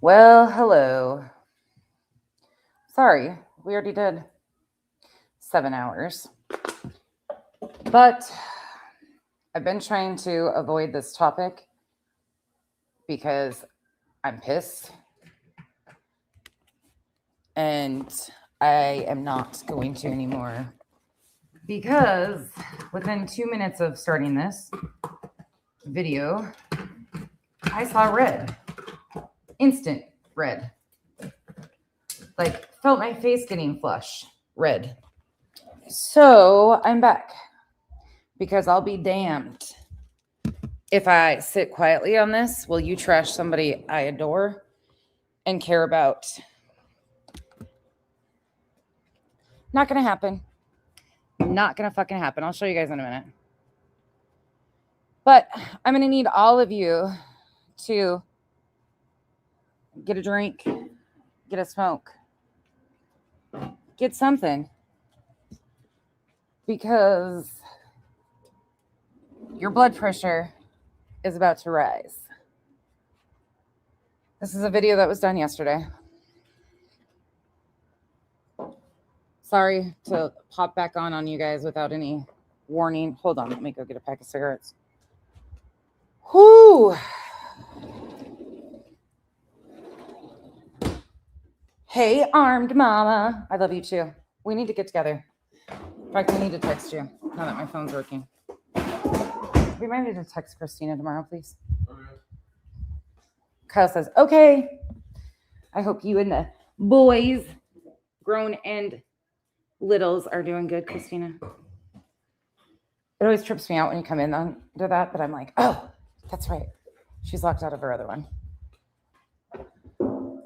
Well, hello. Sorry, we already did 7 hours. But I've been trying to avoid this topic because I'm pissed. And I am not going to anymore. Because within 2 minutes of starting this video, I saw red. Instant red. Like, felt my face getting flush. Red. So I'm back. Because I'll be damned if I sit quietly on this. Will you trash somebody I adore and care about? Not gonna happen. Not gonna fucking happen. I'll show you guys in a minute. But I'm gonna need all of you to get a drink, get a smoke, get something. Because your blood pressure is about to rise. This is a video that was done yesterday. Sorry to pop back on you guys without any warning. Hold on, let me go get a pack of cigarettes. Whoo! Hey, armed mama. I love you too. We need to get together. In fact, I need to text you now that my phone's working. Remind me to text Christina tomorrow, please. Okay. Kyle says, okay. I hope you and the boys, grown and littles, are doing good, Christina. It always trips me out when you come in under that, but I'm like, oh, that's right. She's locked out of her other one.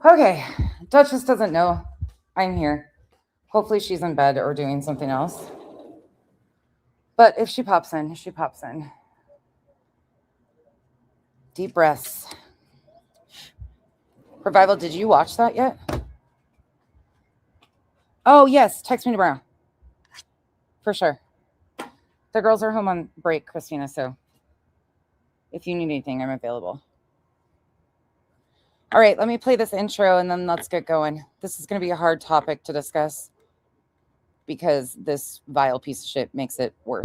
Okay. Duchess doesn't know I'm here. Hopefully she's in bed or doing something else. But if she pops in, she pops in. Deep breaths. Revival, did you watch that yet? Oh, yes. Text me tomorrow. For sure. The girls are home on break, Christina, so if you need anything, I'm available. All right, let me play this intro and then let's get going. This is going to be a hard topic to discuss because this vile piece of shit makes it worse.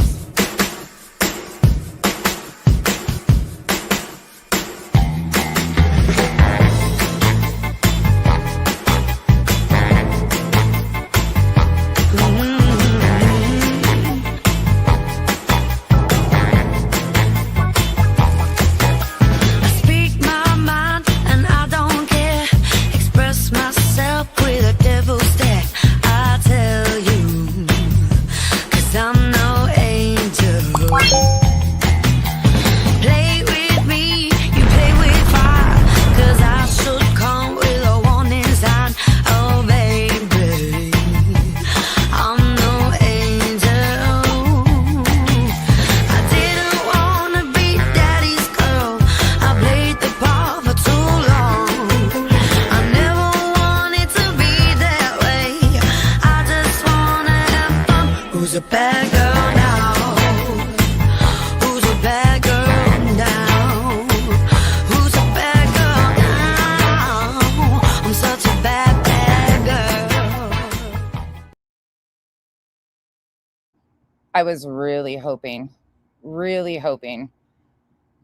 I was really hoping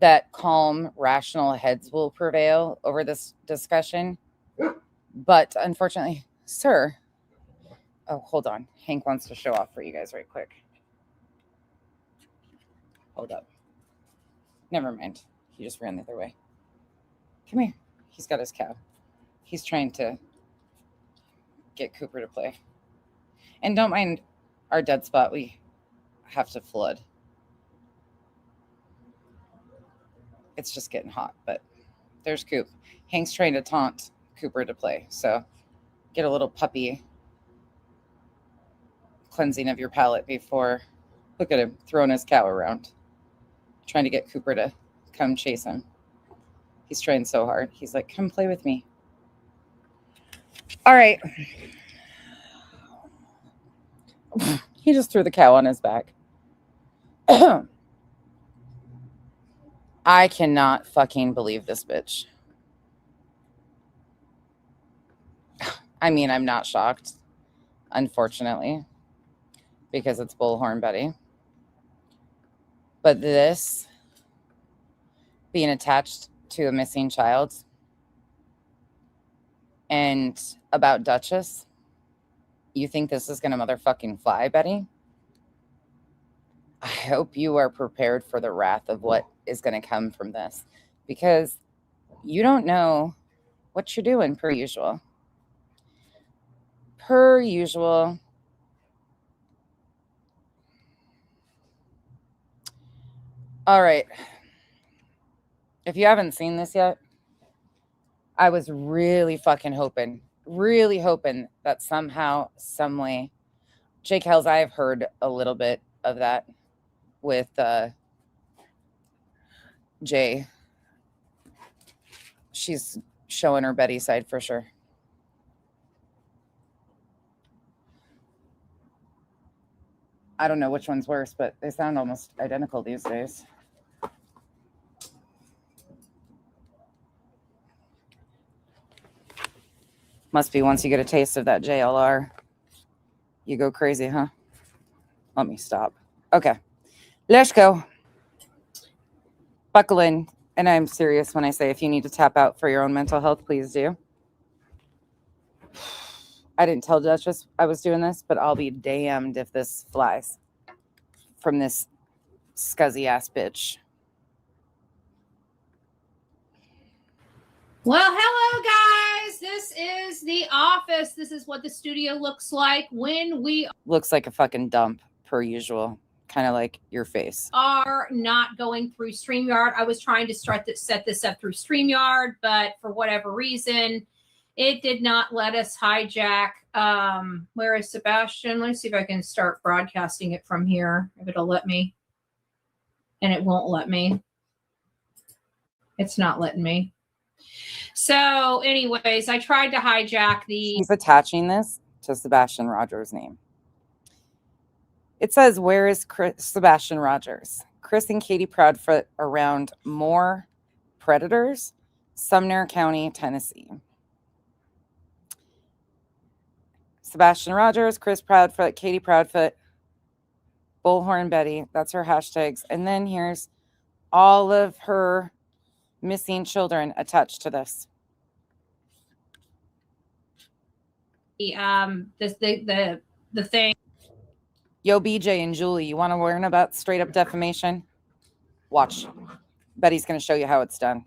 that calm, rational heads will prevail over this discussion. But unfortunately, sir. Oh, hold on. Hank wants to show off for you guys right quick. Hold up. Never mind. He just ran the other way. Come here. He's got his cow. He's trying to get Cooper to play. And don't mind our dead spot. We have to flood. It's just getting hot, but there's Coop. Hank's trying to taunt Cooper to play. So get a little puppy cleansing of your palate before. Look at him throwing his cow around, trying to get Cooper to come chase him. He's trying so hard. He's like, come play with me. All right. He just threw the cow on his back. I cannot fucking believe this bitch. I mean, I'm not shocked, unfortunately, because it's Bullhorn Betty. But this being attached to a missing child and about Duchess, you think this is going to motherfucking fly, Betty? I hope you are prepared for the wrath of what is going to come from this, because you don't know what you're doing, per usual. Per usual. All right. If you haven't seen this yet, I was really fucking hoping that somehow, some way, Jake Hells, I have heard a little bit of that with Jay. She's showing her Betty side for sure. I don't know which one's worse, but they sound almost identical these days. Must be once you get a taste of that JLR, you go crazy, huh? Let me stop. Okay, let's go. Buckle in. And I'm serious when I say if you need to tap out for your own mental health, please do. I didn't tell Duchess I was doing this, but I'll be damned if this flies from this scuzzy ass bitch. Well, hello, guys. This is the office. This is what the studio looks like when we looks like a fucking dump, per usual. Kind of like your face. Are not going through StreamYard. I was trying to set this up through StreamYard, but for whatever reason, it did not let us hijack. Where is Sebastian? Let me see if I can start broadcasting it from here, if it'll let me. And it won't let me. It's not letting me. So anyways, I tried to hijack the... He's attaching this to Sebastian Rogers' name. It says, where is Sebastian Rogers? Chris and Katie Proudfoot around more predators, Sumner County, Tennessee. Sebastian Rogers, Chris Proudfoot, Katie Proudfoot, Bullhorn Betty. That's her hashtags. And then here's all of her missing children attached to this. The thing. Yo, BJ and Julie, you want to learn about straight up defamation? Watch. Betty's going to show you how it's done.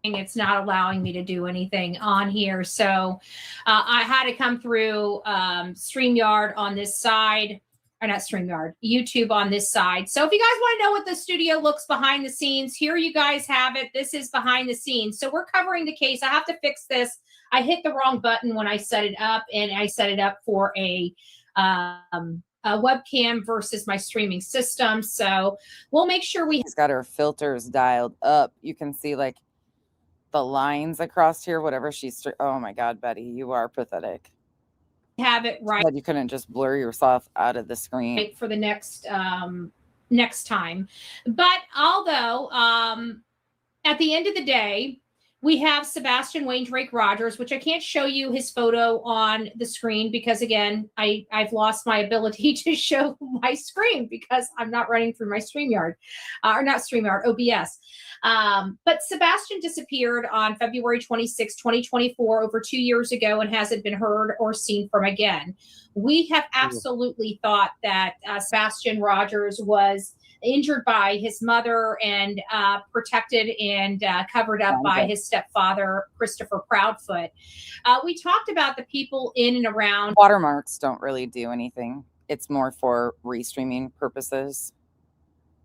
It's not allowing me to do anything on here. So I had to come through StreamYard on this side, or not StreamYard, YouTube on this side. So if you guys want to know what the studio looks behind the scenes, here you guys have it. This is behind the scenes. So we're covering the case. I have to fix this. I hit the wrong button when I set it up, and I set it up for a webcam versus my streaming system. So we'll make sure She's got her filters dialed up. You can see like the lines across here, whatever she's... Oh my God, Betty, you are pathetic. Have it right. You couldn't just blur yourself out of the screen for the next time. But although at the end of the day, we have Sebastian Wayne Drake Rogers, which I can't show you his photo on the screen because, again, I've lost my ability to show my screen because I'm not running through my StreamYard, or not StreamYard, OBS. But Sebastian disappeared on February 26, 2024, over 2 years ago, and hasn't been heard or seen from again. We have absolutely thought that Sebastian Rogers was injured by his mother and protected and covered up by his stepfather, Christopher Proudfoot. We talked about the people in and around. Watermarks don't really do anything. It's more for restreaming purposes.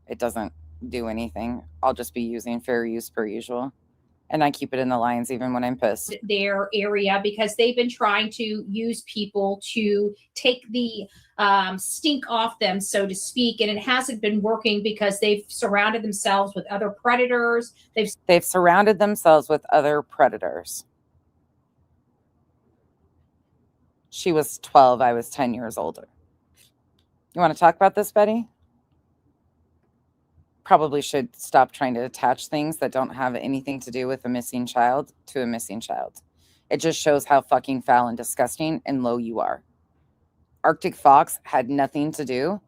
It doesn't do anything. I'll just be using fair use per usual. And I keep it in the lines even when I'm pissed. Their area, because they've been trying to use people to take the stink off them, so to speak. And it hasn't been working because they've surrounded themselves with other predators. They've surrounded themselves with other predators. She was 12. I was 10 years older. You want to talk about this, Betty? Probably should stop trying to attach things that don't have anything to do with a missing child to a missing child. It just shows how fucking foul and disgusting and low you are. Arctic Fox had nothing to do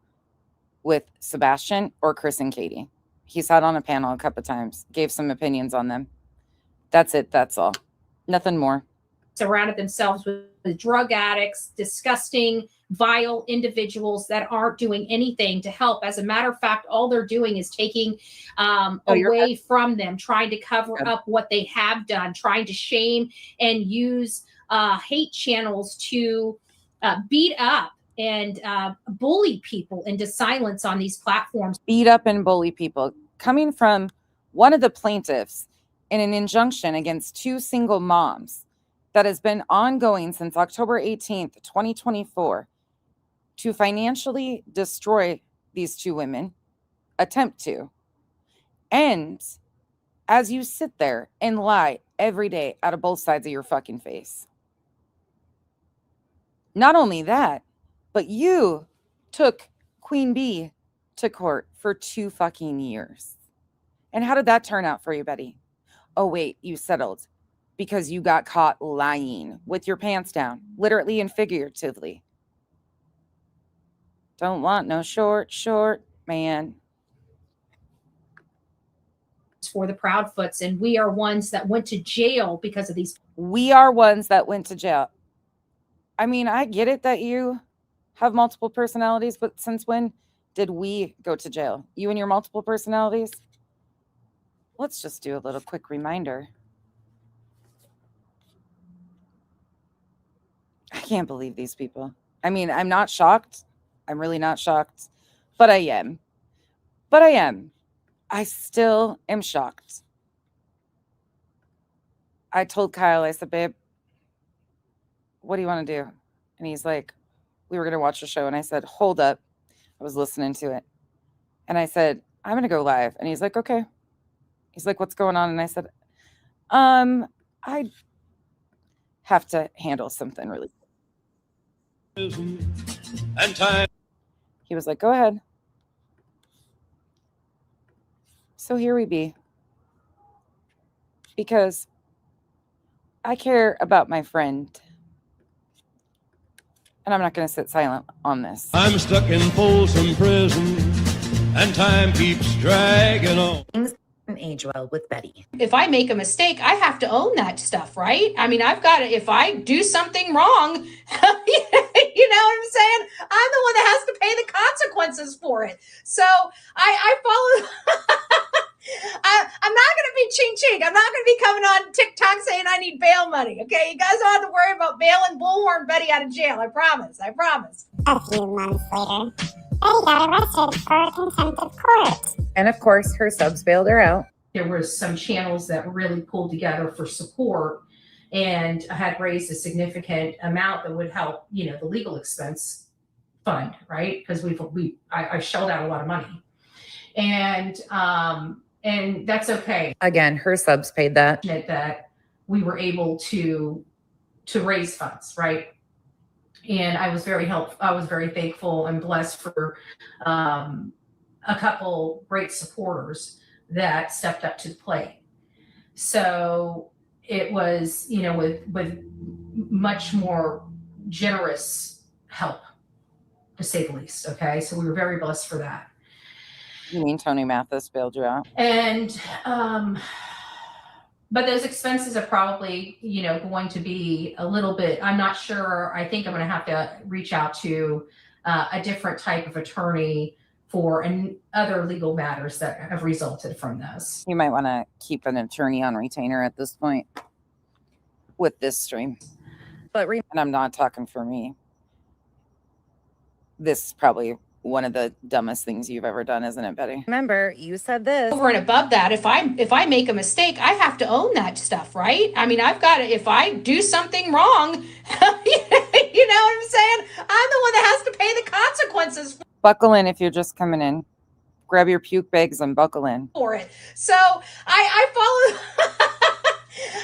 with Sebastian or Chris and Katie. He sat on a panel a couple times, gave some opinions on them. That's it. That's all. Nothing more. Surrounded themselves with drug addicts, disgusting, vile individuals that aren't doing anything to help. As a matter of fact, all they're doing is taking away from them, trying to cover up what they have done, trying to shame and use hate channels to beat up and bully people into silence on these platforms. Beat up and bully people. Coming from one of the plaintiffs in an injunction against two single moms that has been ongoing since October 18th, 2024, to financially destroy these two women, attempt to. And as you sit there and lie every day out of both sides of your fucking face. Not only that, but you took Queen Bee to court for 2 fucking years. And how did that turn out for you, Betty? Oh, wait, you settled because you got caught lying with your pants down, literally and figuratively. Don't want no short man. For the Proudfoots, and we are ones that went to jail because of these. We are ones that went to jail. I mean, I get it that you have multiple personalities, but since when did we go to jail? You and your multiple personalities? Let's just do a little quick reminder. I can't believe these people. I mean, I'm not shocked. I'm really not shocked, but I am. I still am shocked. I told Kyle, I said, babe, what do you want to do? And he's like, we were going to watch the show. And I said, hold up. I was listening to it. And I said, I'm going to go live. And he's like, okay. He's like, what's going on? And I said, I have to handle something really. And time. He was like, go ahead. So here we be. Because I care about my friend. And I'm not going to sit silent on this. I'm stuck in Folsom Prison, and time keeps dragging on. Things can age well with Betty. If I make a mistake, I have to own that stuff, right? I mean, I've got to, if I do something wrong, you know what I'm saying? I'm the one that has to pay the consequences for it. So I follow. I'm not going to be ching ching. I'm not going to be coming on TikTok saying I need bail money. Okay, you guys don't have to worry about bailing Bullhorn Betty out of jail. I promise. I promise. A few months later, Betty got arrested for contempt of court. And of course, her subs bailed her out. There was some channels that really pulled together for support and had raised a significant amount that would help, you know, the legal expense fund, right? Because I shelled out a lot of money, and that's okay. Again, her subs paid that. That we were able to raise funds, right? And I was very thankful and blessed for a couple great supporters that stepped up to the plate. So it was, you know, with much more generous help, to say the least. Okay, so we were very blessed for that. You mean Tony Mathis bailed you out? And but those expenses are probably, you know, going to be a little bit, I'm not sure. I think I'm going to have to reach out to a different type of attorney for other legal matters that have resulted from this. You might want to keep an attorney on retainer at this point with this stream. And I'm not talking for me. This is probably one of the dumbest things you've ever done, isn't it, Betty? Remember, you said this. Over and above that, if I make a mistake, I have to own that stuff, right? I mean, I've got to, if I do something wrong, you know what I'm saying? I'm the one that has to pay the consequences Buckle in if you're just coming in. Grab your puke bags and buckle in. For it. So I follow.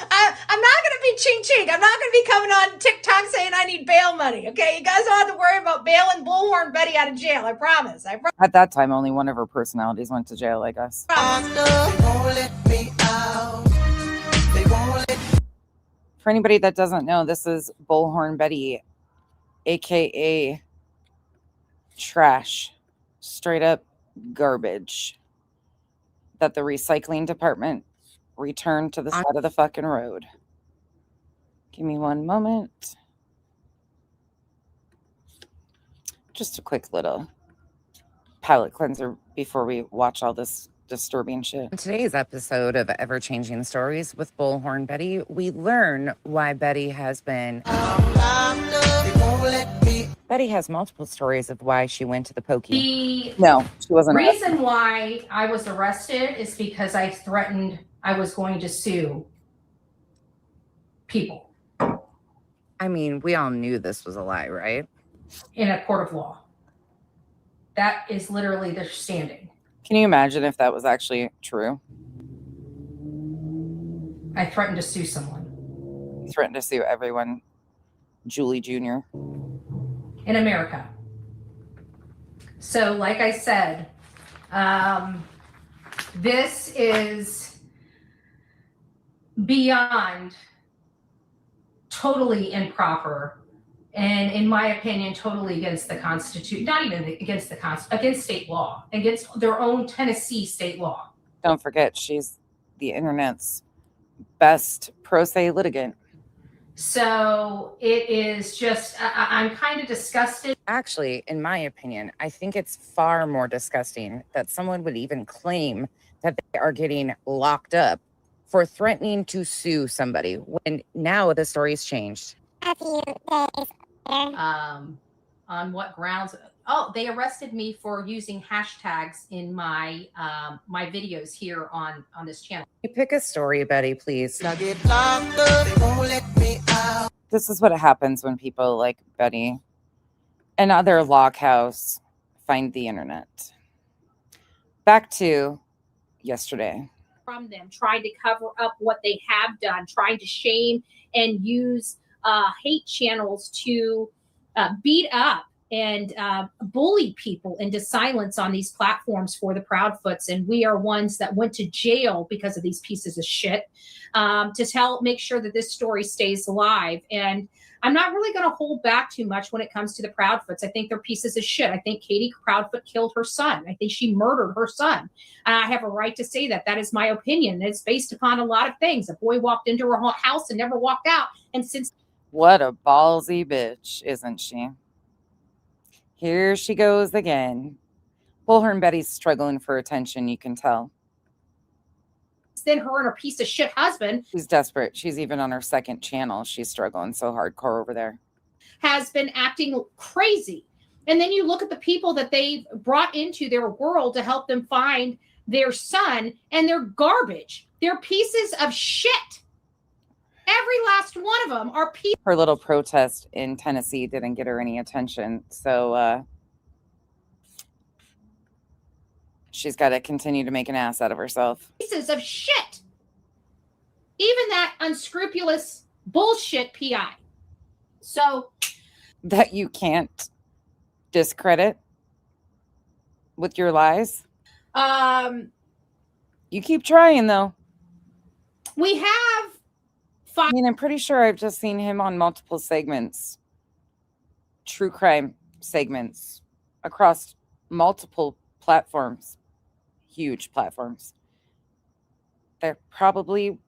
I'm not going to be ching ching. I'm not going to be coming on TikTok saying I need bail money. Okay, you guys don't have to worry about bailing Bullhorn Betty out of jail. I promise. At that time, only one of her personalities went to jail, I guess. For anybody that doesn't know, this is Bullhorn Betty, aka trash, straight up garbage that the recycling department returned to the side of the fucking road. Give me one moment. Just a quick little palate cleanser before we watch all this disturbing shit. In today's episode of Ever Changing Stories with Bullhorn Betty, we learn why Betty has been... Betty has multiple stories of why she went to the pokey. The she wasn't. reason why I was arrested is because I threatened I was going to sue people. I mean, we all knew this was a lie, right? In a court of law. That is literally their standing. Can you imagine if that was actually true? I threatened to sue someone. You threatened to sue everyone. Julie Jr. In America. So, like I said, this is beyond totally improper, and in my opinion, totally against the Constitution. Not even against the Constitution, against state law, against their own Tennessee state law. Don't forget, she's the internet's best pro se litigant. So it is just, I'm kind of disgusted. Actually, in my opinion, I think it's far more disgusting that someone would even claim that they are getting locked up for threatening to sue somebody when now the story's changed. A few days later, On what grounds? Oh, they arrested me for using hashtags in my my videos here on this channel. You pick a story, Betty, please. This is what happens when people like Betty and other lockhouse find the internet. Back to yesterday. From them, trying to cover up what they have done, trying to shame and use hate channels to beat up and bully people into silence on these platforms for the Proudfoots. And we are ones that went to jail because of these pieces of shit, to make sure that this story stays alive. And I'm not really going to hold back too much when it comes to the Proudfoots. I think they're pieces of shit. I think Katie Proudfoot killed her son. I think she murdered her son. And I have a right to say that. That is my opinion. It's based upon a lot of things. A boy walked into her house and never walked out. And since... What a ballsy bitch, isn't she? Here she goes again. Bullhorn Betty's struggling for attention, you can tell. Then her and her piece of shit husband. She's desperate. She's even on her second channel. She's struggling so hardcore over there. Has been acting crazy. And then you look at the people that they've brought into their world to help them find their son, and they're garbage. They're pieces of shit. Every last one of them are people. Her little protest in Tennessee didn't get her any attention. So she's got to continue to make an ass out of herself. Pieces of shit. Even that unscrupulous bullshit PI. So that you can't discredit with your lies. You keep trying though. We have I mean, I'm pretty sure I've just seen him on multiple segments, true crime segments across multiple platforms, huge platforms. They probably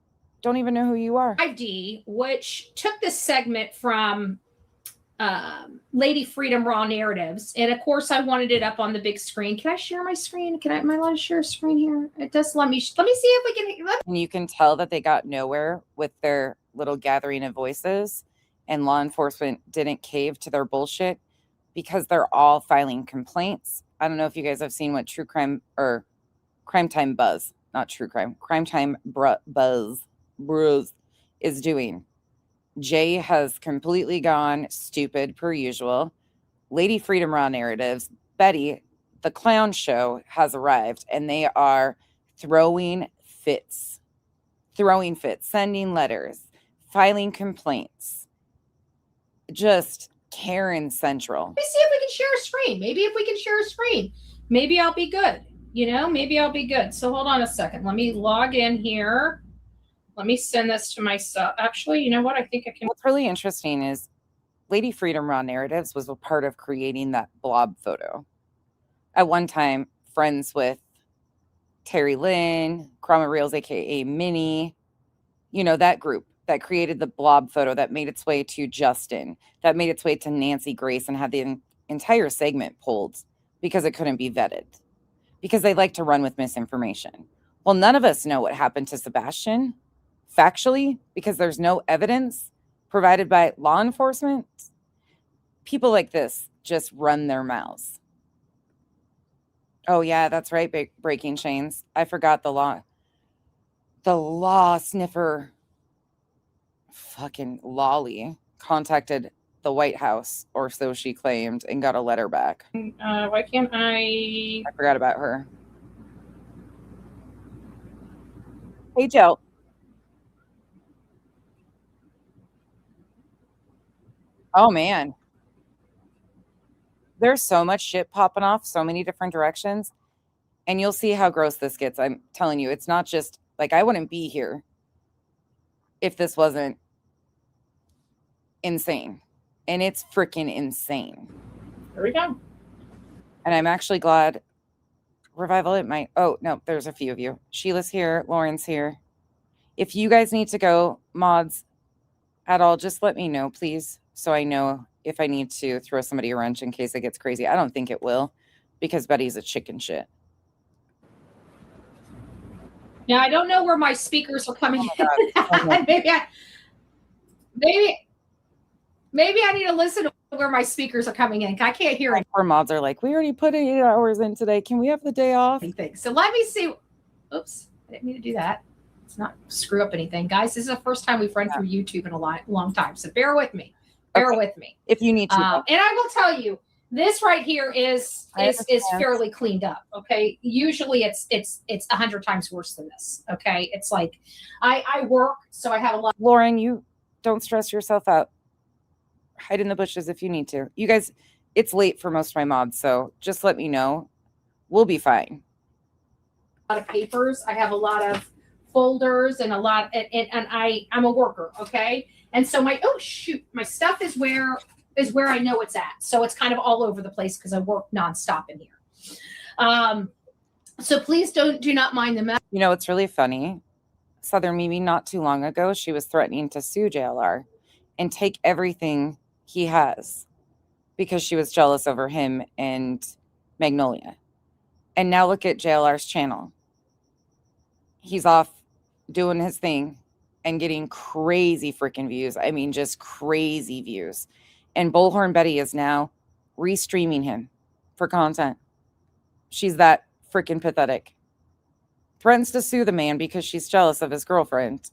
don't even know who you are. 5D, which took this segment from Lady Freedom Raw Narratives, and of course I wanted it up on the big screen. Can I share my screen? Am I allowed to share a screen here? It does let me see if we can. And you can tell that they got nowhere with their little gathering of voices, and law enforcement didn't cave to their bullshit because they're all filing complaints. I don't know if you guys have seen what True Crime or Crime Time Buzz, not True Crime, Crime Time Buzz is doing. Jay has completely gone stupid per usual. Lady Freedom Raw Narratives, Betty, the clown show, has arrived, and they are throwing fits, sending letters, filing complaints. Just Karen Central. Let me see if we can share a screen. Maybe if we can share a screen, maybe I'll be good. Maybe I'll be good. So hold on a second. Let me log in here. Let me send this to myself. Actually, you know what? I think I can. What's really interesting is Lady Freedom Raw Narratives was a part of creating that blob photo. At one time, friends with Terry Lynn, Krama Reels, aka Minnie, you know, that group that created the blob photo that made its way to Justin, that made its way to Nancy Grace and had the entire segment pulled because it couldn't be vetted, because they like to run with misinformation. Well, none of us know what happened to Sebastian factually because there's no evidence provided by law enforcement. People like this just run their mouths. Oh, yeah, that's right, Breaking Chains. I forgot the law. The law sniffer fucking Lolly contacted the White House, or so she claimed, and got a letter back. Why can't I forgot about her. Hey, Joe. Oh, man. There's so much shit popping off, so many different directions. And you'll see how gross this gets. I'm telling you, it's not just like I wouldn't be here if this wasn't insane. And it's freaking insane. Here we go. And I'm actually glad Revival, it might. Oh, no, there's a few of you. Sheila's here. Lauren's here. If you guys need to go, mods, at all, just let me know, please. So I know if I need to throw somebody a wrench in case it gets crazy. I don't think it will because Betty's a chicken shit. Now, I don't know where my speakers are coming in. maybe I need to listen to where my speakers are coming in. I can't hear it. Our mods are like, we already put 8 hours in today. Can we have the day off? So let me see. Oops, I didn't mean to do that. Let's not screw up anything. Guys, this is the first time we've run through YouTube in a long time. So bear with me. Bear with me. If you need to. And I will tell you, this right here is fairly cleaned up. Okay. Usually it's 100 times worse than this. Okay. It's like I work, so I have a lot. Lauren, you don't stress yourself out. Hide in the bushes if you need to. You guys, it's late for most of my mods, so just let me know. We'll be fine. A lot of papers. I have a lot of folders and a lot, and I'm a worker. Okay. And so my stuff is where I know it's at. So it's kind of all over the place because I work nonstop in here. So please do not mind the mess. You know, it's really funny. Southern Mimi, not too long ago, she was threatening to sue JLR and take everything he has because she was jealous over him and Magnolia. And now look at JLR's channel. He's off doing his thing and getting crazy freaking views. I mean, just crazy views. And Bullhorn Betty is now restreaming him for content. She's that freaking pathetic. Threatens to sue the man because she's jealous of his girlfriend.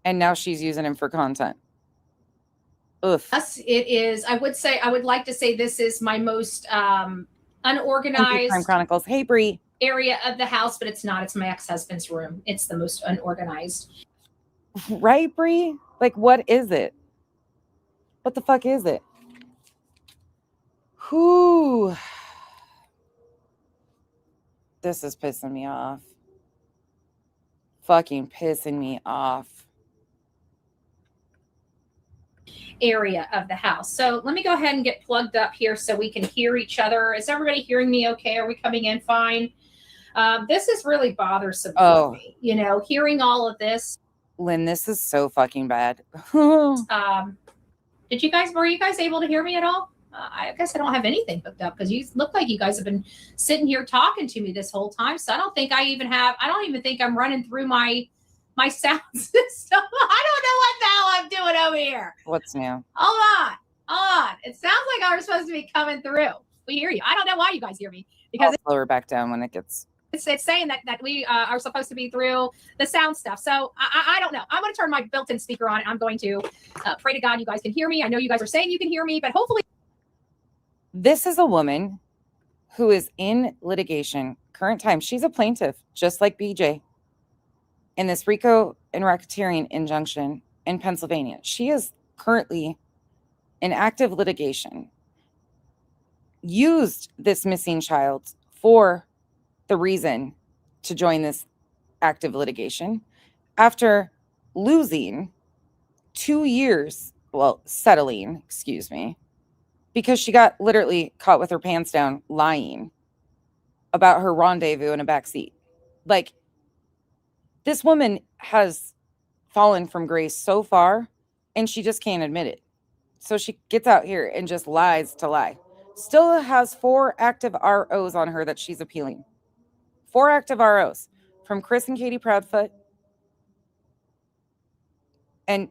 And now she's using him for content. Oof. Yes, it is. I would like to say this is my most unorganized Crime Chronicles. Hey, Bree. Area of the house, but it's not. It's my ex-husband's room. It's the most unorganized. Right, Bree? Like, what is it? What the fuck is it? Whew. This is pissing me off. Fucking pissing me off. Area of the house. So let me go ahead and get plugged up here so we can hear each other. Is everybody hearing me okay? Are we coming in fine? This is really bothersome for me. You know, hearing all of this. Lynn, this is so fucking bad. Were you guys able to hear me at all? I guess I don't have anything hooked up because you look like you guys have been sitting here talking to me this whole time. So I don't even think I'm running through my sound system. I don't know what the hell I'm doing over here. What's new? Hold on. It sounds like I'm supposed to be coming through. We hear you. I don't know why you guys hear me because I'll slow her back down when it gets. It's saying that we are supposed to be through the sound stuff. So I don't know. I'm going to turn my built-in speaker on. And I'm going to pray to God you guys can hear me. I know you guys are saying you can hear me, but hopefully. This is a woman who is in litigation current time. She's a plaintiff, just like BJ, in this RICO and racketeering injunction in Pennsylvania. She is currently in active litigation. Used this missing child for the reason to join this active litigation after losing 2 years, well, settling, excuse me, because she got literally caught with her pants down lying about her rendezvous in a back seat. Like, this woman has fallen from grace so far, and she just can't admit it. So she gets out here and just lies to lie. Still has 4 active ROs on her that she's appealing. 4 active ROs from Chris and Katie Proudfoot and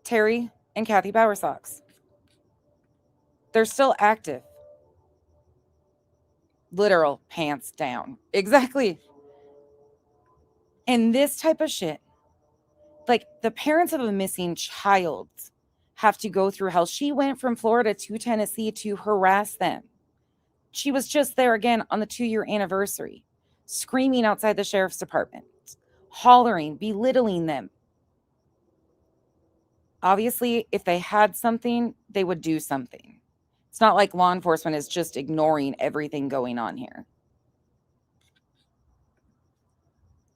Terry and Kathy Bowersox. They're still active. Literal pants down. Exactly. And this type of shit, like the parents of a missing child have to go through hell. She went from Florida to Tennessee to harass them. She was just there again on the 2-year anniversary, screaming outside the sheriff's department, hollering, belittling them. Obviously, if they had something, they would do something. It's not like law enforcement is just ignoring everything going on here.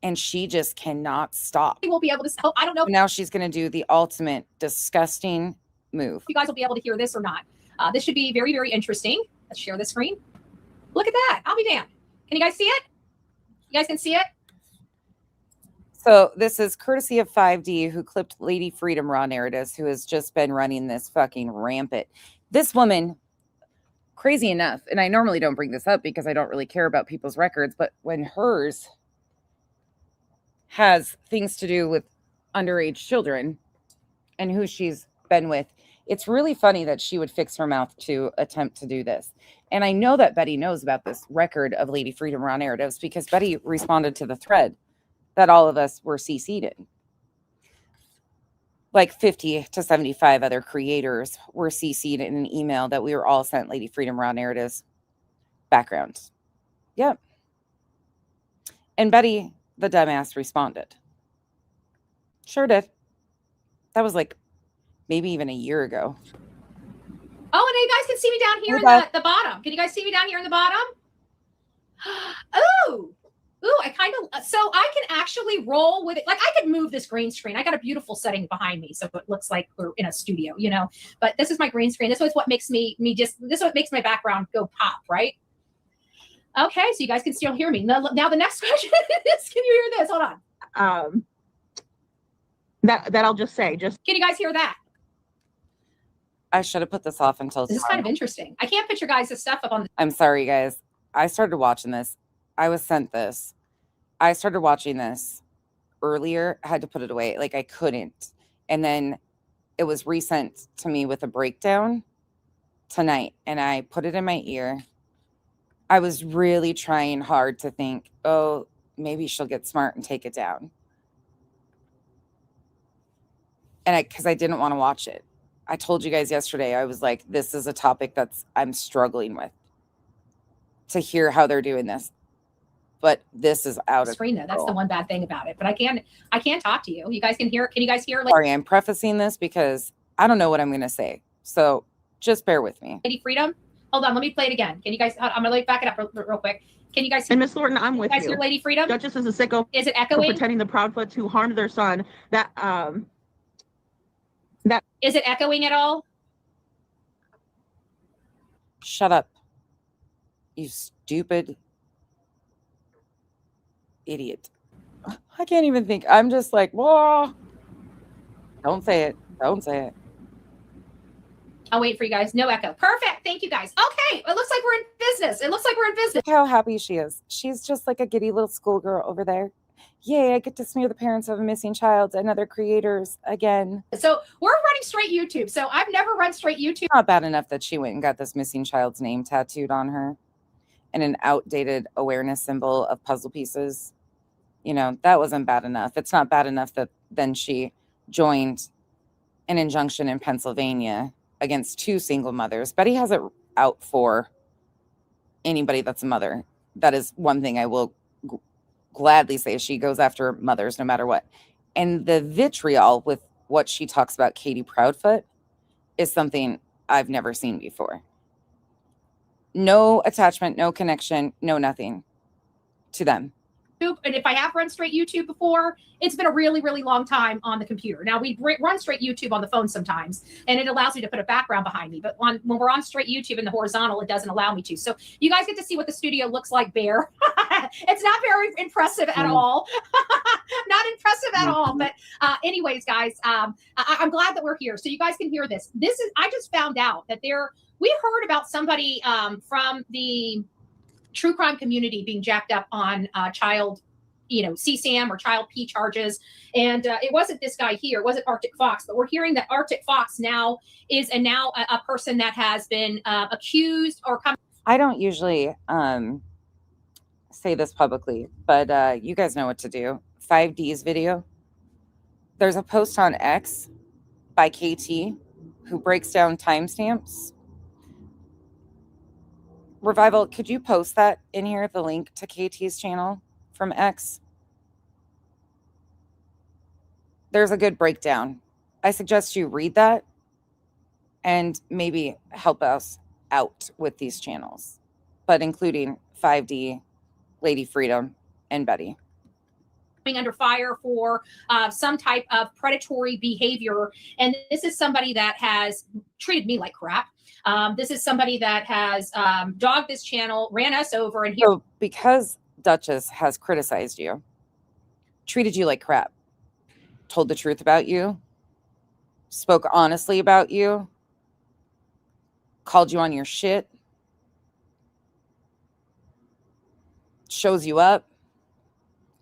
And she just cannot stop. We will be able to, oh, I don't know if Now she's going to do the ultimate disgusting move. you guys will be able to hear this or not. This should be very, very interesting. Let's share the screen. Look at that. I'll be damned. Can you guys see it? You guys can see it? So this is courtesy of 5D, who clipped Lady Freedom Raw Narratives, who has just been running this fucking rampant. This woman, crazy enough, and I normally don't bring this up because I don't really care about people's records, but when hers has things to do with underage children and who she's been with, it's really funny that she would fix her mouth to attempt to do this. And I know that Betty knows about this record of Lady Freedom Raw Narratives because Betty responded to the thread that all of us were CC'd in. Like 50 to 75 other creators were CC'd in an email that we were all sent Lady Freedom Raw Narratives background. Yep. And Betty, the dumbass, responded. Sure did. That was like maybe even a year ago. Oh, and you guys can see me down here Okay. in the bottom. Can you guys see me down here in the bottom? Ooh. Ooh, I kind of, so I can actually roll with it. Like I could move this green screen. I got a beautiful setting behind me. So it looks like we're in a studio, you know, but this is my green screen. This is what makes this is what makes my background go pop, right? Okay. So you guys can still hear me. Now the next question is, can you hear this? Hold on. That I'll just say, Can you guys hear that? I should have put this off until This is kind of interesting. I can't put your guys' stuff up on the I'm sorry, guys. I started watching this. I was sent this. I started watching this earlier. I had to put it away. Like I couldn't. And then it was resent to me with a breakdown tonight. And I put it in my ear. I was really trying hard to think, oh, maybe she'll get smart and take it down. And because I didn't want to watch it. I told you guys yesterday, I was like, this is a topic I'm struggling with to hear how they're doing this. But this is out of screen though. That's the control. one bad thing about it. But I can't talk to you. You guys can hear. Can you guys hear like Sorry, I'm prefacing this because I don't know what I'm going to say. So just bear with me. Lady Freedom? Hold on, let me play it again. Can you guys? I'm gonna back it up real quick. Can you guys hear? and Miss Thornton, I'm with You guys you. hear Lady Freedom? Duchess is a sicko Is it for echoing? pretending the Proudfoots who harmed their son. Is it echoing at all? Shut up, you stupid idiot. I can't even think. I'm just like, whoa. Don't say it. Don't say it. I'll wait for you guys. No echo. Perfect. Thank you guys. Okay. It looks like we're in business. It looks like we're in business. Look how happy she is. She's just like a giddy little schoolgirl over there. Yay, I get to smear the parents of a missing child and other creators again. So we're running straight YouTube. So I've never run straight YouTube. Not bad enough that she went and got this missing child's name tattooed on her and an outdated awareness symbol of puzzle pieces. You know, that wasn't bad enough. It's not bad enough that then she joined an injunction in Pennsylvania against 2 single mothers. Betty has it out for anybody that's a mother. That is one thing I will gladly say. She goes after mothers no matter what. And the vitriol with what she talks about Katie Proudfoot is something I've never seen before. No attachment, no connection, no nothing to them. And if I have run straight YouTube before, it's been a really, really long time on the computer. Now we run straight YouTube on the phone sometimes, and it allows me to put a background behind me. But when we're on straight YouTube in the horizontal, it doesn't allow me to. So you guys get to see what the studio looks like bare. It's not very impressive at all. Not impressive at all. But anyways, guys, I'm glad that we're here. So you guys can hear this. I just found out that we heard about somebody from the true crime community being jacked up on child, CSAM or child P charges. And it wasn't this guy here. It wasn't Arctic Fox, but we're hearing that Arctic Fox now is a person that has been accused or come. I don't usually say this publicly, but you guys know what to do. 5D's video. There's a post on X by KT who breaks down timestamps. Revival, could you post that in here, the link to KT's channel from X? There's a good breakdown. I suggest you read that and maybe help us out with these channels, but including 5D, Lady Freedom, and Betty. Under fire for some type of predatory behavior. And this is somebody that has treated me like crap. This is somebody that has dogged this channel, ran us over. And so because Duchess has criticized you, treated you like crap, told the truth about you, spoke honestly about you, called you on your shit, shows you up,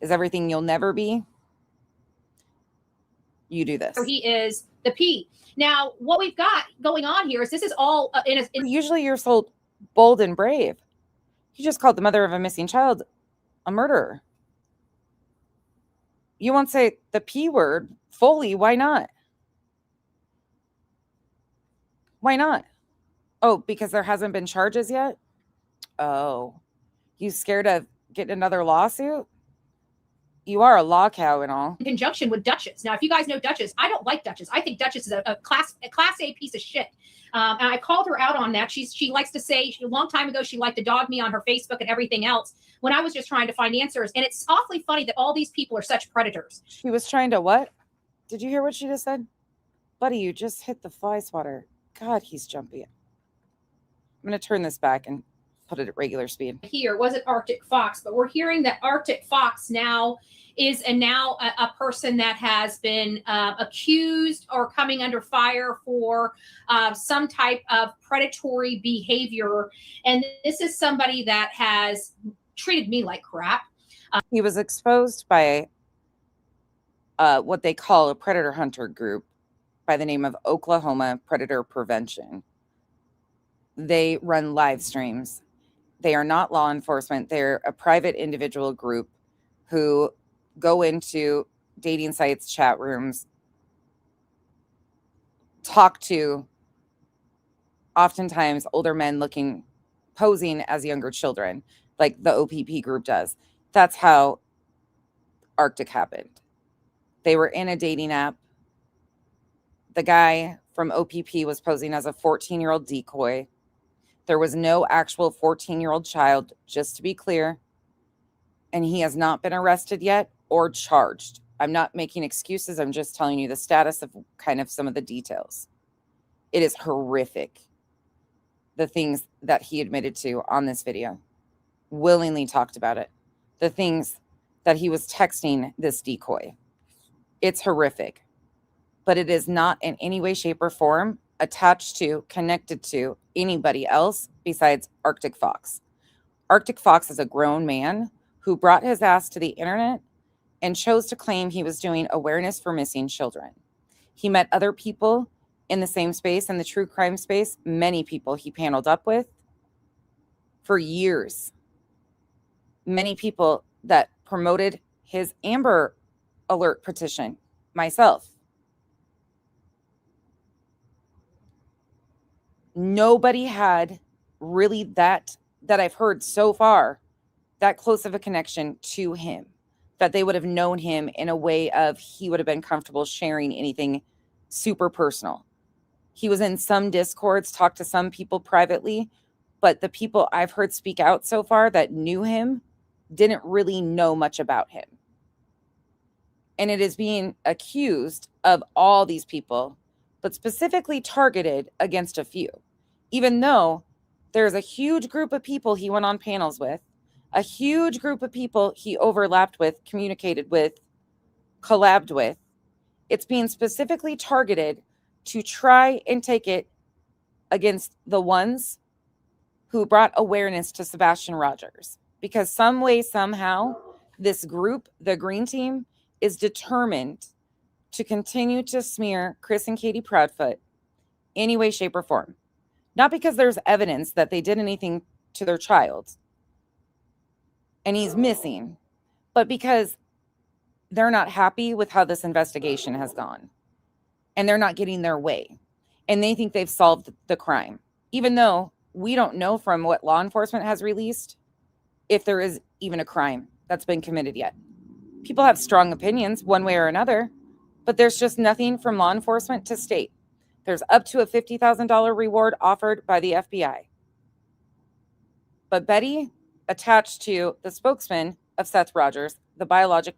is everything you'll never be, you do this. So he is the P. Now, what we've got going on here is this is all usually you're so bold and brave. You just called the mother of a missing child a murderer. You won't say the P word fully. Why not? Why not? Oh, because there hasn't been charges yet? Oh, you scared of getting another lawsuit? You are a law cow and all. In conjunction with Duchess. Now, if you guys know Duchess, I don't like Duchess. I think Duchess is a class A piece of shit. And I called her out on that. She likes to say, a long time ago, she liked to dog me on her Facebook and everything else when I was just trying to find answers. And it's awfully funny that all these people are such predators. She was trying to what? Did you hear what she just said? Buddy, you just hit the fly swatter. God, he's jumpy. I'm going to turn this back and put it at regular speed. Here wasn't Arctic Fox, but we're hearing that Arctic Fox now is a person that has been accused or coming under fire for some type of predatory behavior. And this is somebody that has treated me like crap. He was exposed by what they call a predator hunter group by the name of Oklahoma Predator Prevention. They run live streams. They are not law enforcement. They're a private individual group who go into dating sites, chat rooms, talk to oftentimes older men posing as younger children, like the OPP group does. That's how Arctic happened. They were in a dating app. The guy from OPP was posing as a 14-year-old decoy. There was no actual 14-year-old child, just to be clear. And he has not been arrested yet or charged. I'm not making excuses. I'm just telling you the status of kind of some of the details. It is horrific, the things that he admitted to on this video. Willingly talked about it. The things that he was texting this decoy. It's horrific. But it is not in any way, shape, or form attached to, connected to anybody else besides Arctic Fox. Arctic Fox is a grown man who brought his ass to the internet and chose to claim he was doing awareness for missing children. He met other people in the same space, in the true crime space, many people he paneled up with for years. Many people that promoted his Amber Alert petition, myself. Nobody had really that I've heard so far, that close of a connection to him, that they would have known him in a way of he would have been comfortable sharing anything super personal. He was in some discords, talked to some people privately, but the people I've heard speak out so far that knew him didn't really know much about him. And it is being accused of all these people, but specifically targeted against a few, even though there's a huge group of people he went on panels with, a huge group of people he overlapped with, communicated with, collabed with. It's being specifically targeted to try and take it against the ones who brought awareness to Sebastian Rogers. Because some way, somehow, this group, the Green Team, is determined to continue to smear Chris and Katie Proudfoot any way, shape, or form. Not because there's evidence that they did anything to their child and he's missing, but because they're not happy with how this investigation has gone and they're not getting their way and they think they've solved the crime, even though we don't know from what law enforcement has released if there is even a crime that's been committed yet. People have strong opinions one way or another, but there's just nothing from law enforcement to state. There's up to a $50,000 reward offered by the FBI. But Betty, attached to the spokesman of Seth Rogers, the biologic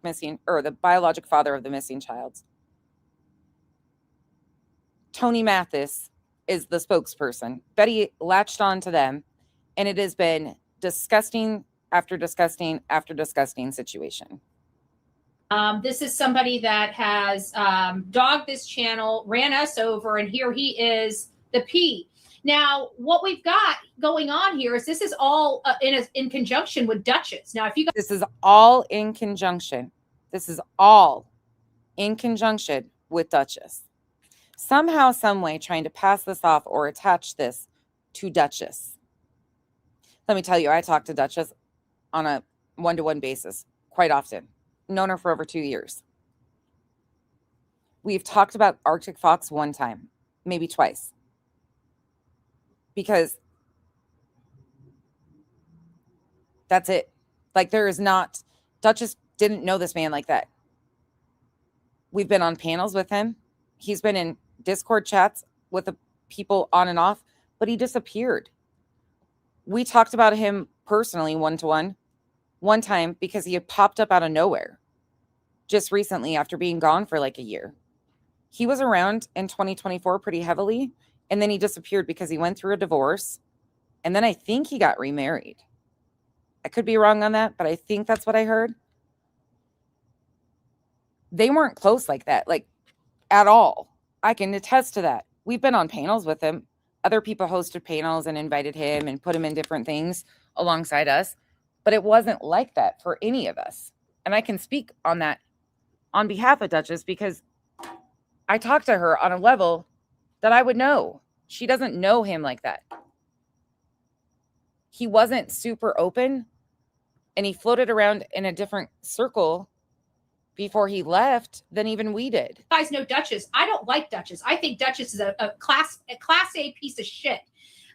father of the missing child, Tony Mathis is the spokesperson. Betty latched on to them, and it has been disgusting after disgusting after disgusting situation. This is somebody that has dogged this channel, ran us over, and here he is, the P. Now, what we've got going on here is this is all in conjunction with Duchess. Now, if you guys, this is all in conjunction. This is all in conjunction with Duchess. Somehow, some way, trying to pass this off or attach this to Duchess. Let me tell you, I talk to Duchess on a one-to-one basis quite often. Known her for over 2 years. We've talked about Arctic Fox one time, maybe twice. Because that's it. Like, there is not, Duchess didn't know this man like that. We've been on panels with him. He's been in Discord chats with the people on and off, but he disappeared. We talked about him personally one-to-one one time because he had popped up out of nowhere just recently after being gone for like a year. He was around in 2024 pretty heavily, and then he disappeared because he went through a divorce, and then I think he got remarried. I could be wrong on that, but I think that's what I heard. They weren't close like that, like at all. I can attest to that. We've been on panels with him. Other people hosted panels and invited him and put him in different things alongside us, but it wasn't like that for any of us. And I can speak on that on behalf of Duchess because I talked to her on a level that I would know. She doesn't know him like that. He wasn't super open, and he floated around in a different circle before he left than even we did. you guys know Duchess. I don't like Duchess. I think Duchess is a class A piece of shit.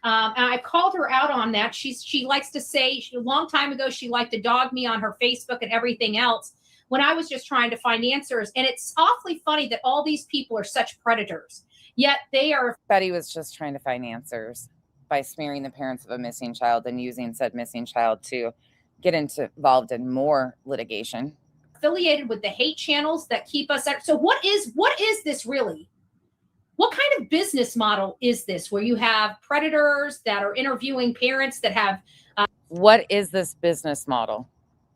And I called her out on that. She likes to say, a long time ago, she liked to dog me on her Facebook and everything else when I was just trying to find answers. And it's awfully funny that all these people are such predators, yet they are. Betty was just trying to find answers by smearing the parents of a missing child and using said missing child to get involved in more litigation. Affiliated with the hate channels that keep us at. So what is this really? What kind of business model is this where you have predators that are interviewing parents that have... What is this business model?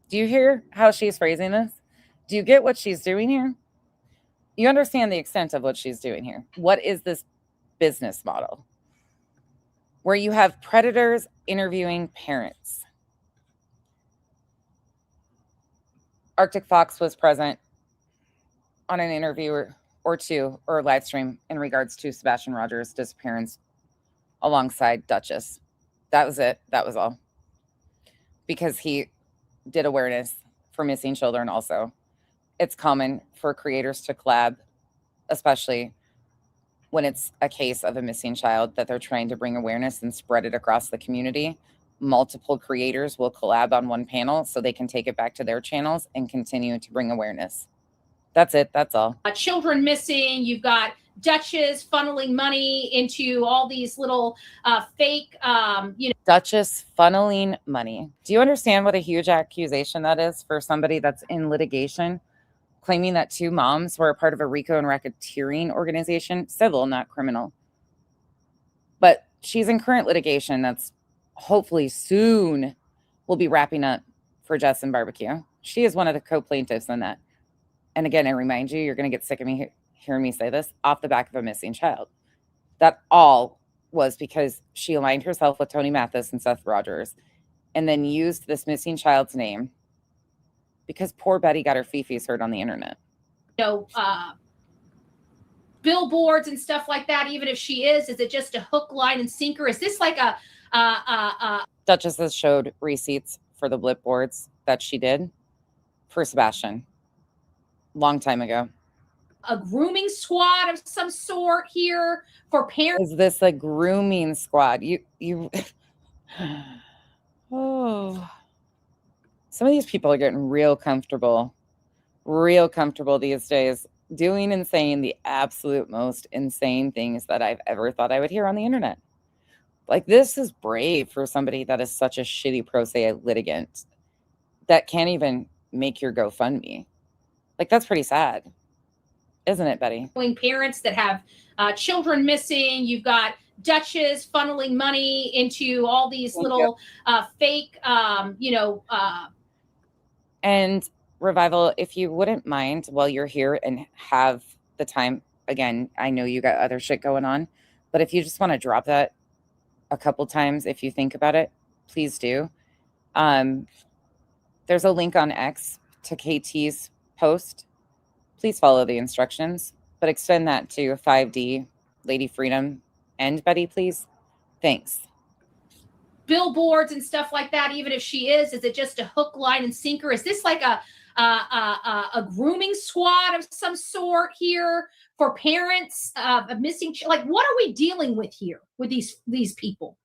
Do you hear how she's phrasing this? Do you get what she's doing here? You understand the extent of what she's doing here. What is this business model? Where you have predators interviewing parents. Arctic Fox was present on an interview or two or a live stream in regards to Sebastian Rogers' disappearance alongside Duchess. That was it. That was all. Because he did awareness for missing children also. It's common for creators to collab, especially when it's a case of a missing child that they're trying to bring awareness and spread it across the community. Multiple creators will collab on one panel so they can take it back to their channels and continue to bring awareness. That's it. That's all. Children missing. You've got Duchess funneling money into all these little fake, Duchess funneling money. Do you understand what a huge accusation that is for somebody that's in litigation, claiming that two moms were a part of a RICO and racketeering organization, civil, not criminal? But she's in current litigation that's hopefully soon will be wrapping up for Jess and Barbecue. She is one of the co-plaintiffs in that. And again, I remind you, you're going to get sick of me hearing me say this, off the back of a missing child. That all was because she aligned herself with Tony Mathis and Seth Rogers and then used this missing child's name because poor Betty got her fifis hurt on the internet. Billboards and stuff like that. Even if she is it just a hook, line, and sinker? Is this like a Duchess has showed receipts for the blip boards that she did for Sebastian long time ago. A grooming squad of some sort here for parents? Is this a grooming squad? You oh, some of these people are getting real comfortable these days, doing and saying the absolute most insane things that I've ever thought I would hear on the internet. Like, this is brave for somebody that is such a shitty pro se litigant that can't even make your GoFundMe. Like, that's pretty sad, isn't it, Betty? Parents that have children missing. You've got Duchess funneling money into all these little fake, And Revival, if you wouldn't mind, while you're here and have the time, again, I know you got other shit going on, but if you just want to drop that a couple times, if you think about it, please do. There's a link on X to KT's post. Please follow the instructions, but extend that to 5D, Lady Freedom, and Betty, please. Thanks. Billboards and stuff like that. Even if she is it just a hook, line, and sinker? Is this like a grooming squad of some sort here for parents of missing? Like, what are we dealing with here with these people?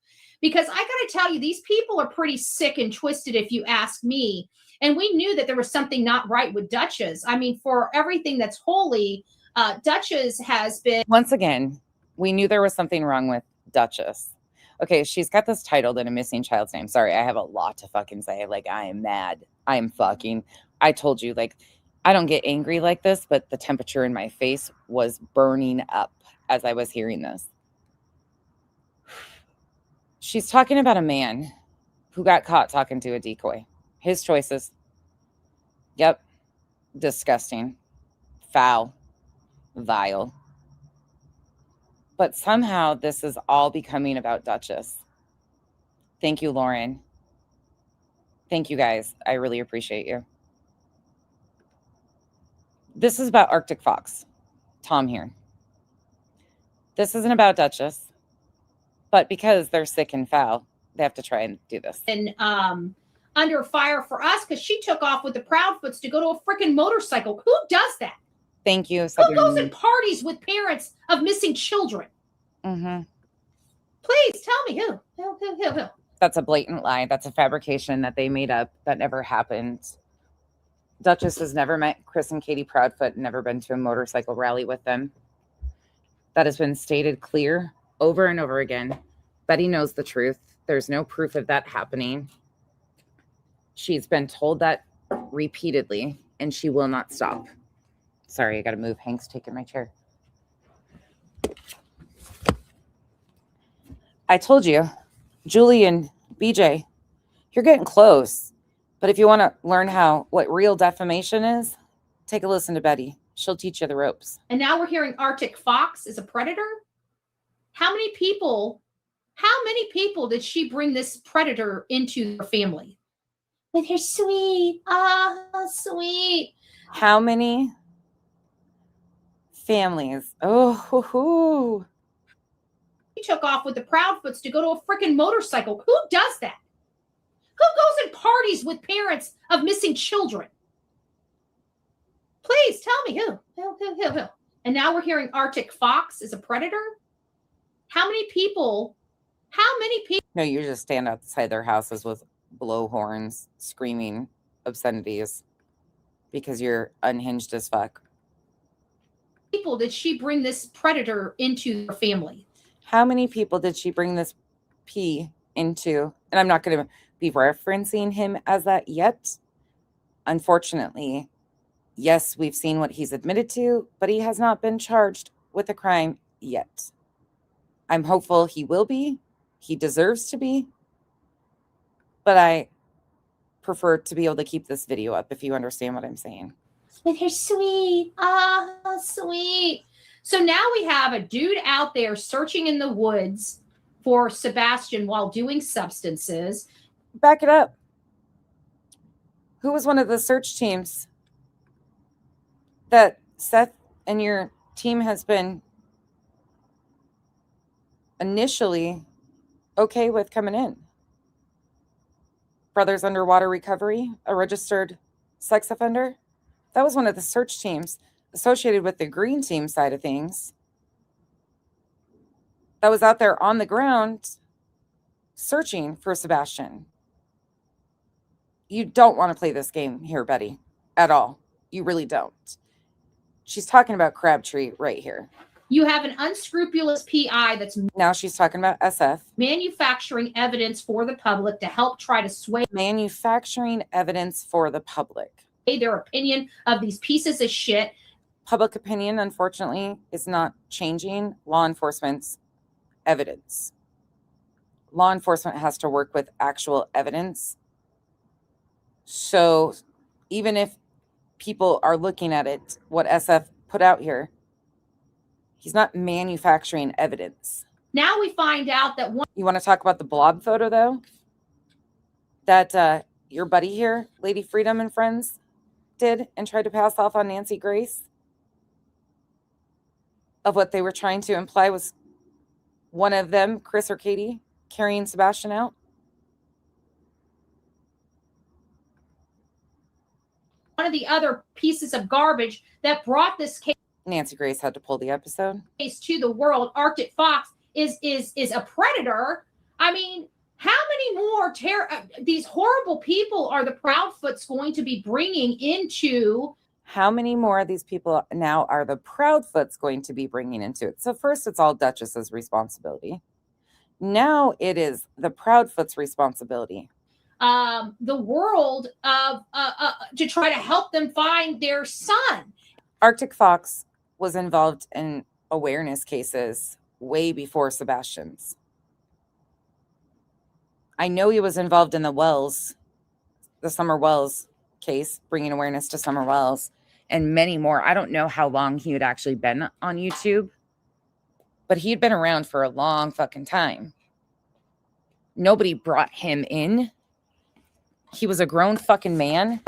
Because I got to tell you, these people are pretty sick and twisted, if you ask me. And we knew that there was something not right with Duchess. I mean, for everything that's holy, Duchess has been. Once again, we knew there was something wrong with Duchess. Okay, she's got this titled in a missing child's name. Sorry, I have a lot to fucking say. Like, I am mad. I told you, like, I don't get angry like this, but the temperature in my face was burning up as I was hearing this. She's talking about a man who got caught talking to a decoy. His choices. Yep. Disgusting. Foul. Vile. But somehow this is all becoming about Duchess. Thank you, Lauren. Thank you, guys. I really appreciate you. This is about Arctic Fox. Tom here. This isn't about Duchess. But because they're sick and foul, they have to try and do this. And under fire for us because she took off with the Proudfoots to go to a freaking motorcycle. Who does that? Thank you. Who goes and parties with parents of missing children? Mm-hmm. Please tell me who. That's a blatant lie. That's a fabrication that they made up that never happened. Duchess has never met Chris and Katie Proudfoot, never been to a motorcycle rally with them. That has been stated clear over and over again. Betty knows the truth. There's no proof of that happening. She's been told that repeatedly, and she will not stop. Sorry, I got to move. Hank's taking my chair. I told you, Julie and BJ, you're getting close. But if you want to learn what real defamation is, take a listen to Betty. She'll teach you the ropes. And now we're hearing Arctic Fox is a predator. How many people did she bring this predator into her family? With her sweet, sweet. How many families? Oh, She took off with the Proudfoots to go to a freaking motorcycle. Who does that? Who goes and parties with parents of missing children? Please tell me who. Who. And now we're hearing Arctic Fox is a predator. How many people? No, you just stand outside their houses with blowhorns screaming obscenities because you're unhinged as fuck. people did she bring this predator into her family? How many people did she bring this P into? And I'm not going to be referencing him as that yet. Unfortunately, yes, we've seen what he's admitted to, but he has not been charged with a crime yet. I'm hopeful he will be. He deserves to be. But I prefer to be able to keep this video up, if you understand what I'm saying. With her sweet, sweet. So now we have a dude out there searching in the woods for Sebastian while doing substances. Back it up. Who was one of the search teams that Seth and your team has been initially okay with coming in? Brothers Underwater Recovery, a registered sex offender? That was one of the search teams associated with the green team side of things that was out there on the ground searching for Sebastian. You don't want to play this game here, Betty, at all. You really don't. She's talking about Crabtree right here. You have an unscrupulous PI that's Now she's talking about SF. manufacturing evidence for the public to help try to sway Manufacturing evidence for the public. their opinion of these pieces of shit. Public opinion, unfortunately, is not changing law enforcement's evidence. Law enforcement has to work with actual evidence. So even if people are looking at it, what SF put out here, he's not manufacturing evidence. Now we find out that one You want to talk about the blob photo, though? That your buddy here, Lady Freedom and Friends, did and tried to pass off on Nancy Grace? Of what they were trying to imply was one of them, Chris or Katie, carrying Sebastian out? of the other pieces of garbage that brought this Nancy Grace had to pull the episode. case to the world, Arctic Fox, is a predator. I mean, how many more these horrible people are the Proudfoots going to be bringing into? How many more of these people now are the Proudfoots going to be bringing into it? So first, it's all Duchess's responsibility. Now it is the Proudfoots' responsibility. The world of to try to help them find their son. Arctic Fox was involved in awareness cases way before Sebastian's. I know he was involved in the Summer Wells case, bringing awareness to Summer Wells, and many more. I don't know how long he had actually been on YouTube, but he had been around for a long fucking time. Nobody brought him in. He was a grown fucking man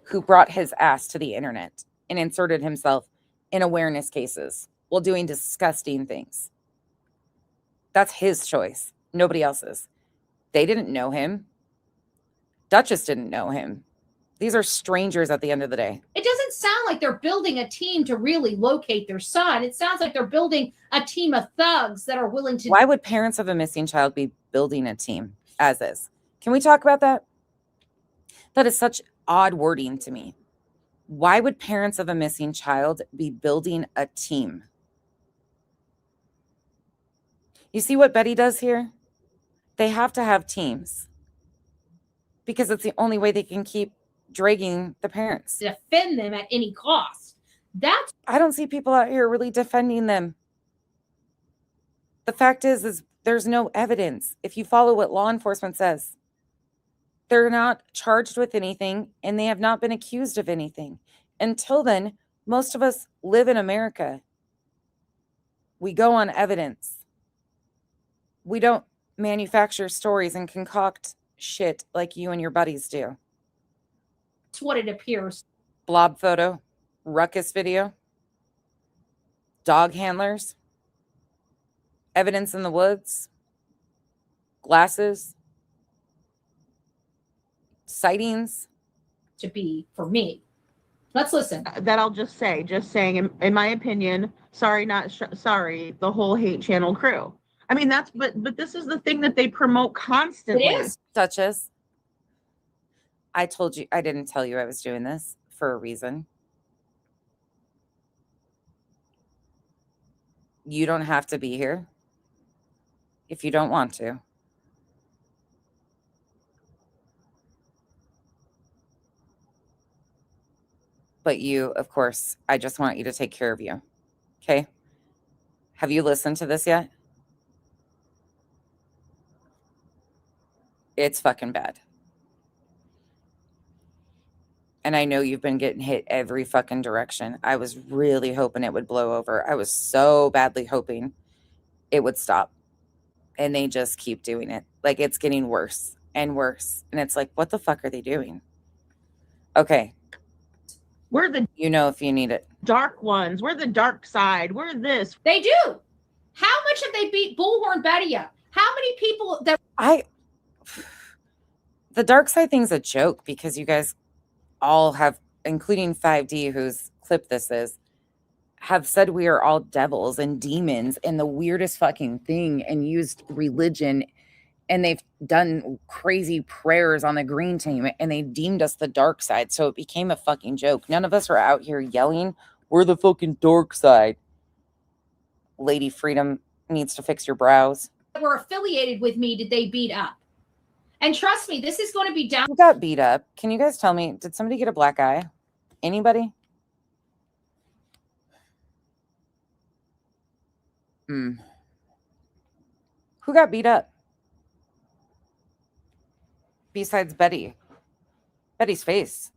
who brought his ass to the internet and inserted himself in awareness cases while doing disgusting things. That's his choice, nobody else's. They didn't know him. Duchess didn't know him. These are strangers at the end of the day. It doesn't sound like they're building a team to really locate their son. It sounds like they're building a team of thugs that are willing to. Why would parents of a missing child be building a team as is? Can we talk about that? That is such odd wording to me. Why would parents of a missing child be building a team? You see what Betty does here? They have to have teams because it's the only way they can keep dragging the parents. Defend them at any cost. I don't see people out here really defending them. The fact is there's no evidence. If you follow what law enforcement says, they're not charged with anything and they have not been accused of anything. Until then, most of us live in America. We go on evidence. We don't manufacture stories and concoct shit like you and your buddies do. That's what it appears. Blob photo, ruckus video, dog handlers, evidence in the woods, glasses, sightings. To be for me. Let's listen. That I'll just saying, in my opinion, sorry, sorry, the whole hate channel crew. I mean, but this is the thing that they promote constantly. It is. Duchess, I told you, I didn't tell you I was doing this for a reason. You don't have to be here if you don't want to. But you, of course, I just want you to take care of you. Okay? Have you listened to this yet? It's fucking bad. And I know you've been getting hit every fucking direction. I was really hoping it would blow over. I was so badly hoping it would stop. And they just keep doing it. Like, it's getting worse and worse. And it's like, what the fuck are they doing? Okay. We're the You know if you need it. dark ones. We're the dark side. We're this. They do. How much have they beat Bullhorn Betty up? How many people that The dark side thing's a joke because you guys all have, including 5D, whose clip this is, have said we are all devils and demons and the weirdest fucking thing, and used religion, and they've done crazy prayers on the green team, and they deemed us the dark side. So it became a fucking joke. None of us are out here yelling, we're the fucking dark side. Lady Freedom needs to fix your brows. were affiliated with me did they beat up? And trust me, this is going to be down. Who got beat up? Can you guys tell me? Did somebody get a black eye? Anybody? Who got beat up? Besides Betty. Betty's face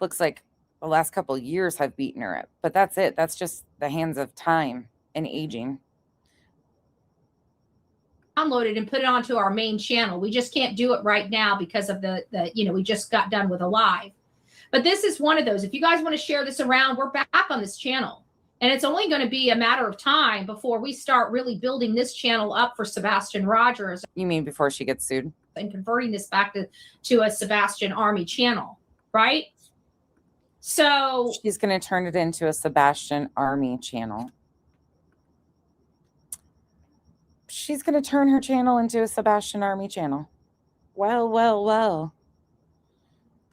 looks like the last couple of years have beaten her up. But that's it. That's just the hands of time and aging. Downloaded and put it onto our main channel. We just can't do it right now because of the we just got done with a live. But this is one of those. If you guys want to share this around, we're back on this channel. And it's only going to be a matter of time before we start really building this channel up for Sebastian Rogers. You mean before she gets sued? And converting this back to a Sebastian Army channel, right? So she's going to turn it into a Sebastian Army channel. She's going to turn her channel into a Sebastian Army channel. Well.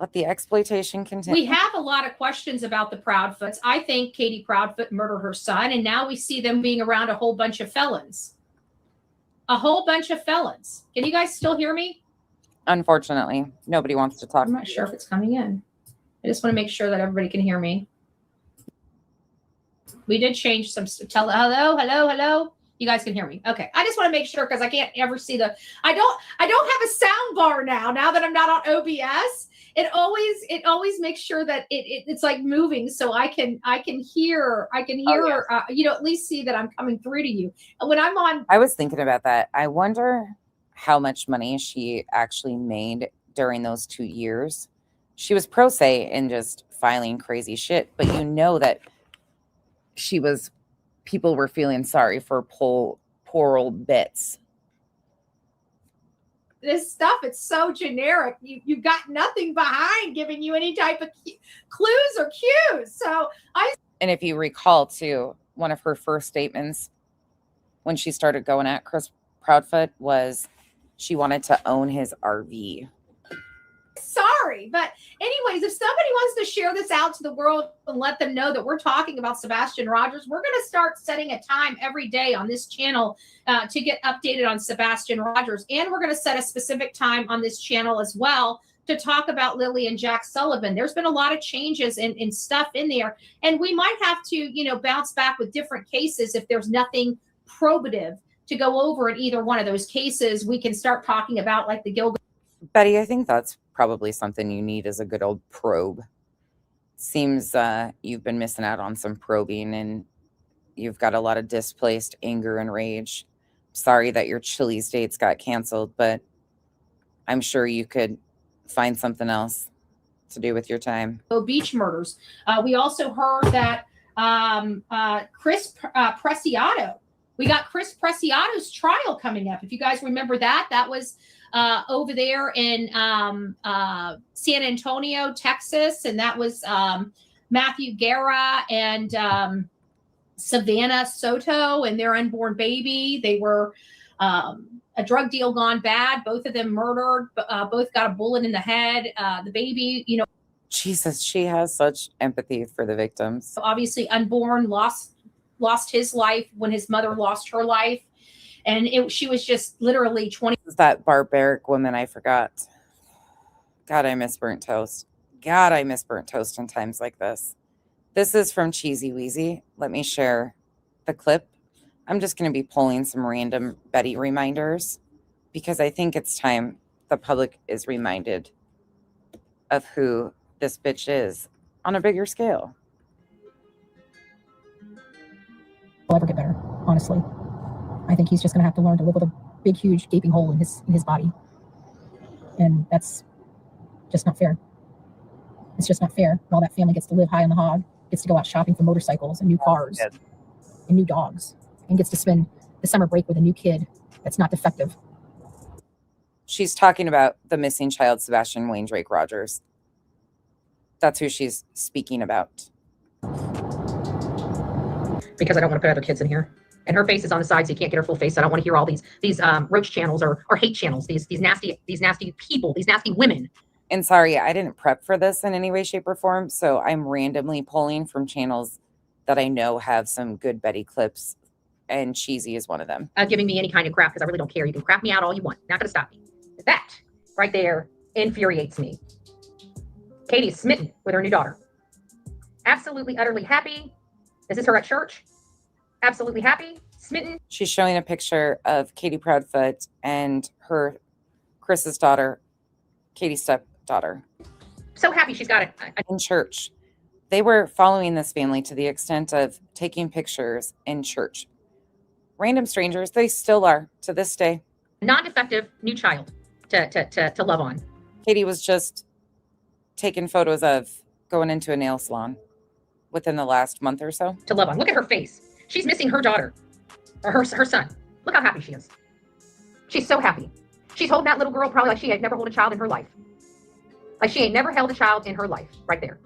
Let the exploitation continue. We have a lot of questions about the Proudfoots. I think Katie Proudfoot murdered her son, and now we see them being around a whole bunch of felons. A whole bunch of felons. Can you guys still hear me? Unfortunately, nobody wants to talk. I'm not sure if it's coming in. I just want to make sure that everybody can hear me. We did change some. Hello. You guys can hear me. Okay. I just want to make sure because I can't ever see I don't have a sound bar now that I'm not on OBS. It always makes sure that it's like moving so I can hear at least see that I'm coming through to you. When I'm on, I was thinking about that. I wonder how much money she actually made during those 2 years. She was pro se and just filing crazy shit, but you know that people were feeling sorry for poor old Bits. This stuff, it's so generic. You got nothing behind giving you any type of clues or cues. So and if you recall too, one of her first statements when she started going at Chris Proudfoot was she wanted to own his RV. Sorry, but anyways, if somebody wants to share this out to the world and let them know that we're talking about Sebastian Rogers, we're going to start setting a time every day on this channel to get updated on Sebastian Rogers. And we're going to set a specific time on this channel as well to talk about Lily and Jack Sullivan. There's been a lot of changes and stuff in there. And we might have to, bounce back with different cases if there's nothing probative to go over in either one of those cases. We can start talking about like the Gilbert. Betty, I think that's probably something you need as a good old probe. Seems you've been missing out on some probing and you've got a lot of displaced anger and rage. Sorry that your Chili's dates got canceled, but I'm sure you could find something else to do with your time. Beach murders. We also heard that Chris Preciado. We got Chris Preciado's trial coming up. If you guys remember that was over there in San Antonio, Texas. And that was Matthew Guerra and Savannah Soto and their unborn baby. They were a drug deal gone bad. Both of them murdered. Both got a bullet in the head. The baby, Jesus, she has such empathy for the victims. obviously unborn, lost lost his life, when his mother lost her life. And she was just literally 20. That barbaric woman, I forgot. God, I miss burnt toast. God, I miss burnt toast in times like this. This is from Cheesy Wheezy. Let me share the clip. I'm just going to be pulling some random Betty reminders because I think it's time the public is reminded of who this bitch is on a bigger scale. Will ever get better, honestly. I think he's just going to have to learn to live with a big, huge, gaping hole in his body. And that's just not fair. It's just not fair. While that family gets to live high on the hog, gets to go out shopping for motorcycles and new cars and new dogs, and gets to spend the summer break with a new kid that's not defective. She's talking about the missing child, Sebastian Wayne Drake Rogers. That's who she's speaking about. Because I don't want to put other kids in here. And her face is on the side, so you can't get her full face. I don't want to hear all these roach channels or hate channels, these nasty people, these nasty women. And sorry, I didn't prep for this in any way, shape, or form, so I'm randomly pulling from channels that I know have some good Betty clips, and Cheesy is one of them. Giving me any kind of crap, because I really don't care. You can crap me out all you want. Not going to stop me. That right there infuriates me. Katie is smitten with her new daughter. Absolutely, utterly happy. This is her at church. Absolutely happy, smitten. She's showing a picture of Katie Proudfoot and her Chris's daughter, Katie's stepdaughter. So happy she's got it. In church. They were following this family to the extent of taking pictures in church. Random strangers, they still are to this day. Non-defective new child to love on. Katie was just taking photos of going into a nail salon within the last month or so. To love on. Look at her face. She's missing her daughter or her son. Look how happy she is. She's so happy. She's holding that little girl probably like she had never held a child in her life. Like she ain't never held a child in her life. Right there.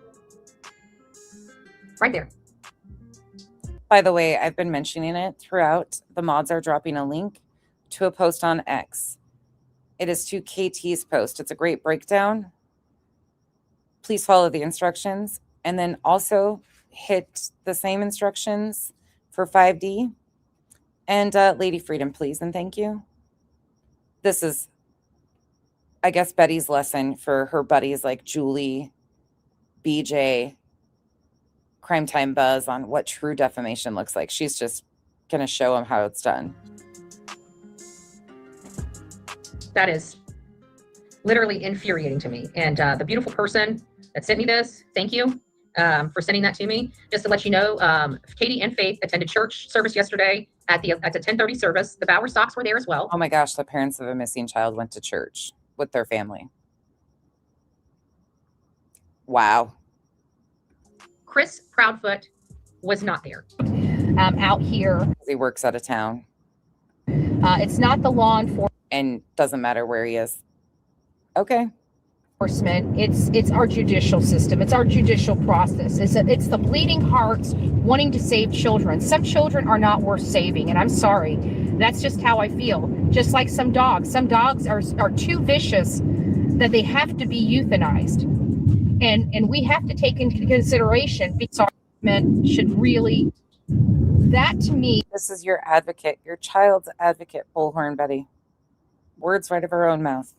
Right there. By the way, I've been mentioning it throughout. The mods are dropping a link to a post on X. It is to KT's post. It's a great breakdown. Please follow the instructions. And then also hit the same instructions for 5D. And Lady Freedom, please, and thank you. This is, I guess, Betty's lesson for her buddies like Julie, BJ, Crime Time Buzz on what true defamation looks like. She's just going to show them how it's done. That is literally infuriating to me. And the beautiful person that sent me this, thank you for sending that to me. Just to let you know, Katie and Faith attended church service yesterday at the 10:30 service. The Bauer Stocks were there as well. Oh my gosh, the parents of a missing child went to church with their family. Wow. Chris Proudfoot was not there. Out here. He works out of town. It's not the law enforcement. And doesn't matter where he is. Okay. It's our judicial system. It's our judicial process. It's the bleeding hearts wanting to save children. Some children are not worth saving, and I'm sorry. That's just how I feel. Just like some dogs. Some dogs are too vicious that they have to be euthanized. And we have to take into consideration because should really, that to me. This is your advocate, your child's advocate, Bullhorn Betty. Words right of her own mouth.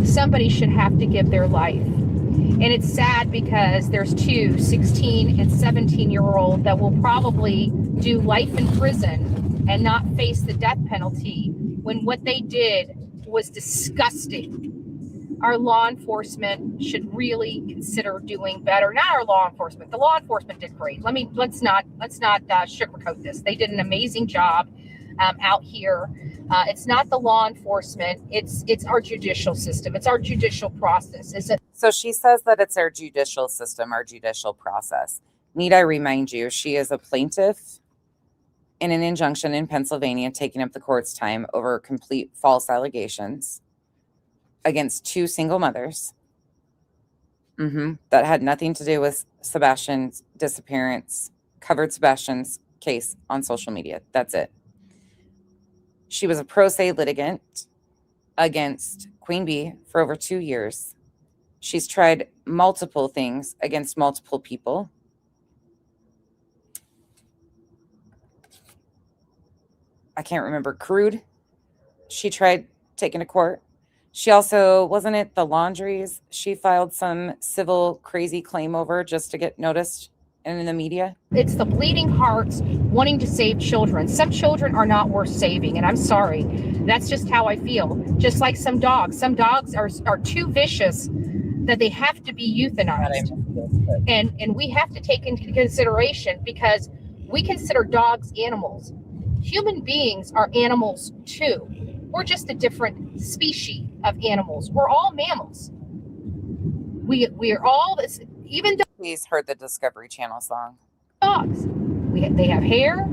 Somebody should have to give their life. And it's sad because there's two 16 and 17-year-old that will probably do life in prison and not face the death penalty when what they did was disgusting. Our law enforcement should really consider doing better. Not our law enforcement. The law enforcement did great. Let's not sugarcoat this. They did an amazing job out here. It's not the law enforcement. It's our judicial system. It's our judicial process. So she says that it's our judicial system, our judicial process. Need I remind you, she is a plaintiff in an injunction in Pennsylvania, taking up the court's time over complete false allegations against two single mothers that had nothing to do with Sebastian's disappearance, covered Sebastian's case on social media. That's it. She was a pro se litigant against Queen Bee for over 2 years. She's tried multiple things against multiple people. I can't remember, crude. She tried taking to court. She also, wasn't it the laundries? She filed some civil crazy claim over just to get noticed and in the media. It's the bleeding hearts wanting to save children. Some children are not worth saving, and I'm sorry. That's just how I feel. Just like some dogs. Some dogs are too vicious that they have to be euthanized. And we have to take into consideration, because we consider dogs animals. Human beings are animals too. We're just a different species of animals. We're all mammals. We're all this, even Please heard the Discovery Channel song. dogs. They have hair,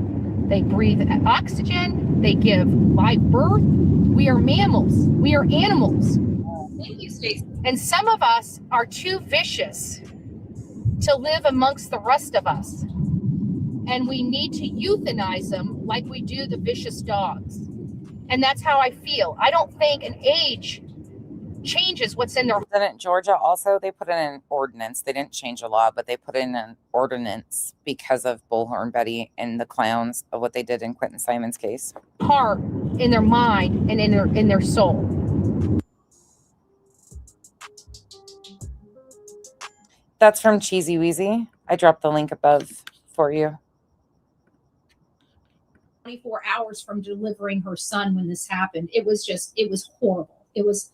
they breathe oxygen, they give live birth. We are mammals. We are animals. Thank you, Stacey. And some of us are too vicious to live amongst the rest of us. And we need to euthanize them like we do the vicious dogs. And that's how I feel. I don't think an age changes what's in their. Didn't Georgia also, they put in an ordinance. They didn't change a law, but they put in an ordinance because of Bullhorn Betty and the clowns of what they did in Quentin Simon's case. Heart, in their mind, and in their soul. That's from Cheesy Weezy. I dropped the link above for you. 24 hours from delivering her son when this happened. It was horrible. It was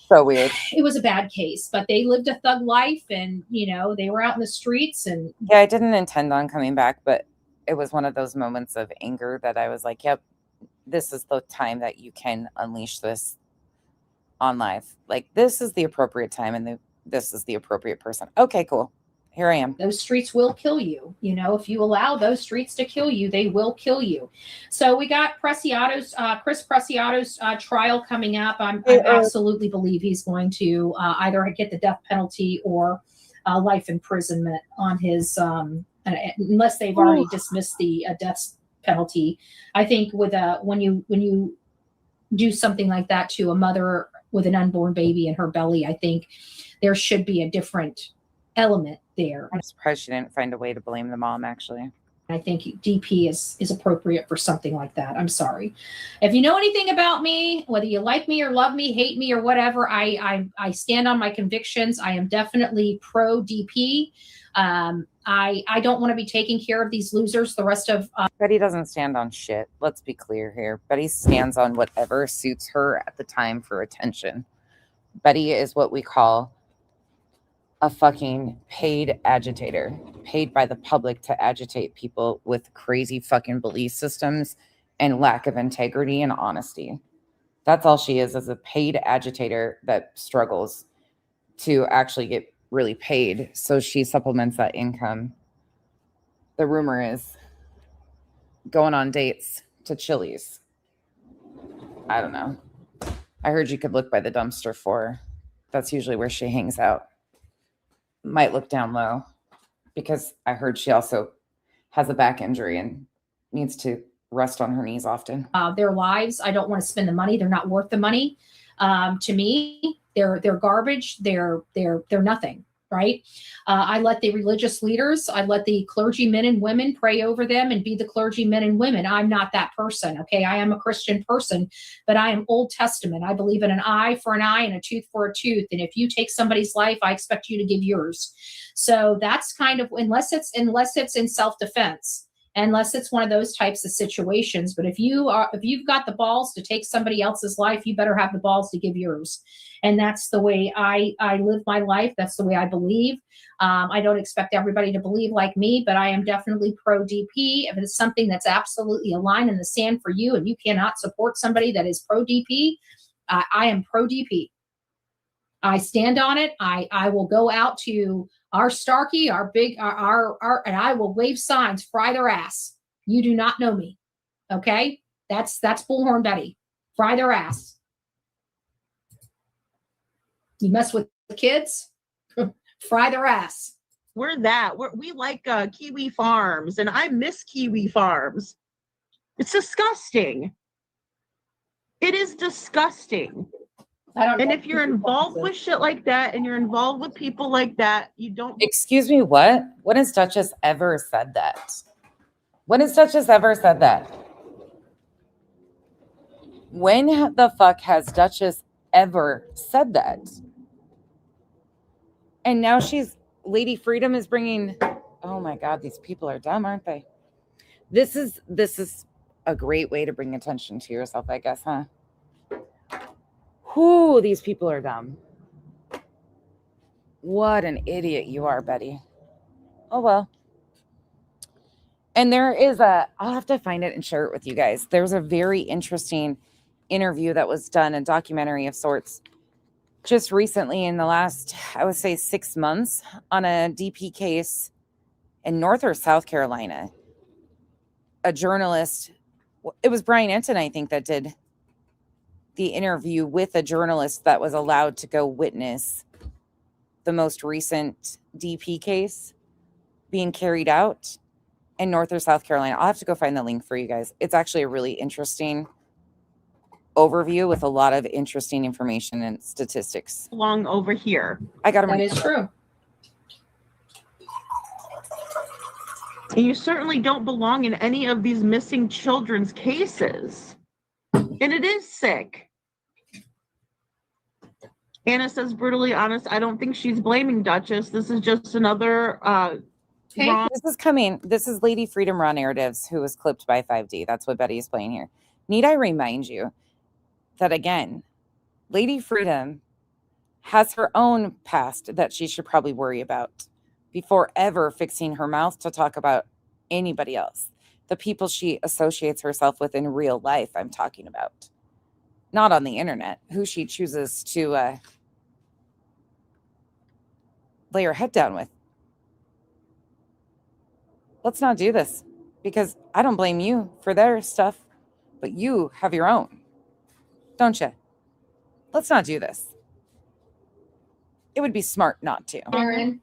So weird. It was a bad case, but they lived a thug life, and they were out in the streets. And Yeah, I didn't intend on coming back, but it was one of those moments of anger that I was like, yep, this is the time that you can unleash this on live. Like, this is the appropriate time, and this is the appropriate person. Okay, cool. Here I am. those streets will kill you. If you allow those streets to kill you, they will kill you. So we got Chris Preciado's trial coming up. I absolutely believe he's going to either get the death penalty or life imprisonment on his, unless they've already dismissed the death penalty. I think when you do something like that to a mother with an unborn baby in her belly, I think there should be a different element there. I'm surprised she didn't find a way to blame the mom, actually. I think DP is appropriate for something like that. I'm sorry. If you know anything about me, whether you like me or love me, hate me or whatever, I stand on my convictions. I am definitely pro DP. I don't want to be taking care of these losers the rest of. Betty doesn't stand on shit. Let's be clear here. Betty stands on whatever suits her at the time for attention. Betty is what we call a fucking paid agitator, paid by the public to agitate people with crazy fucking belief systems and lack of integrity and honesty. That's all she is a paid agitator that struggles to actually get really paid. So she supplements that income. The rumor is going on dates to Chili's. I don't know. I heard you could look by the dumpster for her. That's usually where she hangs out. Might look down low, because I heard she also has a back injury and needs to rest on her knees often. Their lives, I don't want to spend the money. They're not worth the money. To me, they're garbage. They're nothing. Right. I let the religious leaders, I let the clergymen and women pray over them and be the clergymen and women. I'm not that person. Okay. I am a Christian person, but I am Old Testament. I believe in an eye for an eye and a tooth for a tooth. And if you take somebody's life, I expect you to give yours. So that's kind of, unless it's in self-defense, unless it's one of those types of situations. But if you've got the balls to take somebody else's life, you better have the balls to give yours. And that's the way I live my life. That's the way I believe. I don't expect everybody to believe like me, but I am definitely pro DP. If it's something that's absolutely a line in the sand for you and you cannot support somebody that is pro DP, I am pro DP. I stand on it. I will go out to our Starkey, our and I will wave signs, fry their ass. You do not know me. Okay. That's Bullhorn Betty. Fry their ass. You mess with the kids, fry their ass. We like Kiwi Farms, and I miss Kiwi Farms. It's disgusting. It is disgusting. And if you're involved with shit like that, and you're involved with people like that, you don't. Excuse me, what? When has Duchess ever said that? When has Duchess ever said that? When the fuck has Duchess ever said that? And now Lady Freedom is bringing, oh my God, these people are dumb, aren't they? This is a great way to bring attention to yourself, I guess, huh? Whoo, these people are dumb. What an idiot you are, Betty. Oh, well. And there is I'll have to find it and share it with you guys. There's a very interesting interview that was done, a documentary of sorts, just recently in the last, I would say 6 months, on a DP case in North or South Carolina. A journalist, it was Brian Enton, I think, that did the interview with a journalist that was allowed to go witness the most recent DP case being carried out in North or South Carolina. I'll have to go find the link for you guys. It's actually a really interesting overview with a lot of interesting information and statistics. Belong over here. I got them. That is true. And you certainly don't belong in any of these missing children's cases. And it is sick. Anna says, brutally honest, I don't think she's blaming Duchess. This is just another wrong. This is Lady Freedom Raw Narratives, who was clipped by 5D. That's what Betty is playing here. Need I remind you that, again, Lady Freedom has her own past that she should probably worry about before ever fixing her mouth to talk about anybody else. The people she associates herself with in real life, I'm talking about. Not on the internet, who she chooses to lay her head down with. Let's not do this, because I don't blame you for their stuff, but you have your own, don't you? Let's not do this. It would be smart not to. Aaron.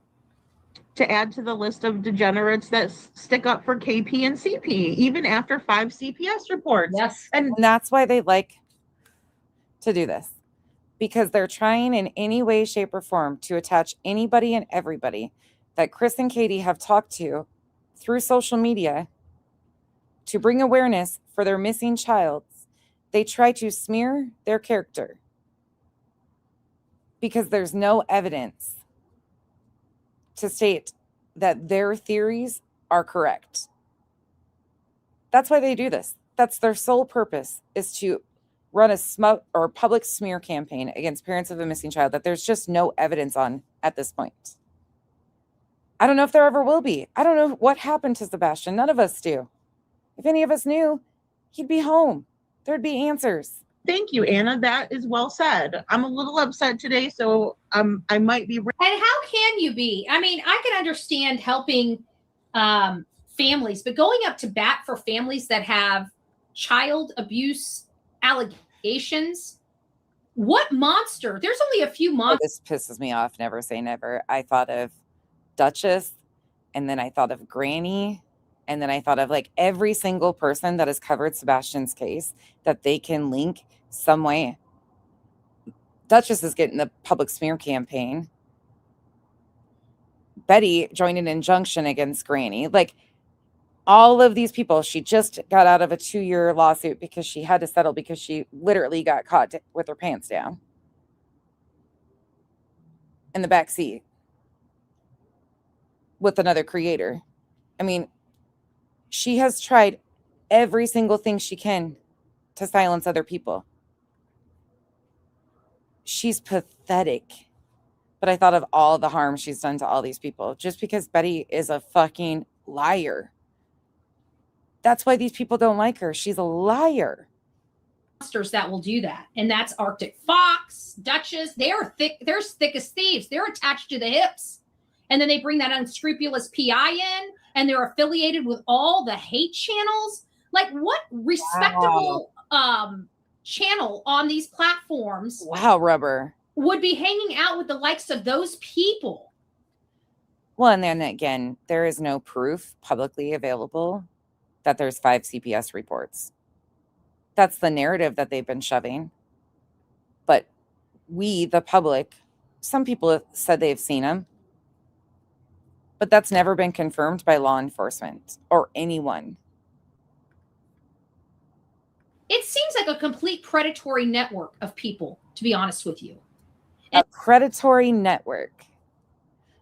To add to the list of degenerates that stick up for KP and CP, even after 5 CPS reports. Yes. And that's why they like to do this, because they're trying in any way, shape, or form to attach anybody and everybody that Chris and Katie have talked to through social media to bring awareness for their missing child. They try to smear their character because there's no evidence to state that their theories are correct. That's why they do this. That's their sole purpose, is to run a public smear campaign against parents of a missing child that there's just no evidence on at this point. I don't know if there ever will be. I don't know what happened to Sebastian. None of us do. If any of us knew, he'd be home. There'd be answers. thank you, Anna. That is well said. I'm a little upset today, so I might be. And how can you be? I mean, I can understand helping families, but going up to bat for families that have child abuse allegations, what monster? There's only a few monsters. This pisses me off. Never say never. I thought of Duchess, and then I thought of Granny, and then I thought of like every single person that has covered Sebastian's case that they can link some way. Duchess is getting the public smear campaign. Betty joined an injunction against Granny. Like all of these people, she just got out of a 2-year lawsuit because she had to settle because she literally got caught with her pants down in the back seat with another creator. I mean, she has tried every single thing she can to silence other people. She's pathetic. But I thought of all the harm she's done to all these people just because Betty is a fucking liar. That's why these people don't like her. She's a liar. Monsters that will do that, and that's Arctic Fox, Duchess. They are thick. They're as thick as thieves. They're attached to the hips, and then they bring that unscrupulous PI in, and they're affiliated with all the hate channels. Like, what respectable channel on these platforms? Wow, Rubber would be hanging out with the likes of those people. Well, and then again, there is no proof publicly available that there's 5 CPS reports. That's the narrative that they've been shoving. But we, the public, some people have said they've seen them, but that's never been confirmed by law enforcement or anyone. It seems like a complete predatory network of people, to be honest with you. A predatory network.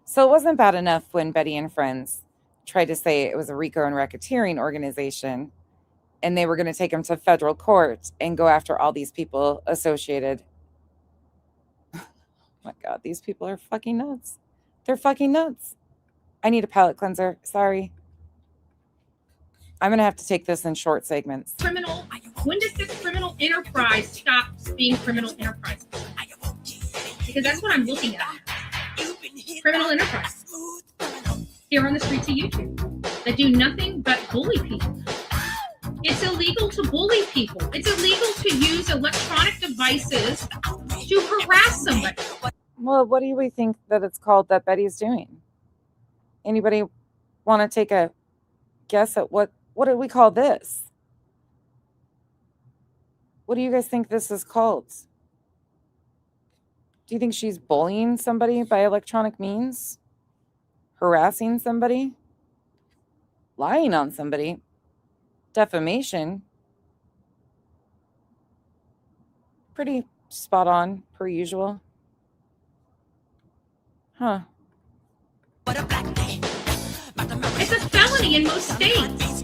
So it wasn't bad enough when Betty and friends tried to say it was a RICO and racketeering organization, and they were going to take them to federal court and go after all these people associated. Oh my God, these people are fucking nuts. They're fucking nuts. I need a palate cleanser. Sorry. I'm going to have to take this in short segments. When does this criminal enterprise stop being criminal enterprise? Because that's what I'm looking at. Criminal enterprise here on the streets of YouTube that do nothing but bully people. It's illegal to bully people. It's illegal to use electronic devices to harass somebody. Well, what do we think that it's called that Betty's doing? Anybody want to take a guess at what do we call this? What do you guys think this is called? Do you think she's bullying somebody by electronic means? Harassing somebody? Lying on somebody? Defamation? Pretty spot on, per usual. Huh. It's a felony in most states.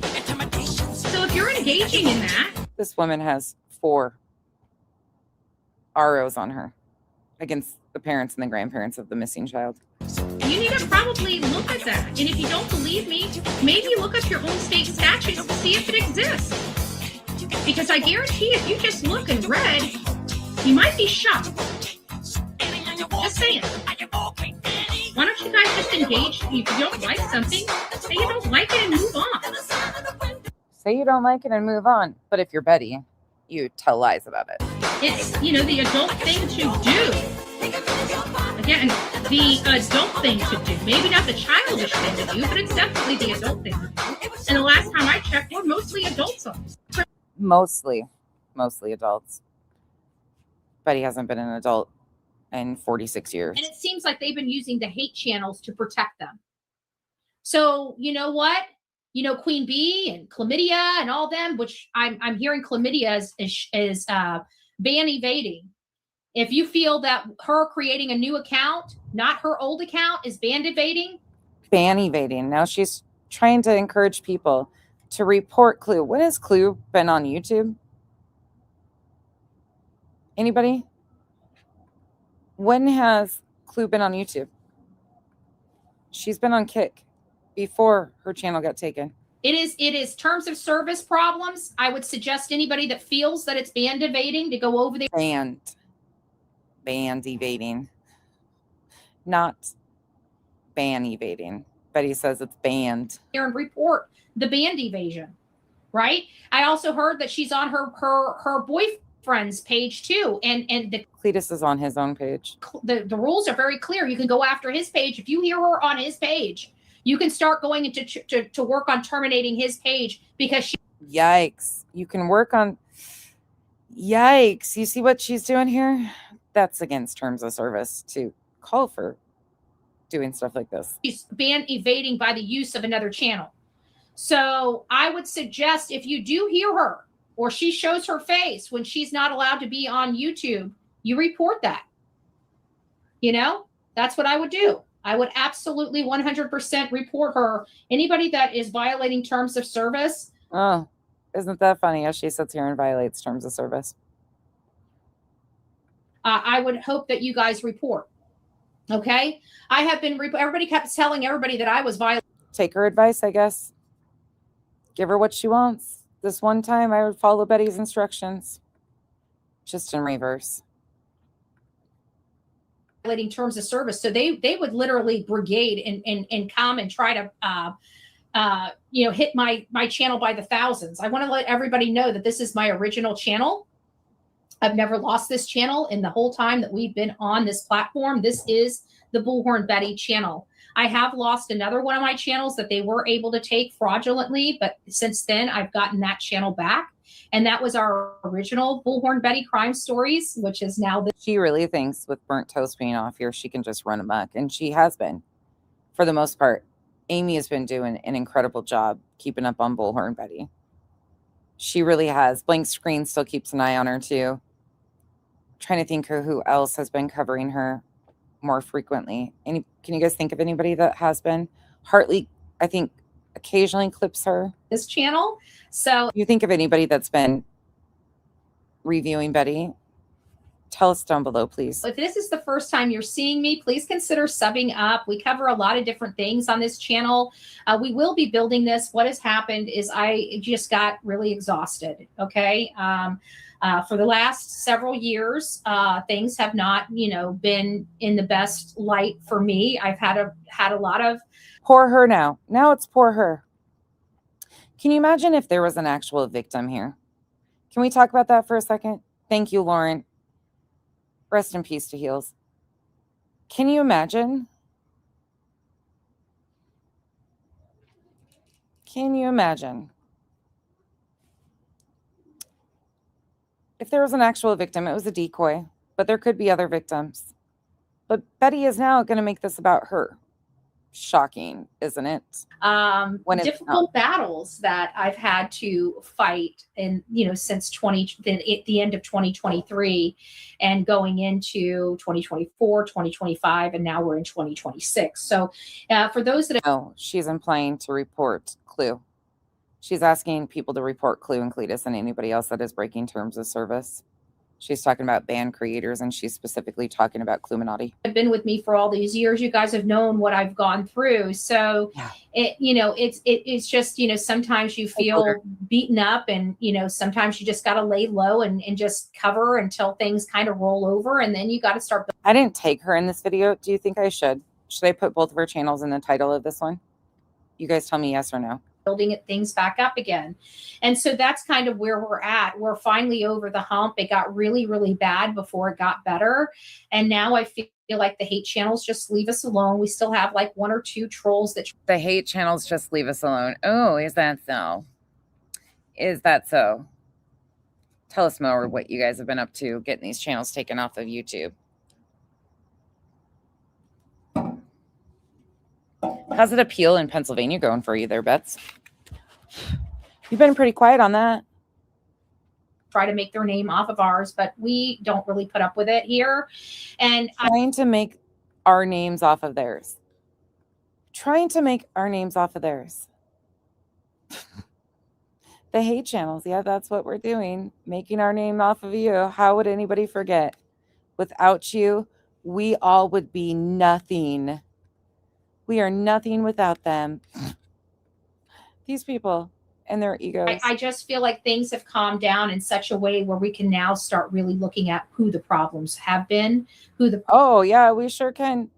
So if you're engaging in that. This woman has 4 ROs on her against the parents and the grandparents of the missing child. You need to probably look at that. And if you don't believe me, maybe look up your own state statutes to see if it exists. Because I guarantee if you just look and read, you might be shocked. Just saying. Why don't you guys just engage? If you don't like something, say you don't like it and move on. Say you don't like it and move on. But if you're Betty, you tell lies about it. It's, the adult thing to do. Again, the adult thing to do. Maybe not the childish thing to do, but it's definitely the adult thing to do. And the last time I checked, we're mostly adults on this. Mostly adults. Betty hasn't been an adult in 46 years. And it seems like they've been using the hate channels to protect them. So, you know what? Queen Bee and Chlamydia and all them, which I'm hearing Chlamydia is ban evading. If you feel that her creating a new account, not her old account, is ban evading. Ban evading. Now she's trying to encourage people to report Clue. When has Clue been on YouTube? Anybody? When has Clue been on YouTube? She's been on Kick before her channel got taken. It is terms of service problems. I would suggest anybody that feels that it's band evading to go over there. Band evading. Not ban evading. Betty says it's banned. And report the band evasion, right? I also heard that she's on her boyfriend's page too. And the Cletus is on his own page. The rules are very clear. You can go after his page. If you hear her on his page, you can start going into to work on terminating his page because she. Yikes. You can work on. Yikes. You see what she's doing here? That's against terms of service to call for doing stuff like this. She's ban evading by the use of another channel. So I would suggest if you do hear her or she shows her face when she's not allowed to be on YouTube, you report that. That's what I would do. I would absolutely 100% report her. Anybody that is violating terms of service. Oh, isn't that funny as she sits here and violates terms of service? I would hope that you guys report. Okay? I have been, everybody kept telling everybody that I was violating. Take her advice, I guess. Give her what she wants. This one time I would follow Betty's instructions. Just in reverse. Violating terms of service. So they would literally brigade and come and try to hit my channel by the thousands. I want to let everybody know that this is my original channel. I've never lost this channel in the whole time that we've been on this platform. This is the Bullhorn Betty channel. I have lost another one of my channels that they were able to take fraudulently, but since then I've gotten that channel back. And that was our original Bullhorn Betty crime stories, which is now the. She really thinks with burnt toast being off here, she can just run amok. And she has been, for the most part. Amy has been doing an incredible job keeping up on Bullhorn Betty. She really has. Blank Screen still keeps an eye on her too. Trying to think who else has been covering her more frequently. Can you guys think of anybody that has been? Hartley, I think, occasionally clips her. This channel. So You think of anybody that's been reviewing Betty? Tell us down below, please. if this is the first time you're seeing me, please consider subbing up. We cover a lot of different things on this channel. We will be building this. What has happened is I just got really exhausted. Okay. For the last several years, things have not, been in the best light for me. I've had a lot of Poor her now. Now it's poor her. Can you imagine if there was an actual victim here? Can we talk about that for a second? Thank you, Lauren. Rest in peace to Heels. Can you imagine? Can you imagine? If there was an actual victim, it was a decoy, but there could be other victims. But Betty is now going to make this about her. Shocking, isn't it? difficult battles that I've had to fight and since the end of 2023 and going into 2024, 2025, and now we're in 2026. So for those that No, she's implying to report Clue. She's asking people to report Clue and Cletus and anybody else that is breaking terms of service. She's talking about band creators, and she's specifically talking about Cluminati. have been with me for all these years, you guys have known what I've gone through. So Yeah. it's just, sometimes you feel beaten up and, sometimes you just got to lay low and just cover until things kind of roll over. And then you got to start. I didn't take her in this video. Do you think I should? Should I put both of her channels in the title of this one? You guys tell me yes or no. Building things back up again. And so that's kind of where we're at. We're finally over the hump. It got really, really bad before it got better. And now I feel like the hate channels just leave us alone. We still have like one or two trolls that The hate channels just leave us alone. Oh, is that so? Is that so? Tell us more what you guys have been up to getting these channels taken off of YouTube. How's it appeal in Pennsylvania going for you there, Bets? You've been pretty quiet on that. try to make their name off of ours, but we don't really put up with it here. And Trying to make our names off of theirs. Trying to make our names off of theirs. The hate channels. Yeah, that's what we're doing. Making our name off of you. How would anybody forget? Without you, we all would be nothing. We are nothing without them. These people and their egos. I just feel like things have calmed down in such a way where we can now start really looking at who the problems have been, who the Oh, yeah, we sure can.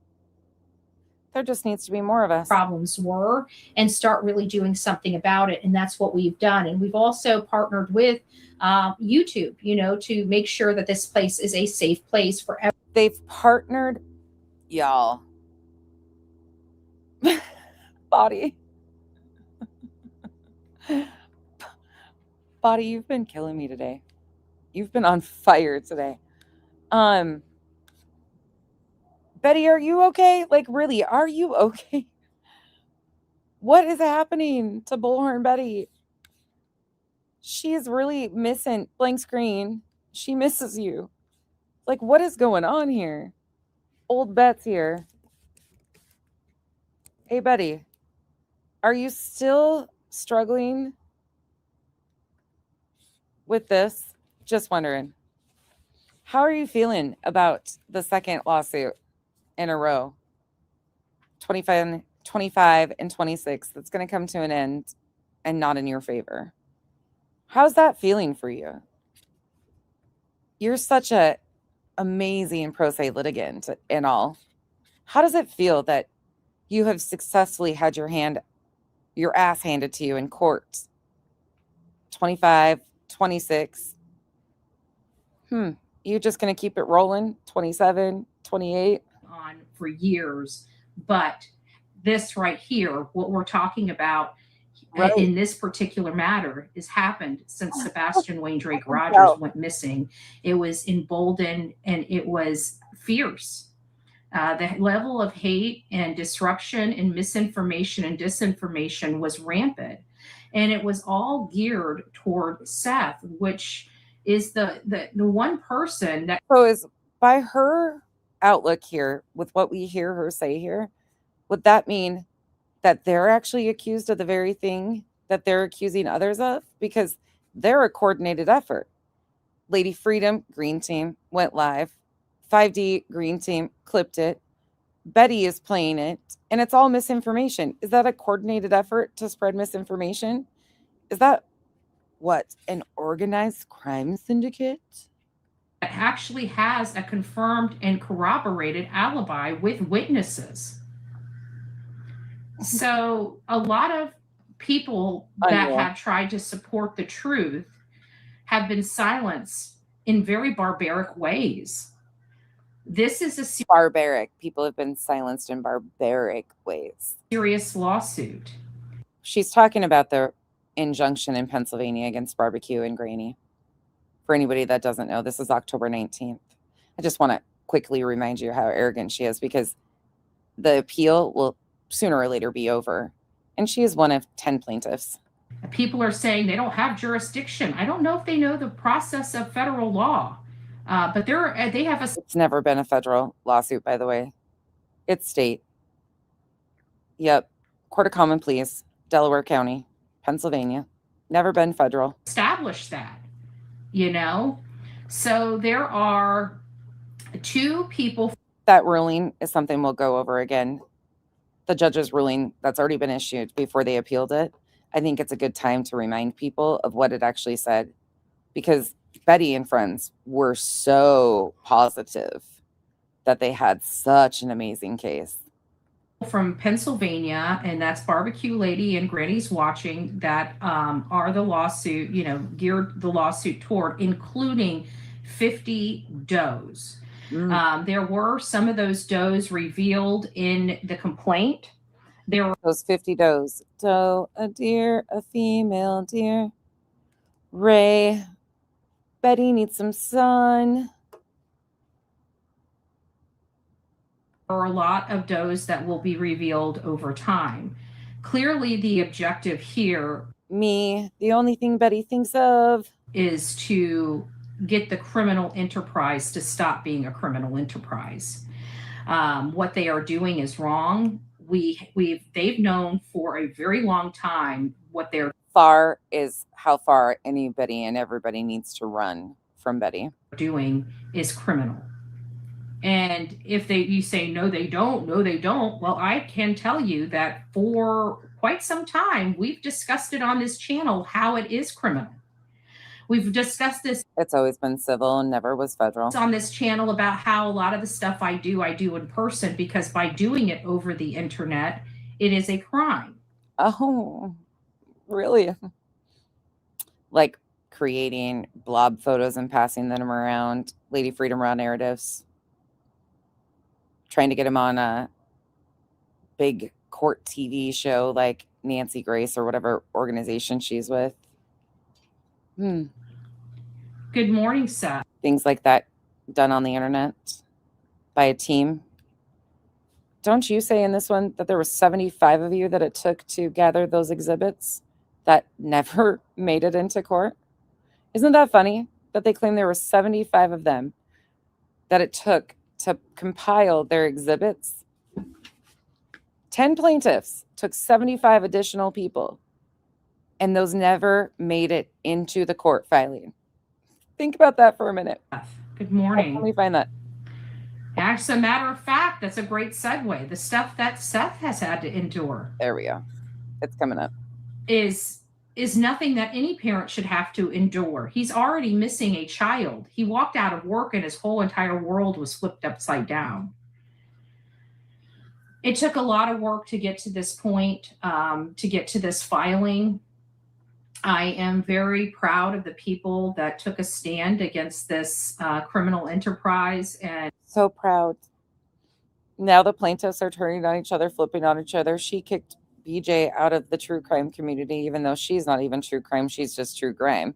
There just needs to be more of us. problems were, and start really doing something about it. And that's what we've done. And we've also partnered with YouTube, to make sure that this place is a safe place for everyone. They've partnered, y'all. Body. Body, you've been killing me today. You've been on fire today. Betty, are you okay? Like, really, are you okay? What is happening to Bullhorn Betty? She is really missing blank screen. She misses you. Like, what is going on here? Old Bet's here. Hey, Betty, are you still struggling with this? Just wondering. How are you feeling about the second lawsuit in a row? 25 and 26. That's going to come to an end and not in your favor. How's that feeling for you? You're such a amazing pro se litigant and all. How does it feel that you have successfully had your ass handed to you in court? 25, 26. You just going to keep it rolling? 27, 28? On for years, but this right here, what we're talking about Right. in this particular matter has happened since Sebastian Wayne Drake Rogers went missing. It was emboldened and it was fierce. The level of hate and disruption and misinformation and disinformation was rampant. And it was all geared toward Seth, which is the one person that So is by her outlook here, with what we hear her say here, would that mean that they're actually accused of the very thing that they're accusing others of? Because they're a coordinated effort. Lady Freedom, Green Team, went live. 5D, Green Team, clipped it. Betty is playing it, and it's all misinformation. Is that a coordinated effort to spread misinformation? Is that what, an organized crime syndicate? actually has a confirmed and corroborated alibi with witnesses. So a lot of people that Unreal. have tried to support the truth have been silenced in very barbaric ways. This is a Barbaric. People have been silenced in barbaric ways. serious lawsuit. She's talking about the injunction in Pennsylvania against Barbecue and Granny. For anybody that doesn't know, this is October 19th. I just want to quickly remind you how arrogant she is, because the appeal will sooner or later be over. And she is one of 10 plaintiffs. People are saying they don't have jurisdiction. I don't know if they know the process of federal law, but they have a. It's never been a federal lawsuit, by the way. It's state. Yep. Court of Common Pleas, Delaware County, Pennsylvania. Never been federal. Establish that, you know? So there are two people. That ruling is something we'll go over again. The judge's ruling that's already been issued before they appealed it. I think it's a good time to remind people of what it actually said, because Betty and friends were so positive that they had such an amazing case. From Pennsylvania, and that's Barbecue Lady and Granny's Watching, that are the lawsuit, geared the lawsuit toward, including 50 does. There were some of those does revealed in the complaint. There were those 50 does. Doe, a deer, a female deer. Ray, Betty needs some sun. a lot of does that will be revealed over time. Clearly, the objective here, the only thing Betty thinks of, is to get the criminal enterprise to stop being a criminal enterprise. What they are doing is wrong. They've known for a very long time what they're far is how far anybody and everybody needs to run from Betty. Doing is criminal. And if you say no they don't, well, I can tell you that for quite some time we've discussed it on this channel how it is criminal. We've discussed this. It's always been civil and never was federal. On this channel about how a lot of the stuff I do in person, because by doing it over the internet, it is a crime. Oh, really? Like creating blob photos and passing them around, Lady Freedom Raw narratives, trying to get him on a big court TV show like Nancy Grace or whatever organization she's with. Good morning, Seth. Things like that done on the internet by a team. Don't you say in this one that there were 75 of you that it took to gather those exhibits that never made it into court? Isn't that funny that they claim there were 75 of them that it took to compile their exhibits? 10 plaintiffs took 75 additional people, and those never made it into the court filing. Think about that for a minute. Good morning. Let me find that. As a matter of fact, that's a great segue. The stuff that Seth has had to endure. There we go. It's coming up. Is nothing that any parent should have to endure. He's already missing a child. He walked out of work and his whole entire world was flipped upside down. It took a lot of work to get to this point, to get to this filing. I am very proud of the people that took a stand against this criminal enterprise. And so proud. Now the plaintiffs are turning on each other, flipping on each other. She kicked BJ out of the true crime community, even though she's not even true crime. She's just true crime.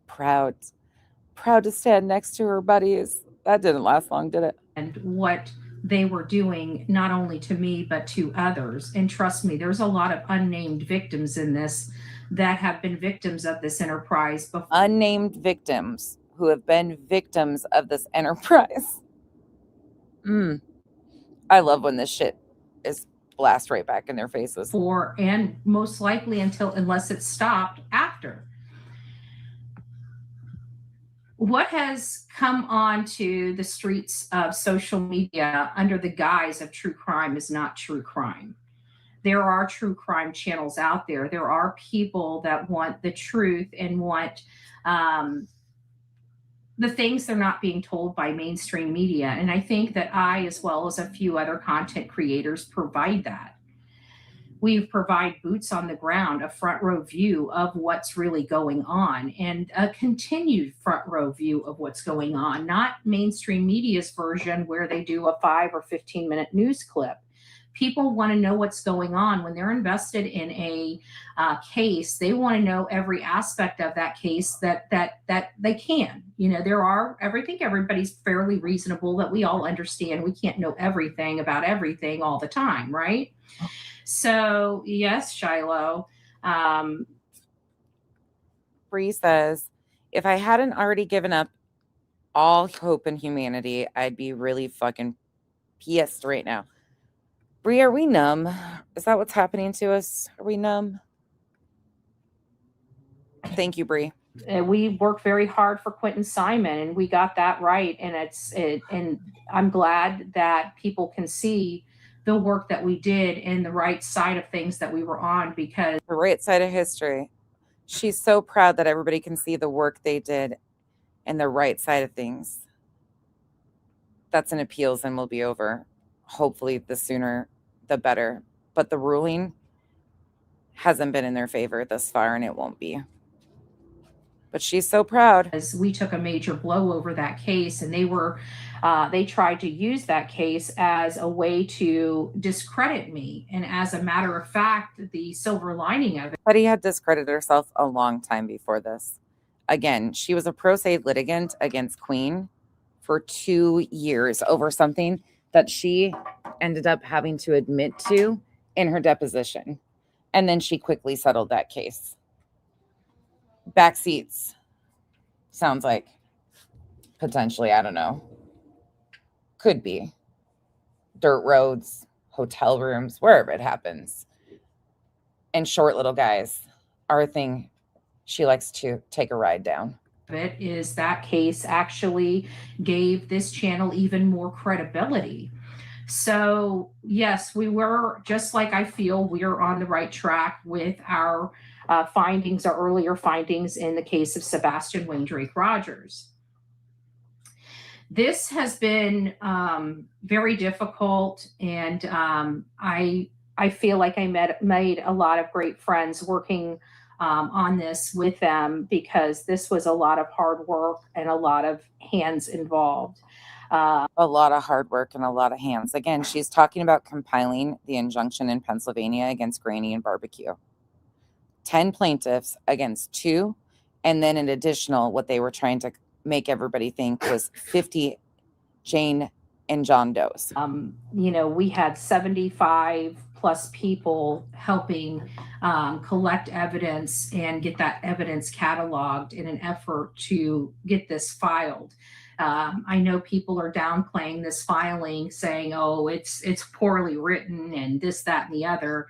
Proud to stand next to her buddies. That didn't last long, did it? And what they were doing, not only to me, but to others. And trust me, there's a lot of unnamed victims in this that have been victims of this enterprise before. Unnamed victims who have been victims of this enterprise. I love when this shit is blast right back in their faces. And most likely unless it's stopped after. What has come onto the streets of social media under the guise of true crime is not true crime. There are true crime channels out there. There are people that want the truth and want the things they're not being told by mainstream media. And I think that I, as well as a few other content creators, provide that. We provide boots on the ground, a front row view of what's really going on, and a continued front row view of what's going on, not mainstream media's version where they do a 5 or 15-minute news clip. People want to know what's going on. When they're invested in a case, they want to know every aspect of that case that they can. You know, I think everybody's fairly reasonable that we all understand we can't know everything about everything all the time, right? So, yes, Shiloh. Bree says, if I hadn't already given up all hope in humanity, I'd be really fucking pissed right now. Bree, are we numb? Is that what's happening to us? Are we numb? Thank you, Bree. We worked very hard for Quentin Simon, and we got that right. And I'm glad that people can see the work that we did and the right side of things that we were on, because the right side of history. She's so proud that everybody can see the work they did and the right side of things. That's an appeals and will be over. Hopefully the sooner the better. But the ruling hasn't been in their favor thus far, and it won't be. But she's so proud. As we took a major blow over that case, and they tried to use that case as a way to discredit me. And as a matter of fact, the silver lining of it. Betty had discredited herself a long time before this. Again, she was a pro se litigant against Queen for 2 years over something that she ended up having to admit to in her deposition. And then she quickly settled that case. Back seats. Sounds like potentially, I don't know. Could be. Dirt roads, hotel rooms, wherever it happens. And short little guys are a thing she likes to take a ride down. It is that case actually gave this channel even more credibility. So yes, we were, just like I feel we're on the right track with our findings, our earlier findings in the case of Sebastian Wayne Drake Rogers. This has been very difficult, and I feel like I made a lot of great friends working on this with them, because this was a lot of hard work and a lot of hands involved. A lot of hard work and a lot of hands. Again, she's talking about compiling the injunction in Pennsylvania against Granny and Barbecue. 10 plaintiffs against 2, and then an additional, what they were trying to make everybody think was 50 Jane and John Does. We had 75 plus people helping collect evidence and get that evidence cataloged in an effort to get this filed. I know people are downplaying this filing, saying, oh, it's poorly written and this, that, and the other.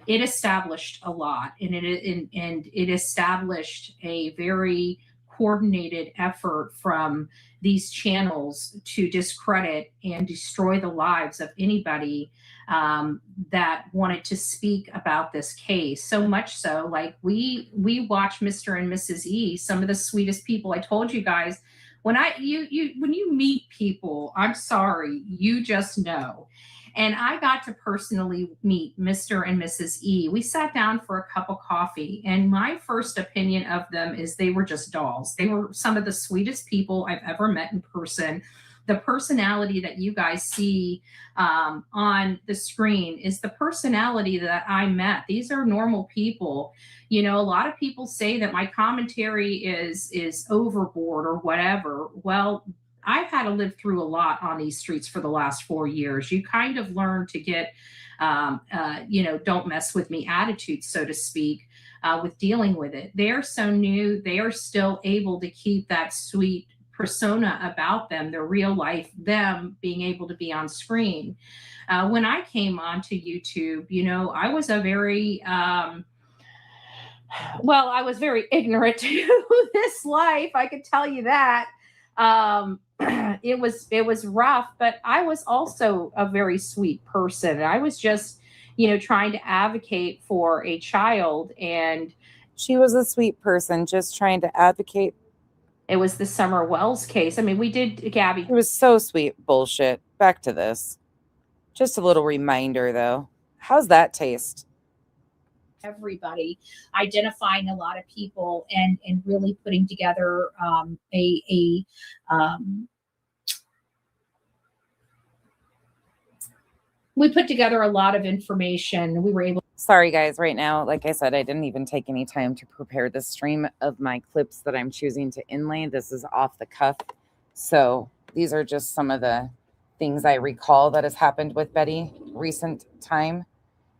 It established a lot, and it established a very coordinated effort from these channels to discredit and destroy the lives of anybody that wanted to speak about this case. So much so, like we watch Mr. and Mrs. E, some of the sweetest people. I told you guys, when you meet people, I'm sorry, you just know. And I got to personally meet Mr. and Mrs. E. We sat down for a cup of coffee, and my first opinion of them is they were just dolls. They were some of the sweetest people I've ever met in person. The personality that you guys see on the screen is the personality that I met. These are normal people. A lot of people say that my commentary is overboard or whatever. Well, I've had to live through a lot on these streets for the last 4 years. You kind of learn to get, don't mess with me attitude, so to speak, with dealing with it. They're so new. They are still able to keep that sweet persona about them, their real life, them being able to be on screen. When I came onto YouTube, I was a very, I was very ignorant to this life. I could tell you that. It was rough, but I was also a very sweet person. I was just, trying to advocate for a child, and She was a sweet person just trying to advocate. it was the Summer Wells case. I mean, we did, Gabby. It was so sweet. Bullshit. Back to this. Just a little reminder, though. How's that taste? Everybody identifying a lot of people and really putting together we put together a lot of information. We were able. Sorry, guys, right now, like I said, I didn't even take any time to prepare the stream of my clips that I'm choosing to inlay. This is off the cuff. So these are just some of the things I recall that has happened with Betty recent time.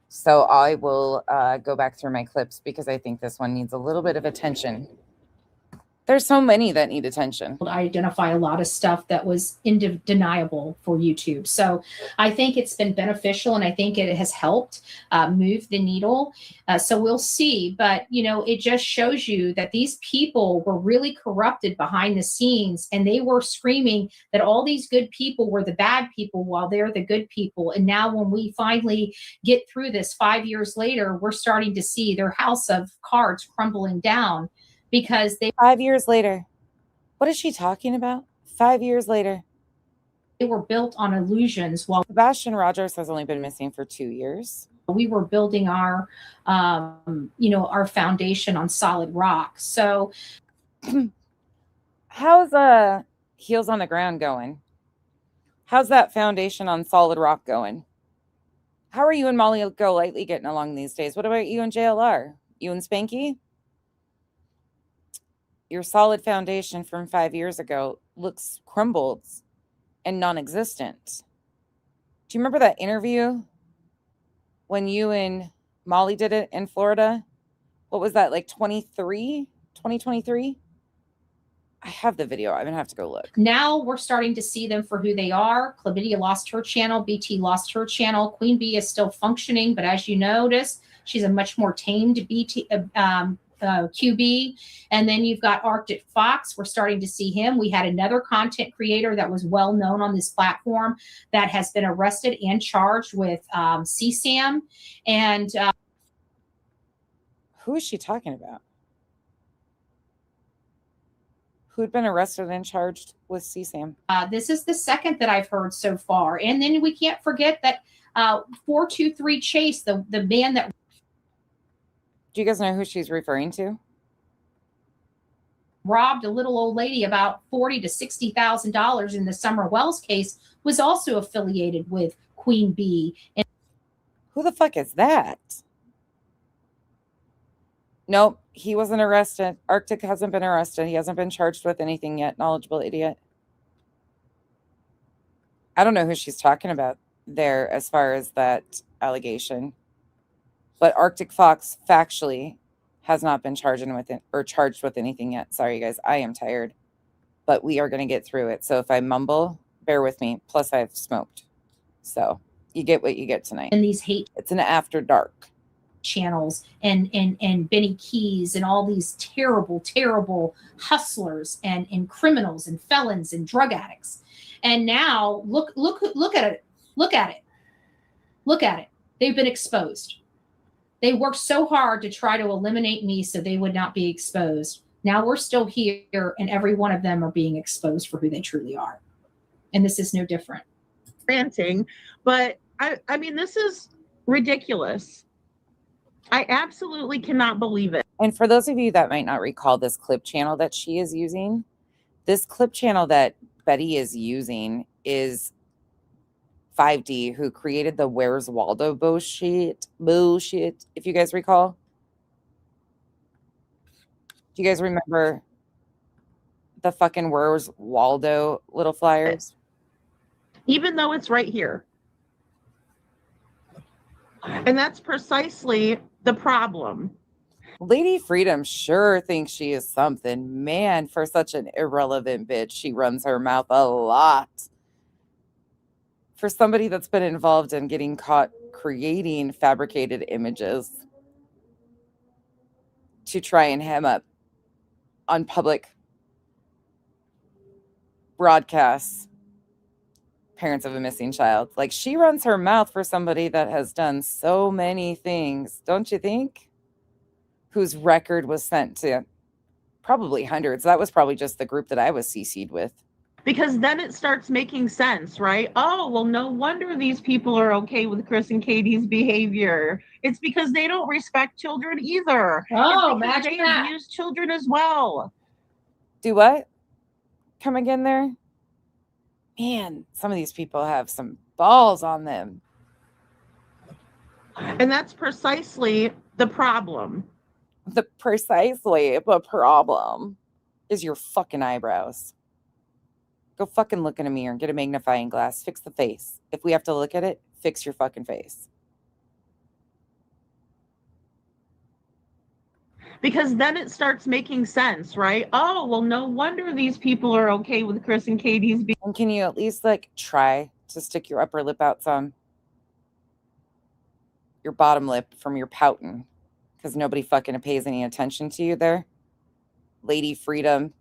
So I will go back through my clips because I think this one needs a little bit of attention. There's so many that need attention. Identify a lot of stuff that was undeniable for YouTube. So I think it's been beneficial, and I think it has helped move the needle. So we'll see. But, it just shows you that these people were really corrupted behind the scenes, and they were screaming that all these good people were the bad people while they're the good people. And now when we finally get through this 5 years later, we're starting to see their house of cards crumbling down. Because 5 years later. What is she talking about? 5 years later. They were built on illusions while Sebastian Rogers has only been missing for 2 years. We were building our, our foundation on solid rock. So how's Heels on the Ground going? How's that foundation on solid rock going? How are you and Molly Golightly getting along these days? What about you and JLR? You and Spanky? Your solid foundation from 5 years ago looks crumbled and non-existent. Do you remember that interview when you and Molly did it in Florida? What was that, like 2023? I have the video. I'm going to have to go look. Now we're starting to see them for who they are. Chlamydia lost her channel. BT lost her channel. Queen Bee is still functioning, but as you notice, she's a much more tamed BT QB. And then you've got Arctic Fox. We're starting to see him. We had another content creator that was well known on this platform that has been arrested and charged with CSAM. And who is she talking about? Who'd been arrested and charged with CSAM? This is the second that I've heard so far. And then we can't forget that 423 Chase, the man that. Do you guys know who she's referring to? Robbed a little old lady about $40,000 to $60,000 in the Summer Wells case, was also affiliated with Queen Bee. And who the fuck is that? Nope, he wasn't arrested. Arctic hasn't been arrested. He hasn't been charged with anything yet. Knowledgeable idiot. I don't know who she's talking about there as far as that allegation. But Arctic Fox factually has not been charged with anything yet. Sorry, guys. I am tired. But we are going to get through it. So if I mumble, bear with me. Plus, I've smoked. So you get what you get tonight. And these hate. It's an after dark. Channels and Benny Keys and all these terrible hustlers and criminals and felons and drug addicts. And now look at it. They've been exposed. They worked so hard to try to eliminate me so they would not be exposed. Now we're still here, and every one of them are being exposed for who they truly are. And this is no different. Ranting, but I mean, this is ridiculous. I absolutely cannot believe it. And for those of you that might not recall this clip channel that she is using, this clip channel that Betty is using is 5D, who created the Where's Waldo bullshit, if you guys recall. Do you guys remember the fucking Where's Waldo little flyers. Even though it's right here. And that's precisely the problem. Lady Freedom sure thinks she is something. Man, for such an irrelevant bitch, she runs her mouth a lot. For somebody that's been involved in getting caught creating fabricated images to try and hem up on public broadcasts parents of a missing child. Like, she runs her mouth for somebody that has done so many things, don't you think? Whose record was sent to probably hundreds. That was probably just the group that I was CC'd with. Because then it starts making sense, right? Oh, well, no wonder these people are okay with Chris and Katie's behavior. It's because they don't respect children either. Oh, it's because imagine they that. abuse children as well. Do what? Come again there? Man, some of these people have some balls on them. And that's precisely the problem. The problem is your fucking eyebrows. Go fucking look in a mirror and get a magnifying glass. Fix the face. If we have to look at it, fix your fucking face. Because then it starts making sense, right? Oh, well, no wonder these people are okay with Chris and Katie's behavior. And can you at least like try to stick your upper lip out some? Your bottom lip from your pouting. Because nobody fucking pays any attention to you there. Lady Freedom.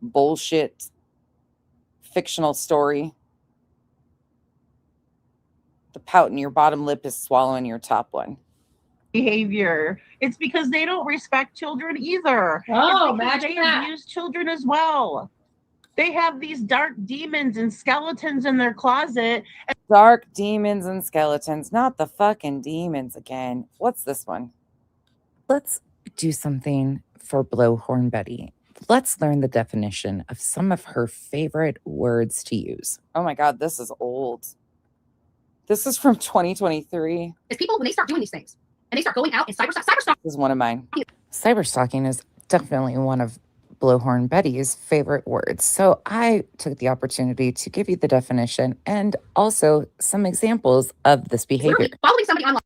Bullshit. Fictional story. The pout in your bottom lip is swallowing your top one. Behavior. It's because they don't respect children either. Oh, it's because imagine they that. abuse children as well. They have these dark demons and skeletons in their closet. Dark demons and skeletons. Not the fucking demons again. What's this one? Let's do something for Blowhorn Betty. Let's learn the definition of some of her favorite words to use. Oh my God, this is old. This is from 2023. Is people, when they start doing these things and they start going out and cyberstalk. This is one of mine. Cyberstalking is definitely one of Blowhorn Betty's favorite words. So I took the opportunity to give you the definition and also some examples of this behavior. Following somebody online.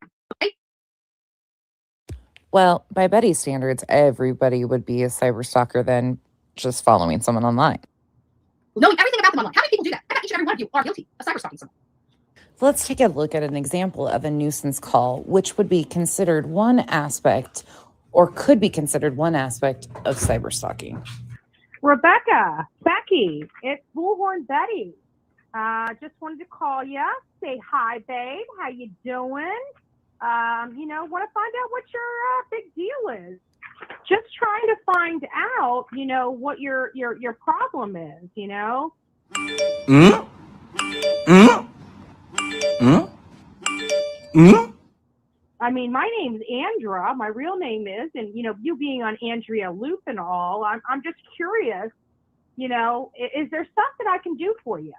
Well, by Betty's standards, everybody would be a cyberstalker than just following someone online. Knowing everything about them online. How many people do that? I bet each and every one of you are guilty of cyberstalking someone. Let's take a look at an example of a nuisance call, which would be considered one aspect or could be considered one aspect of cyberstalking. Rebecca, Becky, it's Bullhorn Betty. Just wanted to call you, say hi, babe. How you doing? Want to find out what your big deal is. Just trying to find out, what your problem is, I mean, my name's Andra. My real name is, and you being on Andrea Loop and all, I'm just curious. Is there something I can do for you?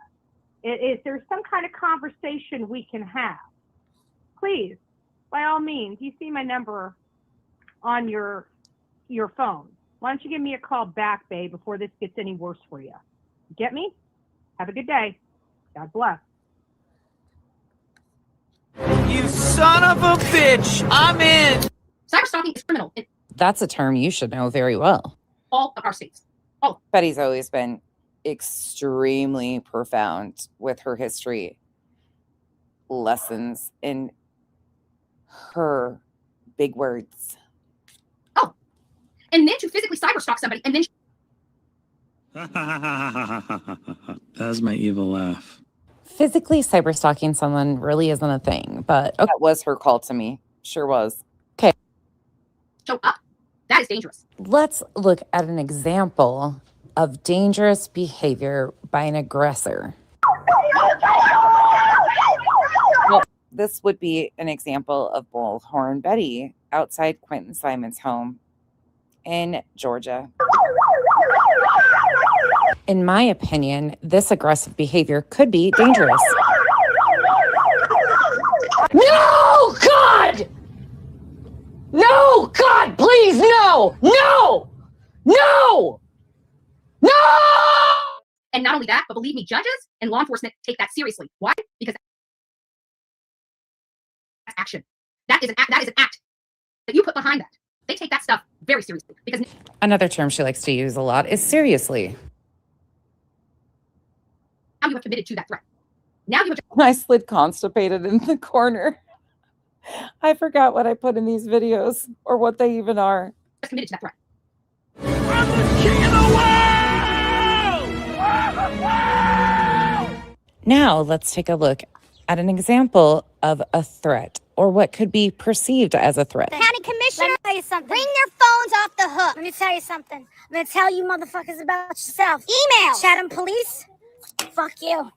Is there some kind of conversation we can have? Please, by all means, you see my number on your phone. Why don't you give me a call back, babe, before this gets any worse for you? Get me? Have a good day. God bless. You son of a bitch! I'm in! Cyberstalking is criminal in That's a term you should know very well. all of our states. Betty's always been extremely profound with her history lessons in her big words. And then to physically cyberstalk somebody and then That's my evil laugh. Physically cyberstalking someone really isn't a thing, but okay, that was her call to me. Sure was. show up. That is dangerous. Let's look at an example of dangerous behavior by an aggressor. Well, this would be an example of Bullhorn Betty outside Quentin Simon's home in Georgia. In my opinion, this aggressive behavior could be dangerous. No, God! No, God, please, no! No! No! No! And not only that, but believe me, judges and law enforcement take that seriously. Why? Because that's action. That is an act that you put behind that. They take that stuff very seriously because Another term she likes to use a lot is seriously. now you have committed to that threat. Now you have I slid constipated in the corner. I forgot what I put in these videos or what they even are. just committed to that threat. I'm the king of the world! Now let's take a look at an example of a threat or what could be perceived as a threat. County Commissioner, let me tell you something. Bring their phones off the hook. Let me tell you something. I'm going to tell you motherfuckers about yourself. Email. Chatham Police. Fuck you.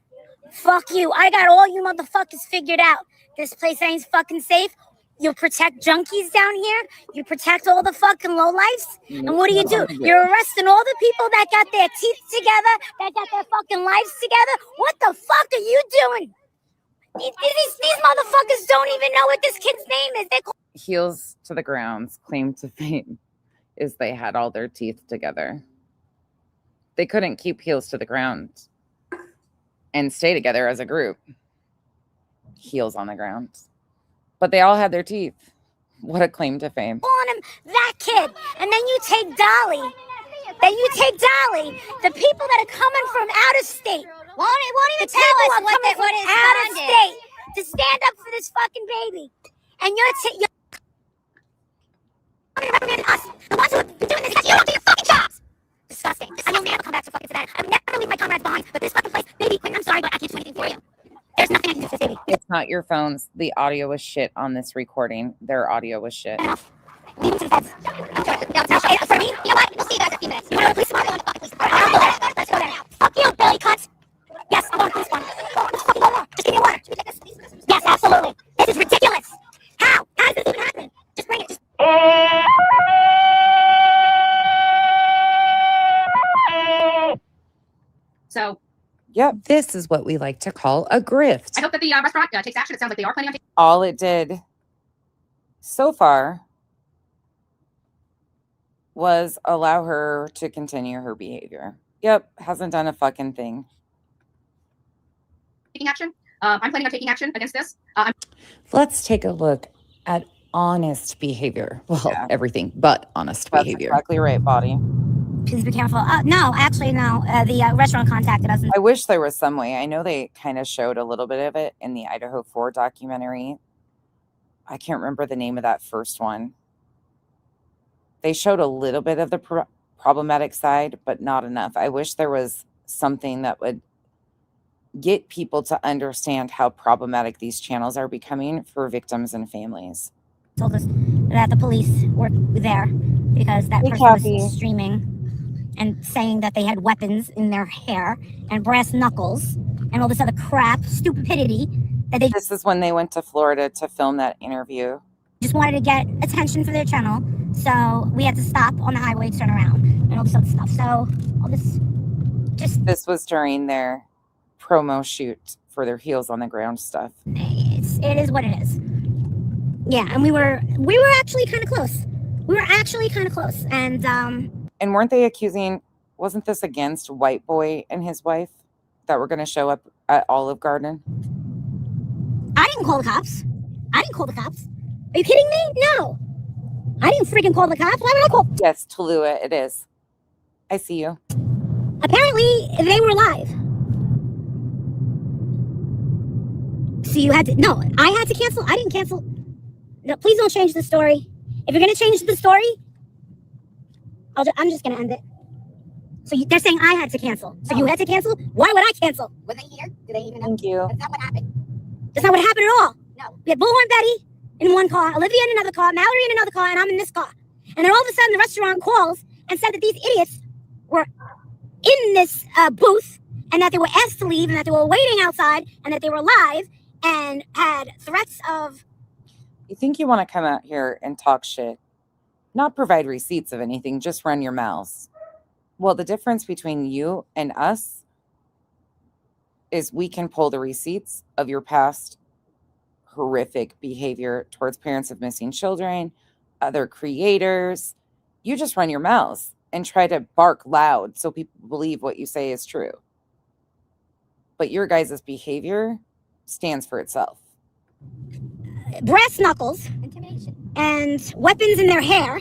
Fuck you. I got all you motherfuckers figured out. This place ain't fucking safe. You protect junkies down here. You protect all the fucking lowlifes. And what do? You're arresting all the people that got their teeth together, that got their fucking lives together. What the fuck are you doing? These motherfuckers don't even know what this kid's name is. Heels to the ground's claim to fame is they had all their teeth together. They couldn't keep heels to the ground and stay together as a group. Heels on the ground. But they all had their teeth. What a claim to fame. On him, that kid. And then you take Dolly. The people that are coming from out of state. Won't even tell us what is out of state to stand up for this fucking baby. And you're recommending us, the ones who have been doing this, because you don't do your fucking jobs. Disgusting. I will never come back to fucking Savannah. I would never leave my comrades behind, but this fucking place, baby, Quinn, I'm sorry, but I can't do anything for you. There's nothing I can do for this baby. It's not your phones. The audio was shit on this recording. Their audio was shit. Leave him to the feds. For me, you know what? We'll see you guys in a few minutes. You want to police department? I'll go there. Let's go there now. Fuck you, Billy Cunt. Yes, I'm on police department. Just give me water. Yes, absolutely. This is ridiculous. How? How does this even happen? Just bring it. So, Yep, this is what we like to call a grift. I hope that the restaurant takes action. It sounds like they are planning on taking. All it did so far was allow her to continue her behavior. Yep, hasn't done a fucking thing. Taking action. I'm planning on taking action against this. Let's take a look at honest behavior. Well, everything but honest behavior. Exactly right, Body. Please be careful. No, actually, no. The restaurant contacted us. I wish there was some way. I know they kind of showed a little bit of it in the Idaho 4 documentary. I can't remember the name of that first one. They showed a little bit of the problematic side, but not enough. I wish there was something that would get people to understand how problematic these channels are becoming for victims and families. Told us that the police were there because that person was streaming and saying that they had weapons in their hair and brass knuckles and all this other crap, stupidity that they. This is when they went to Florida to film that interview. Just wanted to get attention for their channel, so we had to stop on the highway, turn around, and all this other stuff. So all this, just this was during their promo shoot for their heels on the ground stuff. It is what it is. Yeah, and we were actually kind of close. And weren't they accusing? Wasn't this against White Boy and his wife that were going to show up at Olive Garden? I didn't call the cops. Are you kidding me? No. I didn't freaking call the cops. Why would I call? Yes, Tallulah, it is. I see you. Apparently, they were live. So you had to... No, I had to cancel. I didn't cancel. No, please don't change the story. If you're going to change the story, I'm just going to end it. So they're saying I had to cancel. So you had to cancel? Why would I cancel? Were they here? Do they even know? Thank you. That's not what happened. That's not what happened at all. No. We had Bullhorn Betty in one car, Olivia in another car, Mallory in another car, and I'm in this car. And then all of a sudden the restaurant calls and said that these idiots were in this booth and that they were asked to leave and that they were waiting outside and that they were live and had threats of... You think you want to come out here and talk shit, not provide receipts of anything, just run your mouths. Well, the difference between you and us is we can pull the receipts of your past horrific behavior towards parents of missing children, other creators. You just run your mouths and try to bark loud so people believe what you say is true. but your guys' behavior stands for itself. Brass knuckles, and weapons in their hair,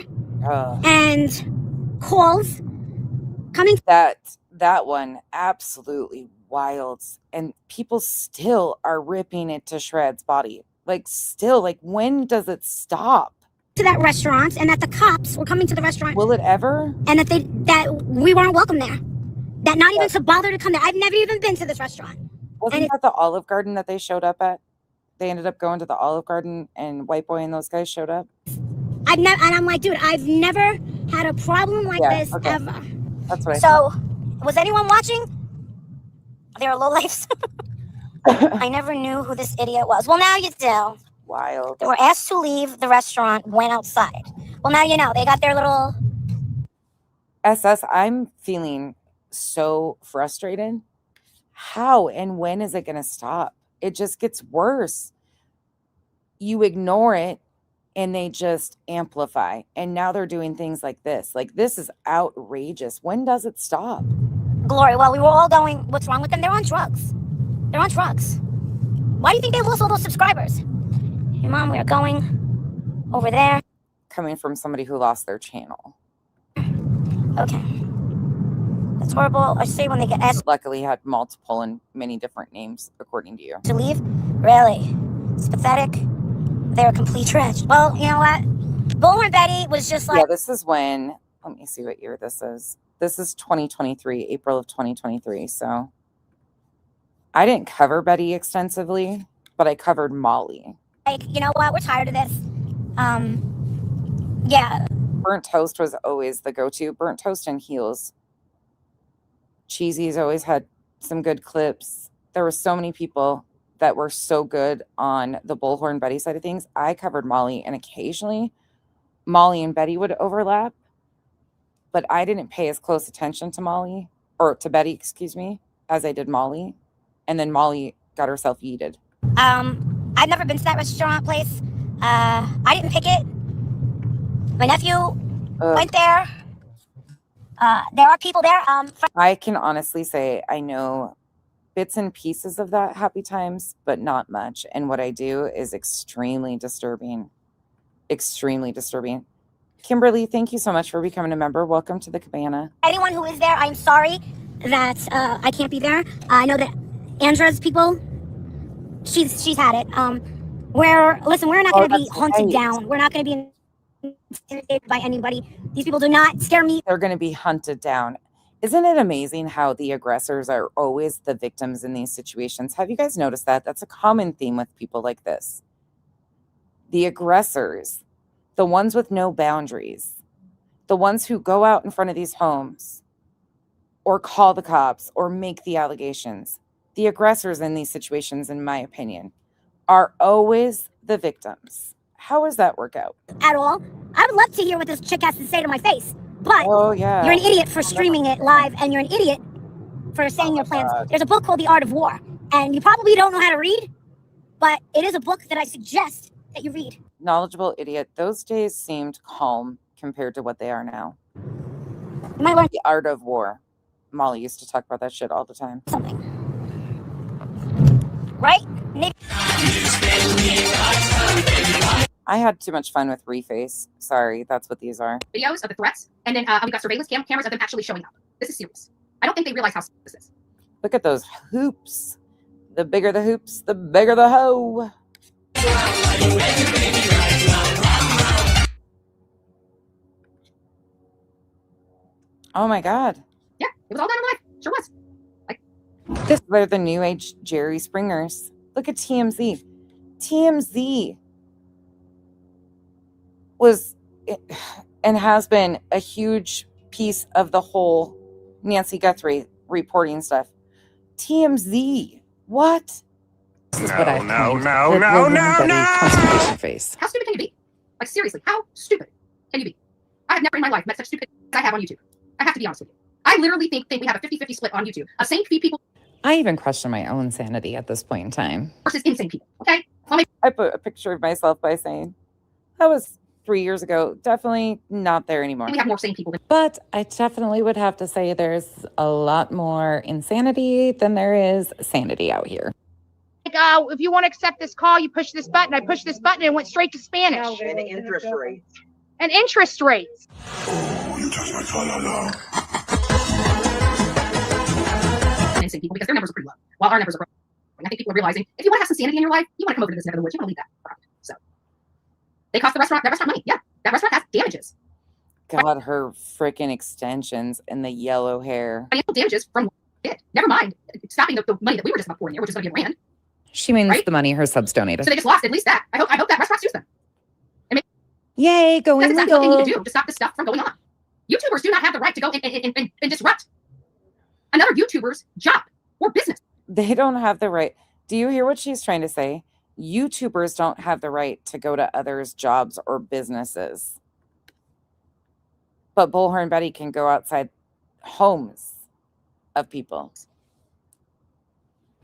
and calls coming. That one, absolutely wild. And people still are ripping it to shreds body. Like, still, like, when does it stop? To that restaurant, and that the cops were coming to the restaurant. Will it ever? And that we weren't welcome there. That not even to bother to come there. I've never even been to this restaurant. Wasn't that the Olive Garden that they showed up at? They ended up going to the Olive Garden, and White Boy and those guys showed up. I've never, and I'm like, dude, I've never had a problem like this ever. That's what I thought. Was anyone watching? They were lowlifes. I never knew who this idiot was. Well, now you do. Wild. They were asked to leave the restaurant, went outside. Well, now you know. They got their little... SS, I'm feeling so frustrated. How and when is it going to stop? It just gets worse. You ignore it, and they just amplify. And now they're doing things like this. Like, this is outrageous. When does it stop? Glory, well, we were all going, what's wrong with them? They're on drugs. They're on drugs. Why do you think they lost all those subscribers? Hey, Mom, we are going over there. Coming from somebody who lost their channel. Okay. That's horrible. I say when they get asked. Luckily, had multiple and many different names, according to you. To leave? Really? It's pathetic. They're complete trash. Well, you know what? Bullhorn Betty was just like... Yeah, this is when... Let me see what year this is. This is 2023, April of 2023. So I didn't cover Betty extensively, but I covered Molly. Like, you know what? We're tired of this. Yeah. Burnt Toast was always the go-to. Burnt Toast and Heels. Cheesy's always had some good clips. There were so many people that were so good on the Bullhorn Betty side of things. I covered Molly, and occasionally Molly and Betty would overlap, but I didn't pay as close attention to Molly, or to Betty, excuse me, as I did Molly. And then Molly got herself yeeted. I've never been to that restaurant place. I didn't pick it. My nephew went there. There are people there. I can honestly say I know bits and pieces of that Happy Times, but not much. And what I do is extremely disturbing. Extremely disturbing. Kimberly, thank you so much for becoming a member. Welcome to the Cabana. Anyone who is there, I'm sorry that I can't be there. I know that Andra's people, she's had it. We're not going to be hunted down. We're not going to be intimidated by anybody. These people do not scare me. They're going to be hunted down. Isn't it amazing how the aggressors are always the victims in these situations? Have you guys noticed that? That's a common theme with people like this. The aggressors, the ones with no boundaries, the ones who go out in front of these homes or call the cops or make the allegations, the aggressors in these situations, in my opinion, are always the victims. How does that work out? At all. I would love to hear what this chick has to say to my face. But you're an idiot for streaming it live, and you're an idiot for saying your plans. There's a book called The Art of War, and you probably don't know how to read, but it is a book that I suggest that you read. Knowledgeable idiot. Those days seemed calm compared to what they are now. You might learn The Art of War. Molly used to talk about that shit all the time. something. Right? I had too much fun with Reface. Sorry, that's what these are. Videos of the threats, and then we've got surveillance cameras of them actually showing up. This is serious. I don't think they realize how serious this is. Look at those hoops. The bigger the hoops, the bigger the hoe. Oh my God. Yeah, it was all done in life. Sure was. They're the new age Jerry Springers. Look at TMZ. TMZ was and has been a huge piece of the whole Nancy Guthrie reporting stuff. TMZ. What? No. Face. How stupid can you be? Like, seriously, how stupid can you be? I have never in my life met such stupid as I have on YouTube. I have to be honest with you. I literally think we have a 50-50 split on YouTube. A sane people. I even question my own sanity at this point in time. Versus insane people, okay? I put a picture of myself by saying, that was 3 years ago. Definitely not there anymore. We have more sane people than But I definitely would have to say there's a lot more insanity than there is sanity out here. like, if you want to accept this call, you push this button. I pushed this button and it went straight to Spanish. And interest rates. And interest rates. Oh, you touch my tra-la-la. Insane people because their numbers are pretty low, while our numbers are growing. I think people are realizing if you want to have some sanity in your life, you want to come over to this neck of the woods. You want to leave that product. So they cost that restaurant money. Yeah, that restaurant has damages. God, her freaking extensions and the yellow hair. Financial damages from it. Never mind stopping the money that we were just about pouring there, which is going to be ran. She means Right? the money her subs donated. So they just lost at least that. I hope that restaurant sues them. Yay, going That's exactly what they legal. need to do to stop this stuff from going on. YouTubers do not have the right to go and disrupt another YouTuber's job or business. They don't have the right. Do you hear what she's trying to say? YouTubers don't have the right to go to others' jobs or businesses. But Bullhorn Betty can go outside homes of people.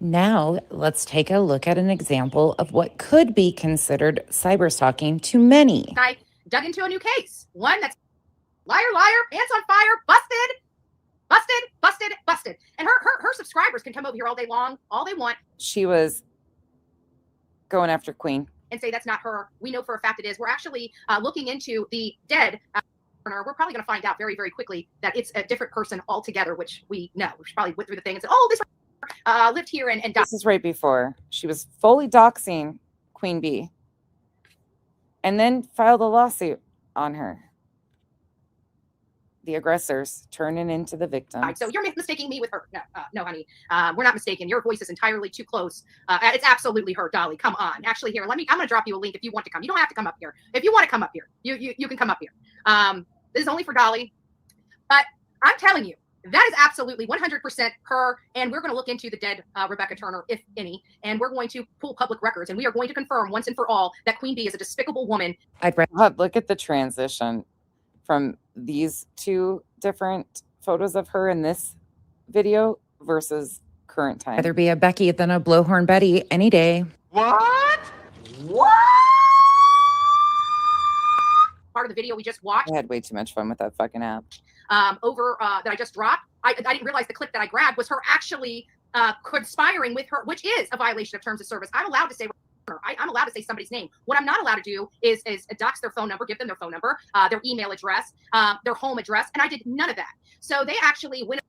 Now, let's take a look at an example of what could be considered cyberstalking to many. I dug into a new case. One that's liar, pants on fire, busted. And her subscribers can come over here all day long, all they want, She was going after Queen. and say that's not her. We know for a fact it is. We're actually looking into the dead. We're probably going to find out very, very quickly that it's a different person altogether, which we know. We probably went through the thing and said, oh, this lived here and died. This is right before she was fully doxing Queen Bee and then filed a lawsuit on her. The aggressors turning into the victims. So you're mistaking me with her. No, honey. We're not mistaken. Your voice is entirely too close. It's absolutely her, Dolly. Come on. Actually, here, I'm going to drop you a link if you want to come. You don't have to come up here. If you want to come up here, you can come up here. This is only for Dolly. But I'm telling you, that is absolutely 100% her. And we're going to look into the dead Rebecca Turner, if any. And we're going to pull public records. And we are going to confirm once and for all that Queen Bee is a despicable woman. I'd rather look at the transition from these two different photos of her in this video versus current time. Rather be a Becky than a Blowhorn Betty any day. What? Part of the video we just watched. I had way too much fun with that fucking app. That I just dropped. I didn't realize the clip that I grabbed was her actually conspiring with her, which is a violation of terms of service. I'm allowed to say I'm allowed to say somebody's name. What I'm not allowed to do is dox their phone number, give them their phone number, their email address, their home address, and I did none of that. So they actually went.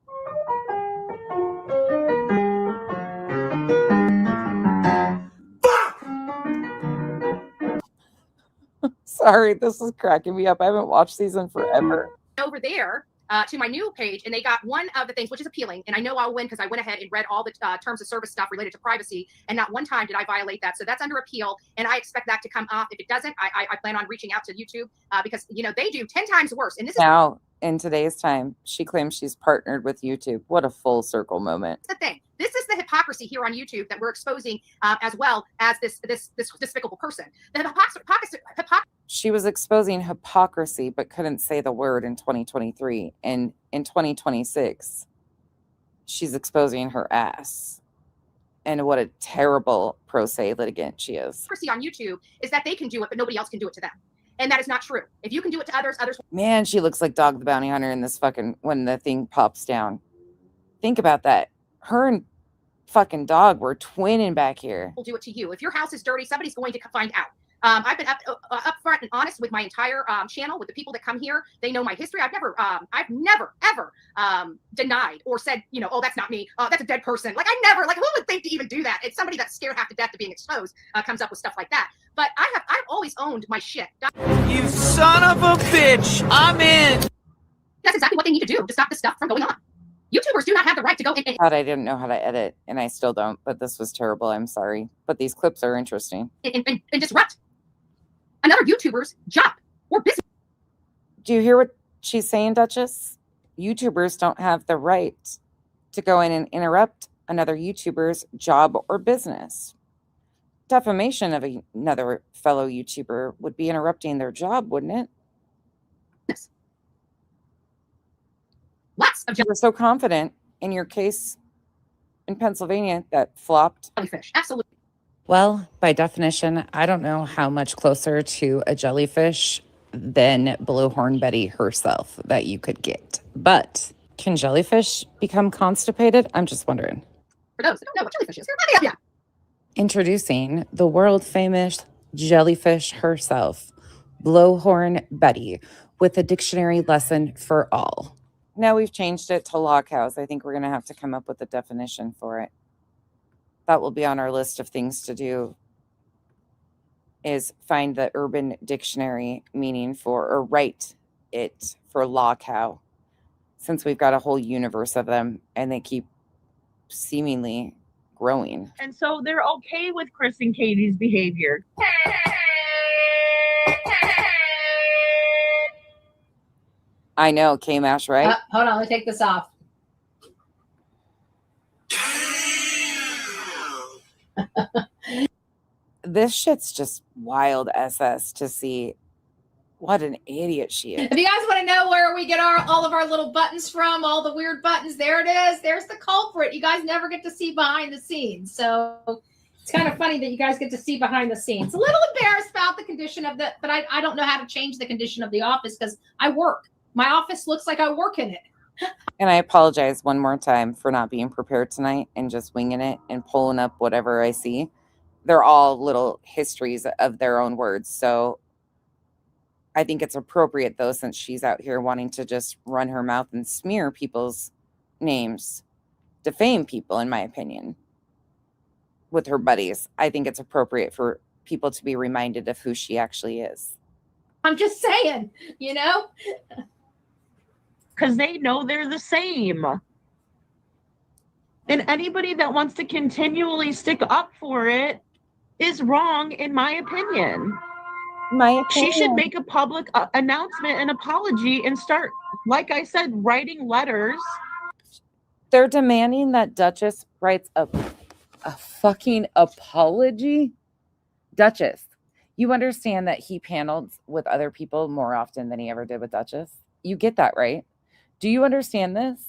Sorry, this is cracking me up. I haven't watched these in forever. Over there to my new page, and they got one of the things which is appealing, and I know I'll win because I went ahead and read all the terms of service stuff related to privacy, and not one time did I violate that. So that's under appeal, and I expect that to come off. If it doesn't, I plan on reaching out to YouTube because they do 10 times worse. And this is Now, in today's time, she claims she's partnered with YouTube. What a full circle moment. the thing. This is the hypocrisy here on YouTube that we're exposing, as well as this despicable person. The hypocrisy. She was exposing hypocrisy, but couldn't say the word in 2023. And in 2026, she's exposing her ass. And what a terrible pro se litigant she is. Hypocrisy on YouTube is that they can do it, but nobody else can do it to them. And that is not true. If you can do it to others, others. Man, she looks like Dog the Bounty Hunter in this fucking, when the thing pops down. Think about that. Her and fucking Dog were twinning back here. Will do it to you. If your house is dirty, somebody's going to find out. I've been upfront and honest with my entire channel, with the people that come here. They know my history. I've never ever denied or said, oh, that's not me. That's a dead person. Like, who would think to even do that? It's somebody that's scared half to death of being exposed comes up with stuff like that. But I've always owned my shit. You son of a bitch! I'm in! That's exactly what they need to do to stop this stuff from going on. YouTubers do not have the right to go in. God, I didn't know how to edit, and I still don't, but this was terrible. I'm sorry. But these clips are interesting. And disrupt another YouTuber's job or business. Do you hear what she's saying, Duchess? YouTubers don't have the right to go in and interrupt another YouTuber's job or business. Defamation of another fellow YouTuber would be interrupting their job, wouldn't it? Yes. Lots of You were so confident in your case in Pennsylvania that flopped. jellyfish. Absolutely. Well, by definition, I don't know how much closer to a jellyfish than Blowhorn Betty herself that you could get. But can jellyfish become constipated? I'm just wondering. For those that don't know what jellyfish is, yeah. Introducing the world famous jellyfish herself, Blowhorn Betty, with a dictionary lesson for all. Now we've changed it to law cows. I think we're going to have to come up with a definition for it. That will be on our list of things to do, is find the Urban Dictionary meaning for, or write it for law cow, since we've got a whole universe of them and they keep seemingly growing. And so they're okay with Chris and Katie's behavior. I know, K-Mash, right? Hold on, let me take this off. This shit's just wild SS to see what an idiot she is. If you guys want to know where we get all of our little buttons from, all the weird buttons, there it is. There's the culprit. You guys never get to see behind the scenes. So it's kind of funny that you guys get to see behind the scenes. A little embarrassed about the condition of but I don't know how to change the condition of the office because I work. My office looks like I work in it. And I apologize one more time for not being prepared tonight and just winging it and pulling up whatever I see. They're all little histories of their own words. So I think it's appropriate, though, since she's out here wanting to just run her mouth and smear people's names, defame people, in my opinion, with her buddies. I think it's appropriate for people to be reminded of who she actually is. I'm just saying, you know? Because they know they're the same. And anybody that wants to continually stick up for it is wrong, in my opinion. She should make a public announcement and apology and start, like I said, writing letters. They're demanding that Duchess writes a fucking apology. Duchess, you understand that he paneled with other people more often than he ever did with Duchess? You get that, right? Do you understand this?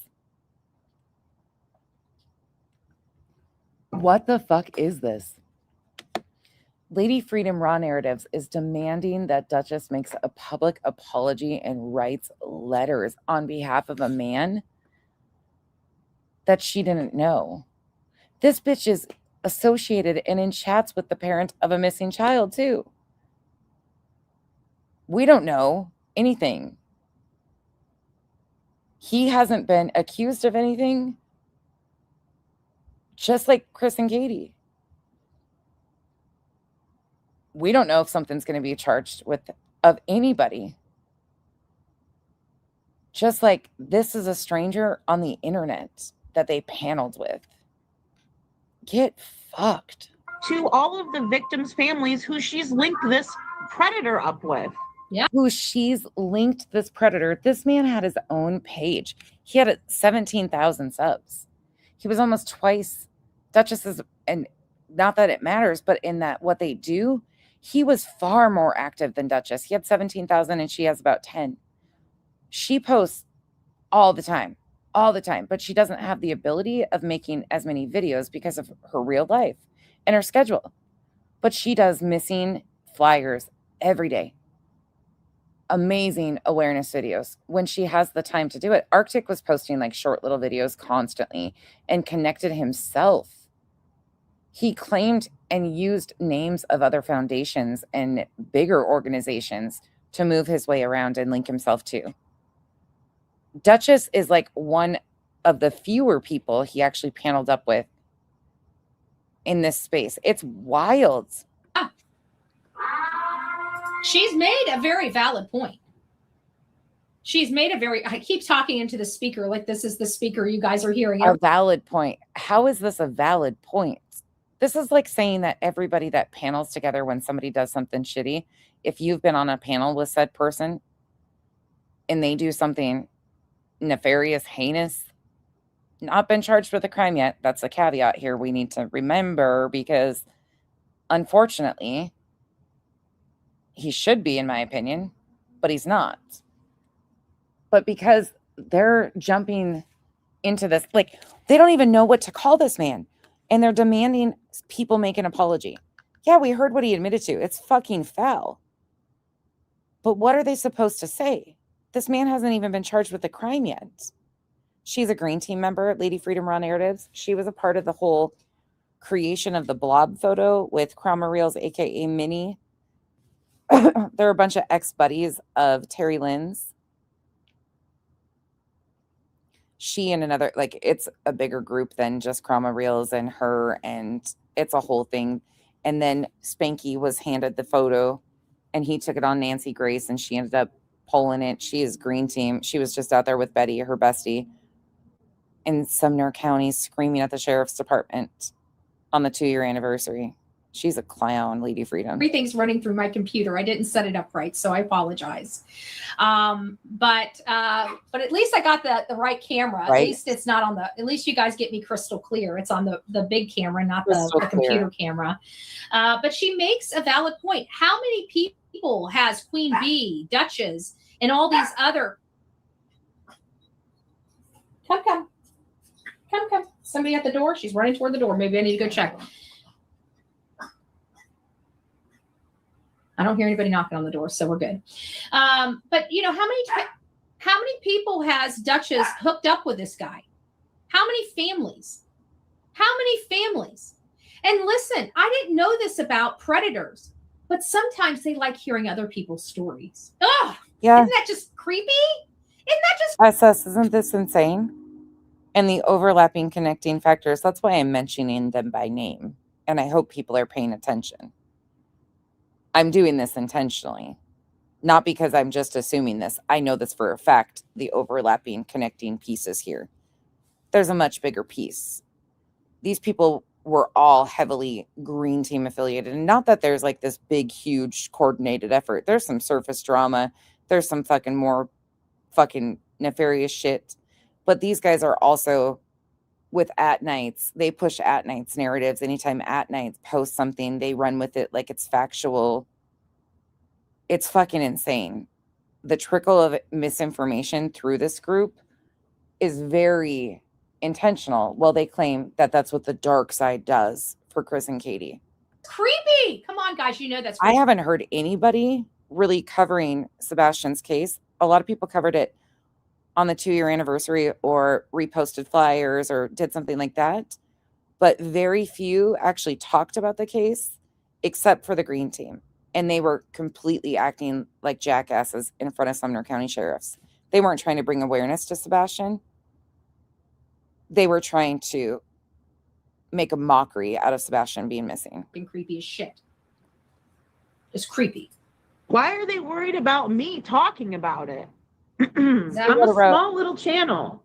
What the fuck is this? Lady Freedom Raw Narratives is demanding that Duchess makes a public apology and writes letters on behalf of a man that she didn't know. This bitch is associated and in chats with the parent of a missing child, too. We don't know anything. He hasn't been accused of anything, just like Chris and Katie. We don't know if something's going to be charged with of anybody. Just like this is a stranger on the internet that they paneled with. Get fucked. To all of the victims' families who she's linked this predator up with. Yeah. Who she's linked this predator. This man had his own page. He had 17,000 subs. He was almost twice Duchess's, and not that it matters, but in that what they do, he was far more active than Duchess. He had 17,000 and she has about 10. She posts all the time, but she doesn't have the ability of making as many videos because of her real life and her schedule. But she does missing flyers every day. Amazing awareness videos when she has the time to do it. Arctic was posting like short little videos constantly and connected himself. He claimed and used names of other foundations and bigger organizations to move his way around and link himself to. Duchess is like one of the fewer people he actually paneled up with in this space. It's wild. She's made a very valid point. I keep talking into the speaker like this is the speaker you guys are hearing. A valid point. How is this a valid point? This is like saying that everybody that panels together when somebody does something shitty, if you've been on a panel with said person and they do something nefarious, heinous, not been charged with a crime yet. That's a caveat here we need to remember, because unfortunately, he should be, in my opinion, but he's not. But because they're jumping into this, like, they don't even know what to call this man. And they're demanding people make an apology. Yeah, we heard what he admitted to. It's fucking foul. But what are they supposed to say? This man hasn't even been charged with a crime yet. She's a Green Team member, Lady Freedom Raw Narratives. She was a part of the whole creation of the blob photo with Cromwell Reels, aka Minnie. They're a bunch of ex-buddies of Terry Lynn's. She and another, like, it's a bigger group than just Cromwell Reels and her, and it's a whole thing. And then Spanky was handed the photo, and he took it on Nancy Grace, and she ended up pulling it. She is Green Team. She was just out there with Betty, her bestie, in Sumner County, screaming at the sheriff's department on the 2-year anniversary. She's a clown, Lady Freedom. Everything's running through my computer. I didn't set it up right, so I apologize. But at least I got the right camera. Right. At least it's not on the. At least you guys get me crystal clear. It's on the big camera, not the computer camera. But she makes a valid point. How many people has Queen Bee, Duchess, and all these other? Come. Somebody at the door. She's running toward the door. Maybe I need to go check. I don't hear anybody knocking on the door, so we're good. But you know, how many people has Duchess hooked up with this guy? How many families? And listen, I didn't know this about predators, but sometimes they like hearing other people's stories. Oh, yeah. Isn't that just creepy? Isn't that just SS, isn't this insane? And the overlapping connecting factors, that's why I'm mentioning them by name. And I hope people are paying attention. I'm doing this intentionally, not because I'm just assuming this. I know this for a fact, the overlapping connecting pieces here. There's a much bigger piece. These people were all heavily Green Team affiliated. And not that there's like this big, huge coordinated effort. There's some surface drama. There's some fucking more fucking nefarious shit. But these guys are also with At Nights. They push At Nights narratives. Anytime At Nights posts something, they run with it like it's factual. It's fucking insane. The trickle of misinformation through this group is very intentional. Well, they claim that that's what the dark side does for Chris and Katie. creepy? Come on, guys. You know that's I creepy. haven't heard anybody really covering Sebastian's case. A lot of people covered it on the 2-year anniversary or reposted flyers or did something like that. But very few actually talked about the case except for the Green Team. And they were completely acting like jackasses in front of Sumner County sheriffs. They weren't trying to bring awareness to Sebastian. They were trying to make a mockery out of Sebastian being missing. Been creepy as shit. It's creepy. Why are they worried about me talking about it? I'm a small little channel.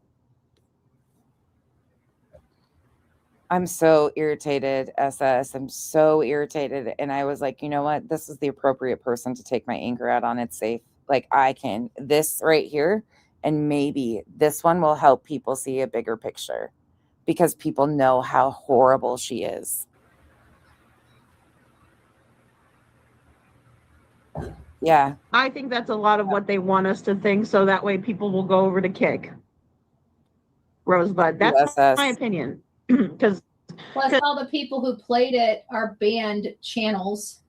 I'm so irritated, SS. I'm so irritated. And I was like, you know what? This is the appropriate person to take my anger out on. It's safe. Like I can, this right here. And maybe this one will help people see a bigger picture because people know how horrible she is. Yeah. I think that's a lot of what they want us to think. So that way people will go over to Kick. Rosebud. That's my opinion. Because plus all the people who played it are banned channels.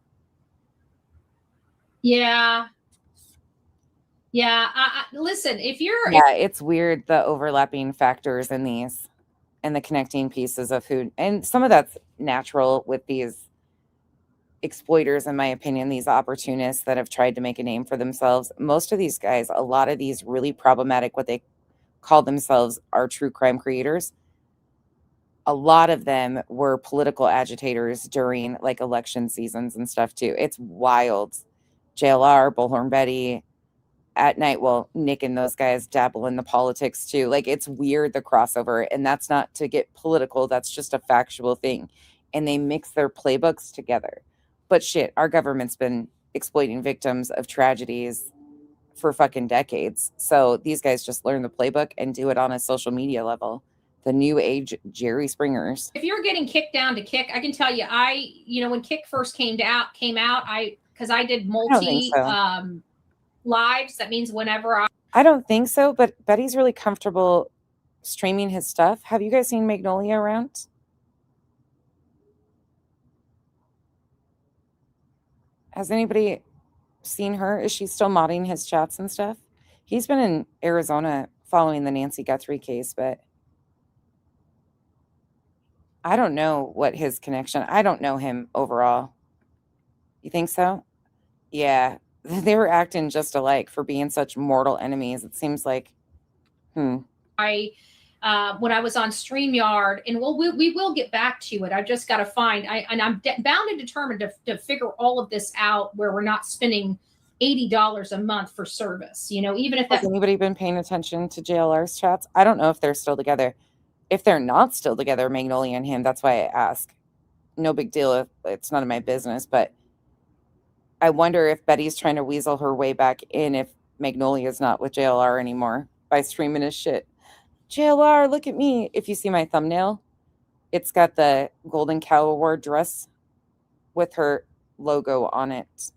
Yeah. Listen, if you're it's weird, the overlapping factors in these and the connecting pieces of who, and some of that's natural with these exploiters, in my opinion, these opportunists that have tried to make a name for themselves. Most of these guys, a lot of these really problematic, what they call themselves are true crime creators. A lot of them were political agitators during like election seasons and stuff too. It's wild. JLR, Bullhorn Betty, At Night, well, Nick and those guys dabble in the politics too. Like it's weird, the crossover. And that's not to get political. That's just a factual thing. And they mix their playbooks together. But shit, our government's been exploiting victims of tragedies for fucking decades. So these guys just learn the playbook and do it on a social media level. The new age Jerry Springers. If you're getting kicked down to Kick, I can tell you, when Kick first came out, because I did multi lives. That means whenever I don't think so, but Betty's really comfortable streaming his stuff. Have you guys seen Magnolia around? Has anybody seen her? Is she still modding his chats and stuff? He's been in Arizona following the Nancy Guthrie case, but I don't know what his connection. I don't know him overall. You think so? Yeah. They were acting just alike for being such mortal enemies. It seems like, when I was on StreamYard, and we will get back to it. I've just got to find, I'm bound and determined to figure all of this out where we're not spending $80 a month for service. You know, even if has anybody been paying attention to JLR's chats? I don't know if they're still together. If they're not still together, Magnolia and him, that's why I ask. No big deal. It's none of my business, but I wonder if Betty's trying to weasel her way back in if Magnolia's not with JLR anymore by streaming his shit. JLR, look at me. If you see my thumbnail, it's got the Golden Cow Award dress with her logo on it.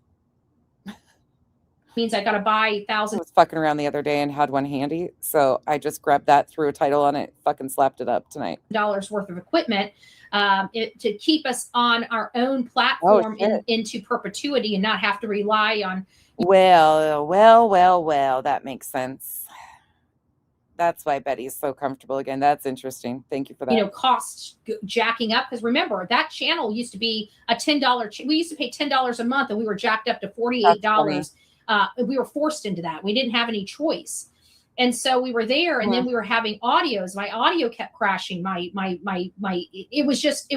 Means I got to buy thousands. I was fucking around the other day and had one handy, so I just grabbed that, threw a title on it, fucking slapped it up tonight. $1 worth of equipment to keep us on our own platform into perpetuity and not have to rely on. Well, that makes sense. That's why Betty's so comfortable again. That's interesting. Thank you for that. You know, costs jacking up, because remember that channel used to be a $10. We used to pay $10 a month, and we were jacked up to $48. We were forced into that. We didn't have any choice. And so we were there, and then we were having audios. My audio kept crashing. It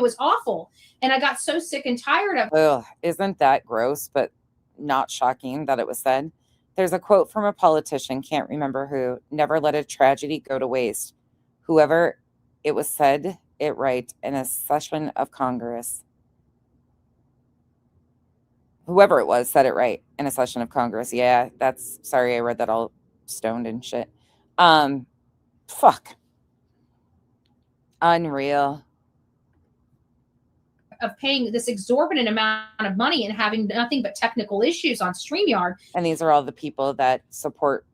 was awful. And I got so sick and tired of it. Ugh, isn't that gross, but not shocking that it was said? There's a quote from a politician, can't remember who, never let a tragedy go to waste. Whoever it was said it right in a session of Congress. Whoever it was said it right in a session of Congress. Yeah, sorry, I read that all stoned and shit. Fuck. Unreal. Of paying this exorbitant amount of money and having nothing but technical issues on StreamYard. And these are all the people that support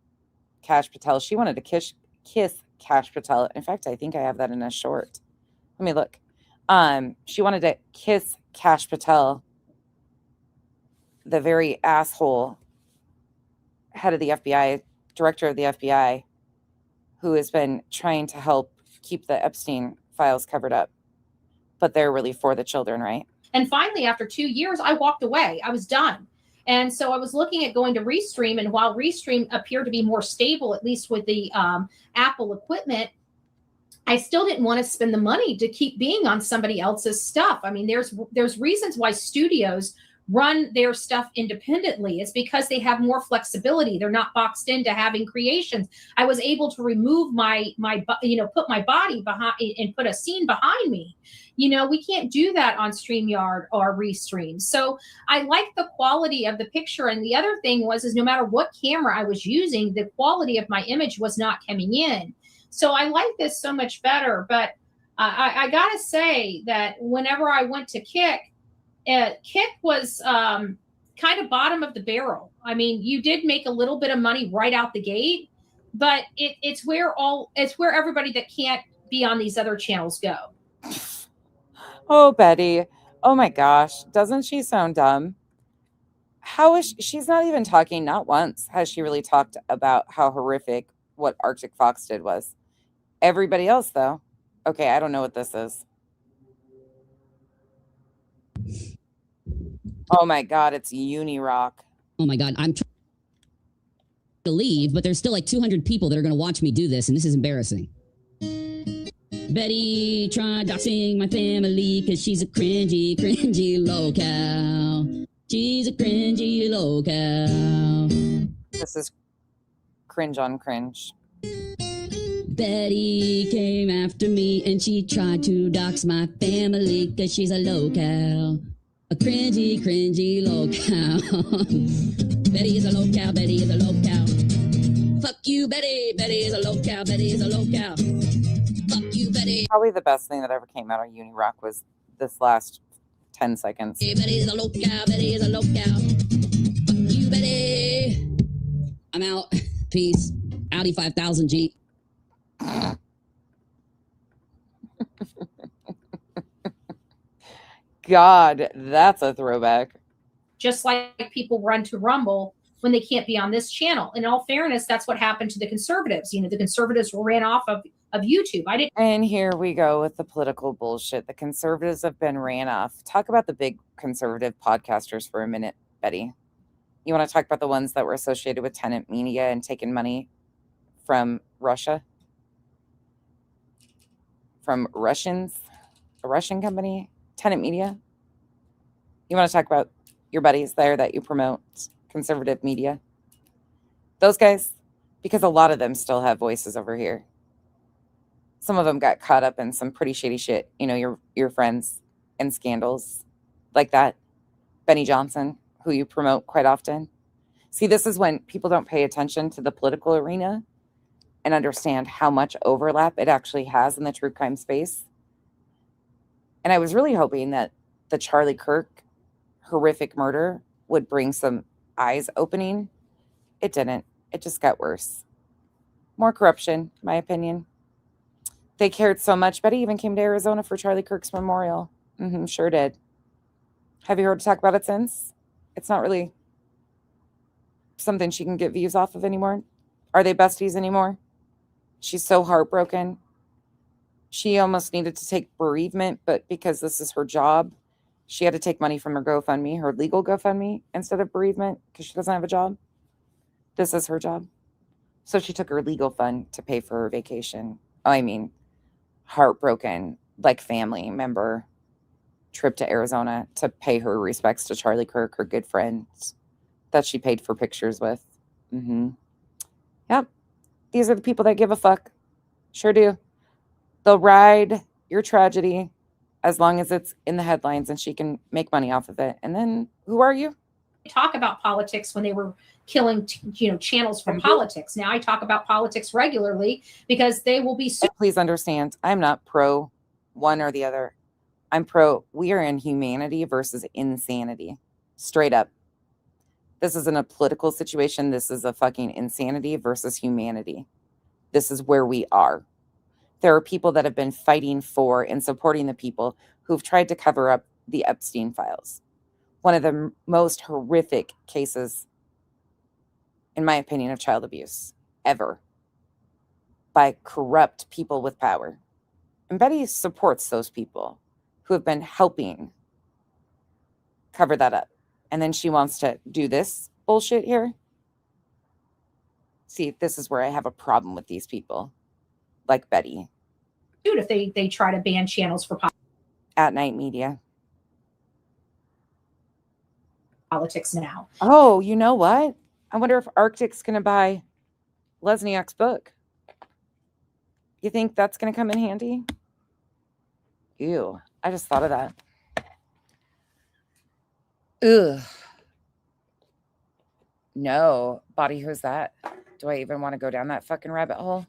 Kash Patel. She wanted to kiss Kash Patel. In fact, I think I have that in a short. Let me look. She wanted to kiss Kash Patel, the very asshole head of the FBI, director of the FBI, who has been trying to help keep the Epstein files covered up. But they're really for the children, right? And finally, after 2 years, I walked away. I was done. And so I was looking at going to Restream, and while Restream appeared to be more stable, at least with the Apple equipment, I still didn't want to spend the money to keep being on somebody else's stuff. I mean, there's reasons why studios run their stuff independently. It's because they have more flexibility. They're not boxed into having creations. I was able to remove put my body behind and put a scene behind me. You know, we can't do that on StreamYard or Restream. So I like the quality of the picture. And the other thing is no matter what camera I was using, the quality of my image was not coming in. So I like this so much better. But I got to say that whenever I went to Kick was kind of bottom of the barrel. I mean, you did make a little bit of money right out the gate, but it's where everybody that can't be on these other channels go. Oh, Betty. Oh my gosh. Doesn't she sound dumb? How is she's not even talking, not once has she really talked about how horrific what Arctic Fox did was. Everybody else, though. Okay, I don't know what this is. Oh my God, it's Unirock. Oh my God, I'm trying to leave, but there's still like 200 people that are going to watch me do this, and this is embarrassing. Betty tried doxing my family because she's a cringy locale. She's a cringy locale. This is cringe on cringe. Betty came after me and she tried to dox my family because she's a locale. A cringy locale. Betty is a locale, Betty is a locale. Fuck you, Betty. Betty is a locale, Betty is a locale. Fuck you, Betty. Probably the best thing that ever came out of Unirock was this last 10 seconds. Hey, Betty is a locale, Betty is a locale. Fuck you, Betty. I'm out. Peace. Audi 5000 Jeep. God, that's a throwback. just like people run to Rumble when they can't be on this channel. In all fairness, that's what happened to the conservatives. The conservatives ran off of YouTube. And here we go with the political bullshit. The conservatives have been ran off. Talk about the big conservative podcasters for a minute, Betty. You want to talk about the ones that were associated with Tenant Media and taking money from Russia? From Russians? A Russian company? Tenant Media? You want to talk about your buddies there that you promote, conservative media? Those guys? Because a lot of them still have voices over here. Some of them got caught up in some pretty shady shit. Your friends and scandals like that. Benny Johnson, who you promote quite often. See, this is when people don't pay attention to the political arena and understand how much overlap it actually has in the true crime space. And I was really hoping that the Charlie Kirk horrific murder would bring some eyes opening. It didn't. It just got worse. More corruption, in my opinion. They cared so much. Betty even came to Arizona for Charlie Kirk's memorial. Sure did. Have you heard her talk about it since? It's not really something she can get views off of anymore. Are they besties anymore? She's so heartbroken. She almost needed to take bereavement, but because this is her job, she had to take money from her GoFundMe, her legal GoFundMe, instead of bereavement because she doesn't have a job. This is her job. So she took her legal fund to pay for her vacation. Heartbroken, like family member trip to Arizona to pay her respects to Charlie Kirk, her good friend that she paid for pictures with. Yep. These are the people that give a fuck. Sure do. They'll ride your tragedy as long as it's in the headlines and she can make money off of it. And then who are you? Talk about politics when they were killing channels for politics. Now I talk about politics regularly because they will be Please understand, I'm not pro one or the other. I'm pro we are in humanity versus insanity. Straight up. This isn't a political situation. This is a fucking insanity versus humanity. This is where we are. There are people that have been fighting for and supporting the people who've tried to cover up the Epstein files. One of the most horrific cases, in my opinion, of child abuse ever by corrupt people with power. And Betty supports those people who have been helping cover that up. And then she wants to do this bullshit here. See, this is where I have a problem with these people, like Betty. Dude, if they try to ban channels for At Night Media. politics now. Oh, you know what? I wonder if Arctic's going to buy Lesniak's book. You think that's going to come in handy? Ew, I just thought of that. Ugh. No, Body, who's that? Do I even want to go down that fucking rabbit hole?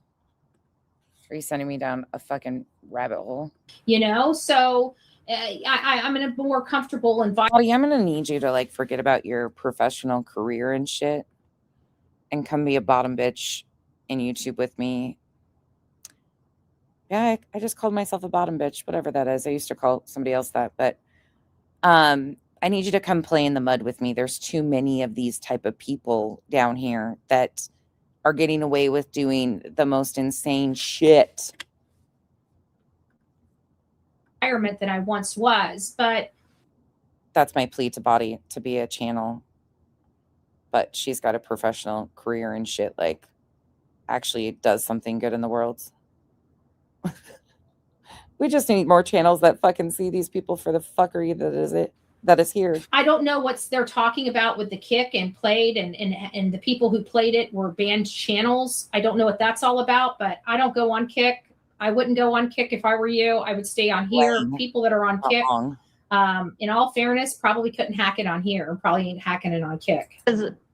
Are you sending me down a fucking rabbit hole? So I'm in a more comfortable environment. Body, I'm going to need you to forget about your professional career and shit and come be a bottom bitch in YouTube with me. Yeah, I just called myself a bottom bitch, whatever that is. I used to call somebody else that, but I need you to come play in the mud with me. There's too many of these type of people down here that are getting away with doing the most insane shit. Environment that I once was, but that's my plea to Body, to be a channel. But she's got a professional career and shit, actually does something good in the world. We just need more channels that fucking see these people for the fuckery that is here. I don't know what they're talking about with the kick and played and the people who played it were banned channels. I don't know what that's all about, but I don't go on Kick. I wouldn't go on Kick if I were you. I would stay on here. Right. People that are on Kick, in all fairness, probably couldn't hack it on here. Probably ain't hacking it on Kick.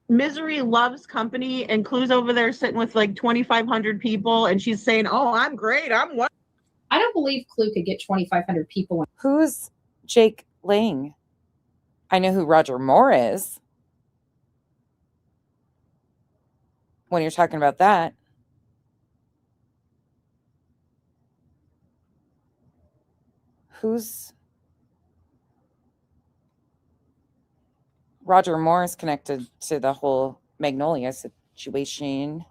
Misery loves company, and Clue's over there sitting with 2,500 people, and she's saying, "Oh, I'm great. I'm what?" I don't believe Clue could get 2,500 people. Who's Jake Lang? I know who Roger Moore is. When you're talking about that. Who's Roger Moore is connected to the whole Magnolia situation.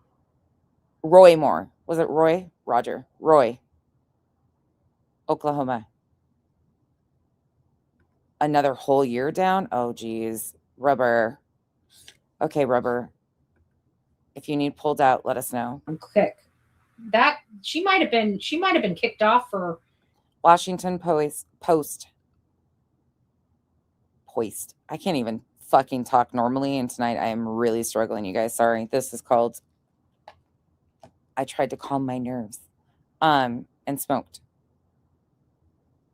Roy Moore. Was it Roy? Roger. Roy. Oklahoma. Another whole year down? Oh, geez. Rubber. Okay, Rubber. If you need pulled out, let us know. Kick. That she might have been kicked off for Washington Post. I can't even fucking talk normally, and tonight I am really struggling, you guys. Sorry. This is called I tried to calm my nerves. And smoked.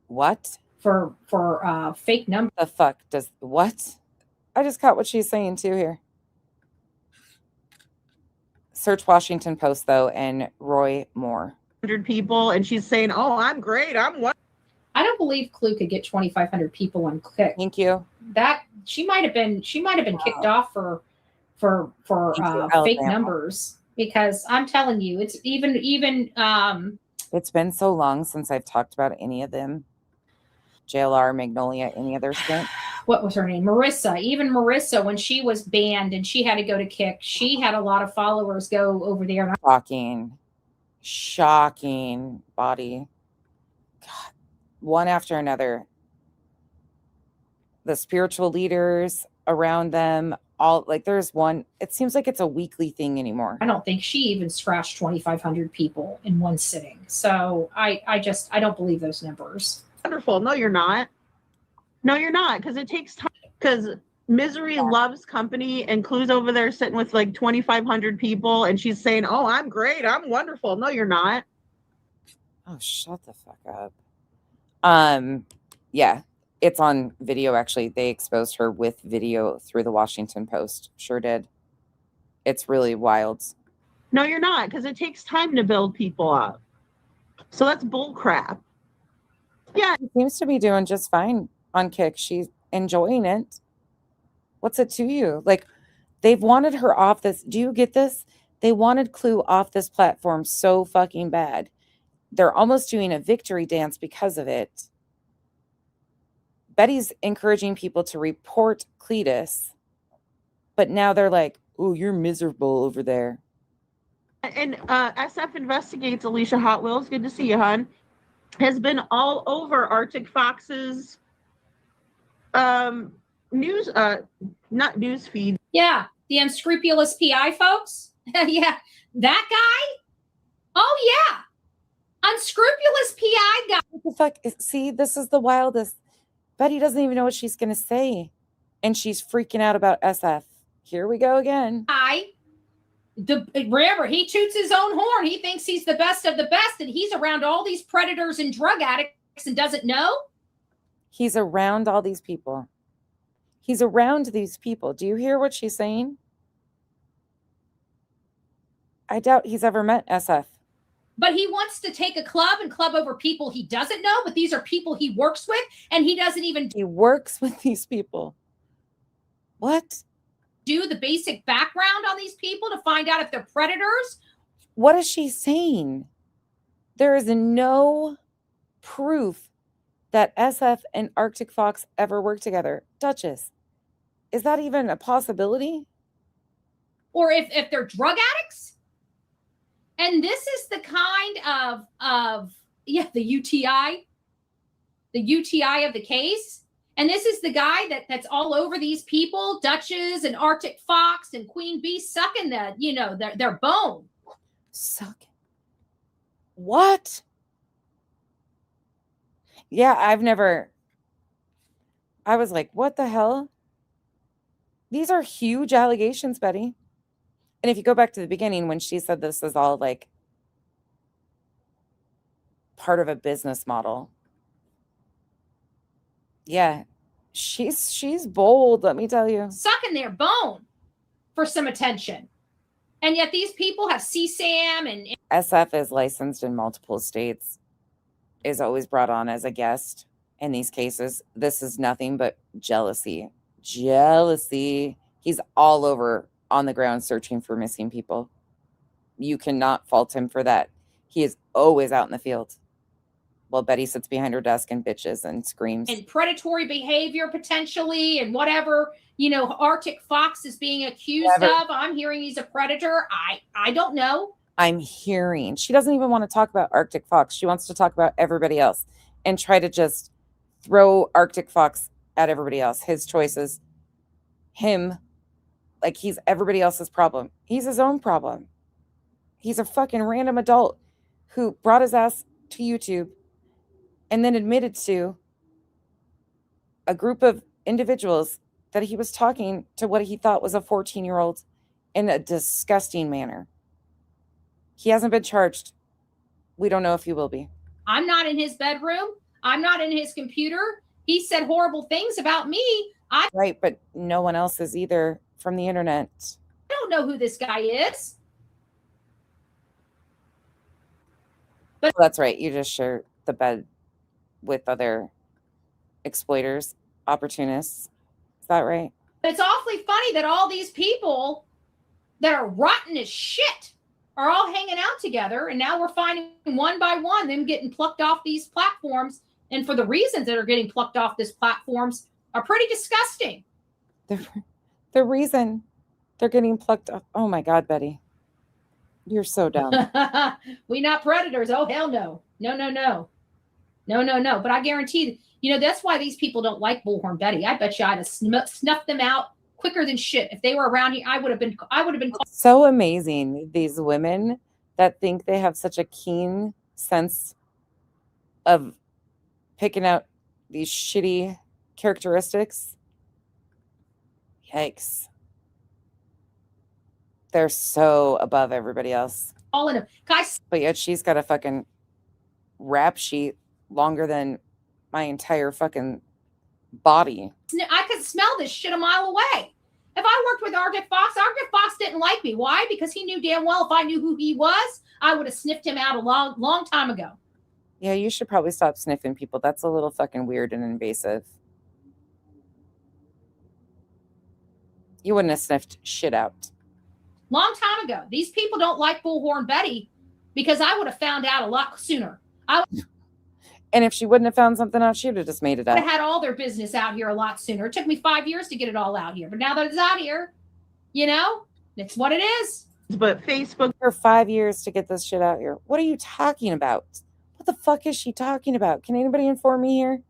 What? For fake number. The fuck does what? I just caught what she's saying too here. Search Washington Post though and Roy Moore. 100 people, and she's saying, "Oh, I'm great. I'm what?" I don't believe Clue could get 2,500 people on Kick. Thank you. That she might have been kicked off for fake numbers, because I'm telling you, it's even it's been so long since I've talked about any of them. JLR, Magnolia, any other stuff. What was her name? Marissa. Even Marissa, when she was banned and she had to go to Kick, she had a lot of followers go over there. Shocking body. God, one after another. The spiritual leaders around them, all like there's one. It seems like it's a weekly thing anymore. I don't think she even scratched 2,500 people in one sitting. So I don't believe those numbers. Wonderful. No, you're not. No, you're not, because it takes time. Because Misery loves company, and Clue's over there sitting with like 2,500 people, and she's saying, "Oh, I'm great. I'm wonderful." No, you're not. Oh, shut the fuck up. Yeah, it's on video. Actually, they exposed her with video through the Washington Post. Sure did. It's really wild. No, you're not, because it takes time to build people up. So that's bull crap. Yeah, she seems to be doing just fine on Kick. She's enjoying it. What's it to you? Like, they've wanted her off this. Do you get this? They wanted Clue off this platform so fucking bad. They're almost doing a victory dance because of it. Betty's encouraging people to report Cletus, but now they're like, "Oh, you're miserable over there." And SF Investigates, Alicia Hot Wheels, good to see you, hon, has been all over Arctic Fox's news, not news feed. Yeah, the unscrupulous PI folks. Yeah, that guy. Oh yeah, unscrupulous PI guy. What the fuck? See, this is the wildest. Betty doesn't even know what she's gonna say, and she's freaking out about SF. Here we go again. Remember, he toots his own horn. He thinks he's the best of the best, and he's around all these predators and drug addicts and doesn't know. He's around all these people. He's around these people. Do you hear what she's saying? I doubt he's ever met SF. But he wants to take a club and club over people he doesn't know, but these are people he works with, and he doesn't even... He works with these people. What? Do the basic background on these people to find out if they're predators. What is she saying? There is no proof that SF and Arctic Fox ever worked together. Duchess, is that even a possibility? Or if they're drug addicts? And this is the kind of the UTI of the case. And this is the guy that's all over these people, Duchess and Arctic Fox and Queen Bee, sucking their bone. Suck. What? Yeah, I was like, what the hell? These are huge allegations, Betty. And if you go back to the beginning when she said this is all like part of a business model. Yeah. She's bold, let me tell you. Sucking their bone for some attention. And yet these people have CSAM and... SF is licensed in multiple states, is always brought on as a guest in these cases. This is nothing but jealousy. Jealousy. He's all over on the ground searching for missing people. You cannot fault him for that. He is always out in the field. while Betty sits behind her desk and bitches and screams. And predatory behavior potentially, and whatever, Arctic Fox is being accused of. I'm hearing he's a predator. I don't know. I'm hearing she doesn't even want to talk about Arctic Fox. She wants to talk about everybody else and try to just throw Arctic Fox at everybody else. His choices, him, like he's everybody else's problem. He's his own problem. He's a fucking random adult who brought his ass to YouTube and then admitted to a group of individuals that he was talking to what he thought was a 14-year-old in a disgusting manner. He hasn't been charged. We don't know if he will be. I'm not in his bedroom. I'm not in his computer. He said horrible things about me. Right, but no one else is either from the internet. I don't know who this guy is. But that's right. You just share the bed with other exploiters, opportunists. Is that right? It's awfully funny that all these people that are rotten as shit are all hanging out together, and now we're finding one by one them getting plucked off these platforms, and for the reasons that are getting plucked off these platforms are pretty disgusting. The reason they're getting plucked off. Oh my God, Betty. You're so dumb. We not predators. Oh, hell no. No. But I guarantee, that's why these people don't like Bullhorn Betty. I bet you I'd have snuffed them out quicker than shit. If they were around here, I would have been so amazing. These women that think they have such a keen sense of picking out these shitty characteristics. Yikes. They're so above everybody else. All in them. Guys, but yet she's got a fucking rap sheet longer than my entire fucking body. I could smell this shit a mile away. If I worked with Arctic Fox didn't like me. Why? Because he knew damn well if I knew who he was, I would have sniffed him out a long time ago. Yeah, you should probably stop sniffing people. That's a little fucking weird and invasive. You wouldn't have sniffed shit out. Long time ago. These people don't like Bullhorn Betty because I would have found out a lot sooner. And if she wouldn't have found something out, she would have just made it up. Would have had all their business out here a lot sooner. It took me 5 years to get it all out here. But now that it's out here, it's what it is. But Facebook for 5 years to get this shit out here. What are you talking about? What the fuck is she talking about? Can anybody inform me here?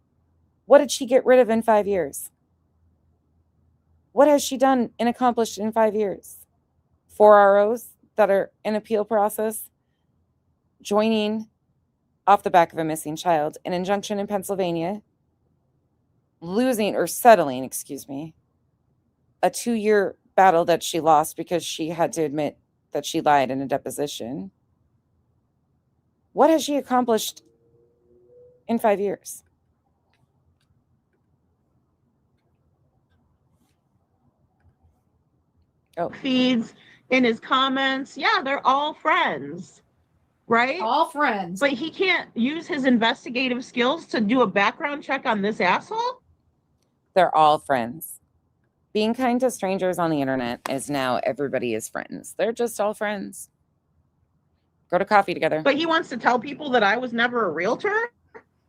What did she get rid of in 5 years? What has she done and accomplished in 5 years? 4 ROs that are in appeal process, joining off the back of a missing child, an injunction in Pennsylvania, settling, a 2-year battle that she lost because she had to admit that she lied in a deposition. What has she accomplished in 5 years? feeds, in his comments. Yeah, they're all friends, right? All friends. But he can't use his investigative skills to do a background check on this asshole? They're all friends. Being kind to strangers on the internet is now everybody is friends. They're just all friends. Go to coffee together. But he wants to tell people that I was never a realtor?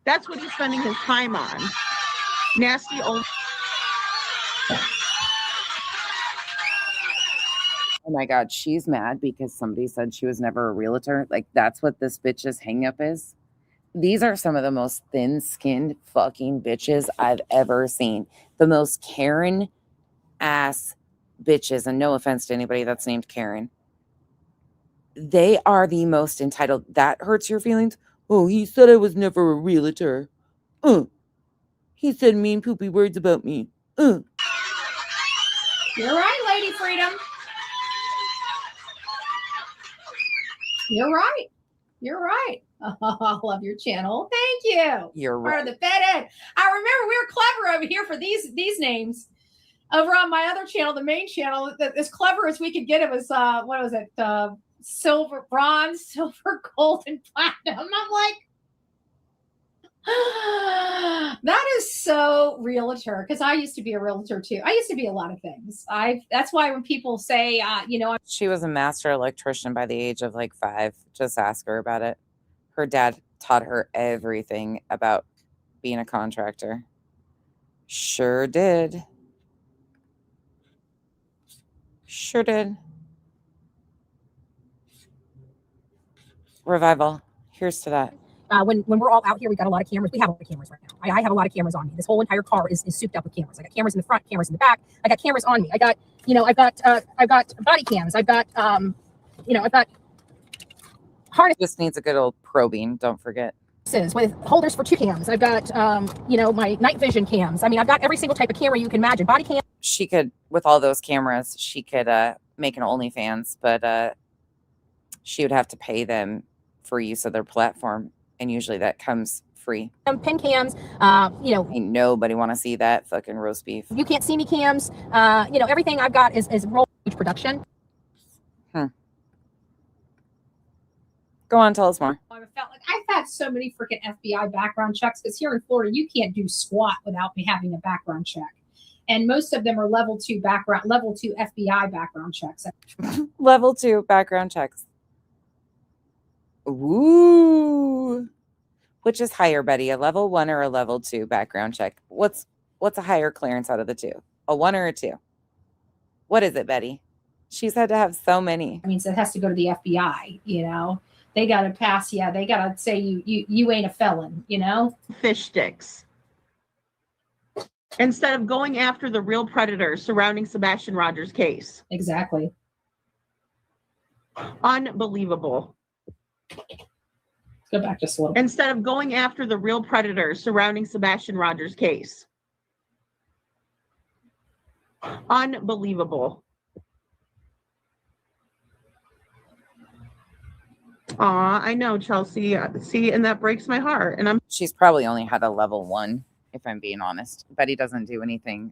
That's what he's spending his time on. Nasty old... Oh my God, she's mad because somebody said she was never a realtor. Like, that's what this bitch's hang up is. These are some of the most thin-skinned fucking bitches I've ever seen. The most Karen ass bitches, and no offense to anybody that's named Karen. They are the most entitled. That hurts your feelings. Oh, he said I was never a realtor. He said mean poopy words about me. You're right, Lady Freedom. You're right. You're right. Oh, I love your channel. Thank you. You're Part right. of the Fed Ed. I remember we were clever over here for these names. Over on my other channel, the main channel, as clever as we could get it was what was it? Silver, bronze, silver, gold, and platinum. I'm like, that is so realtor, because I used to be a realtor too. I used to be a lot of things. That's why when people say, she was a master electrician by the age of like 5. Just ask her about it. Her dad taught her everything about being a contractor. Sure did. Sure did. Revival. Here's to that. When we're all out here, we got a lot of cameras. We have a lot of cameras right now. I have a lot of cameras on me. This whole entire car is souped up with cameras. I got cameras in the front, cameras in the back. I got cameras on me. I've got body cams. I've got harnesses. Just needs a good old probing. Don't forget. With holders for 2 cams. I've got my night vision cams. I mean, I've got every single type of camera you can imagine. Body cam. She could, with all those cameras, she could make an OnlyFans, but she would have to pay them for use of their platform, and usually that comes free. Pin cams. Ain't nobody want to see that fucking roast beef. You can't see me cams. Everything I've got is roll production. Go on, tell us more. I felt like I've had so many freaking FBI background checks because here in Florida, you can't do squat without me having a background check. And most of them are level 2 FBI background checks. Level 2 background checks. Ooh. Which is higher, Betty? A level 1 or a level 2 background check? What's a higher clearance out of the 2? A 1 or a 2? What is it, Betty? She's had to have so many. That means it has to go to the FBI, They got to pass, they got to say you ain't a felon, Fish sticks. Instead of going after the real predators surrounding Sebastian Rogers' case. Exactly. Unbelievable. Let's go back just a little. Instead of going after the real predators surrounding Sebastian Rogers' case. Unbelievable. Aw, I know, Chelsea. See, and that breaks my heart. And She's probably only had a level 1, if I'm being honest. Betty doesn't do anything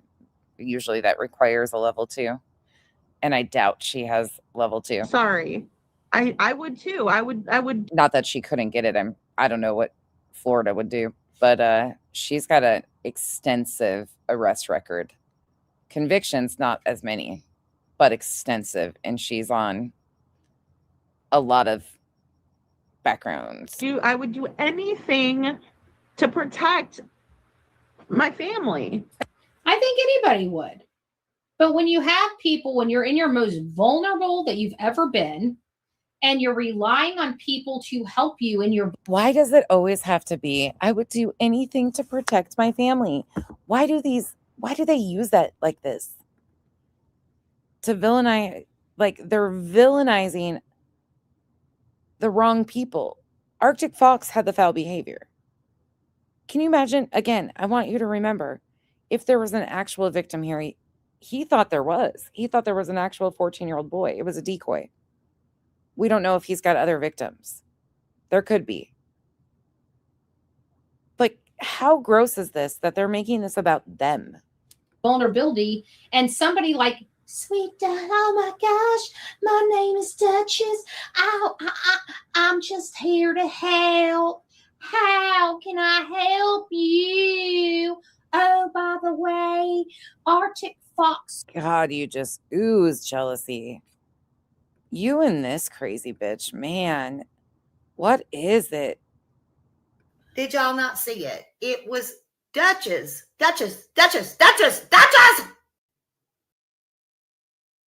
usually that requires a level 2. And I doubt she has level 2. Sorry. I would too. I would. Not that she couldn't get it. I don't know what Florida would do, but she's got an extensive arrest record. Convictions, not as many, but extensive. And she's on a lot of backgrounds. I would do anything to protect my family. I think anybody would. But when you have people, when you're in your most vulnerable that you've ever been, and you're relying on people to help you in your... Why does it always have to be, I would do anything to protect my family? Why do they use that like this? To villainize, like they're villainizing the wrong people. Arctic Fox had the foul behavior. Can you imagine? Again, I want you to remember, if there was an actual victim here, he thought there was. He thought there was an actual 14-year-old boy. It was a decoy. We don't know if he's got other victims. There could be. Like, how gross is this that they're making this about them? Vulnerability, and somebody like, sweet dad, oh my gosh, my name is Duchess. I'm just here to help. How can I help you? Oh, by the way, Arctic Fox. God, you just ooze jealousy. You and this crazy bitch, man. What is it? Did y'all not see it? It was Duchess.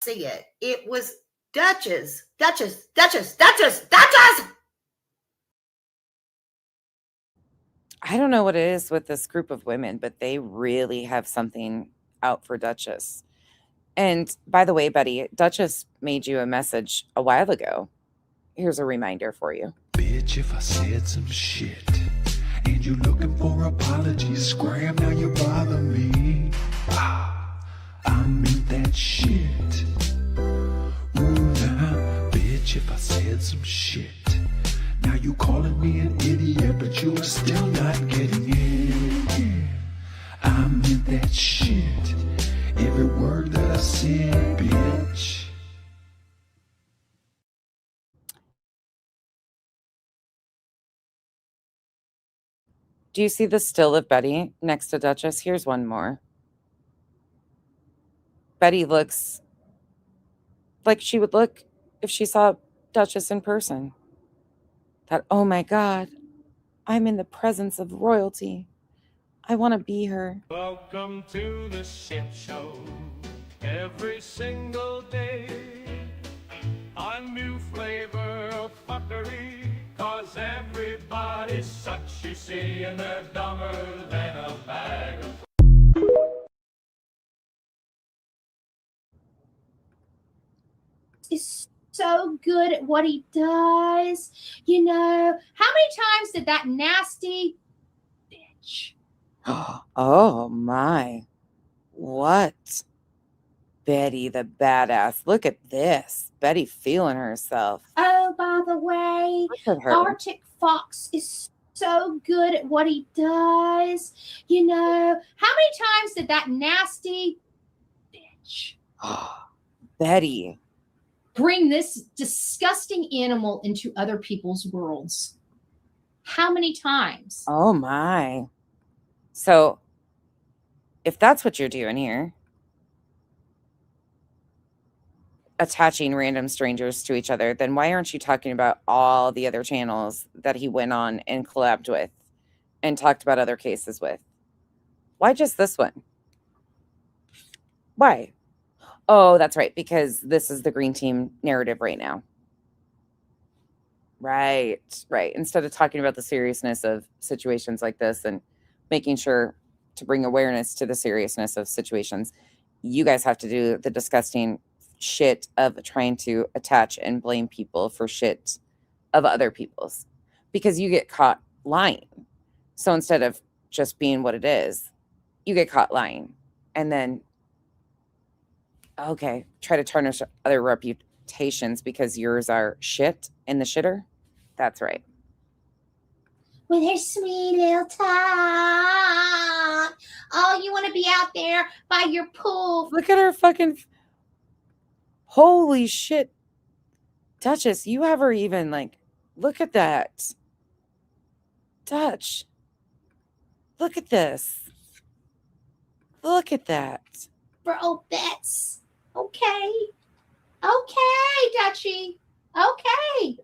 See it. It was Duchess. I don't know what it is with this group of women, but they really have something out for Duchess. And by the way, Betty, Duchess made you a message a while ago. Here's a reminder for you. Bitch, if I said some shit and you looking for apologies, scram, now you bother me. I mean that shit. Ooh, now, bitch, if I said some shit. Now you calling me an idiot, but you're still not getting it. I meant that shit. Every word that I said, bitch. Do you see the still of Betty next to Duchess? Here's one more. Betty looks like she would look if she saw Duchess in person. That, oh my God, I'm in the presence of royalty. I want to be her. Welcome to the shit show. Every single day, a new flavor of fuckery. Cause everybody's such, you see, and they're dumber than a bag of... Is so good at what he does. You know, how many times did that nasty bitch? Oh my. What? Betty the badass. Look at this. Betty feeling herself. Oh, by the way, Look at her. Arctic Fox is so good at what he does. You know, how many times did that nasty bitch Betty. bring this disgusting animal into other people's worlds? How many times? Oh my. So, if that's what you're doing here, attaching random strangers to each other, then why aren't you talking about all the other channels that he went on and collabed with and talked about other cases with? Why just this one? Why? Oh, that's right, because this is the green team narrative right now. Right. Instead of talking about the seriousness of situations like this and making sure to bring awareness to the seriousness of situations, you guys have to do the disgusting shit of trying to attach and blame people for shit of other people's, because you get caught lying. So instead of just being what it is, you get caught lying and then, okay, try to tarnish other reputations because yours are shit in the shitter. That's right. With her sweet little tongue. Oh, you want to be out there by your pool. Look at her fucking... Holy shit. Duchess, you have her even like... Look at that. Dutch. Look at this. Look at that. For old bets. Okay. Okay, Dutchie. Okay.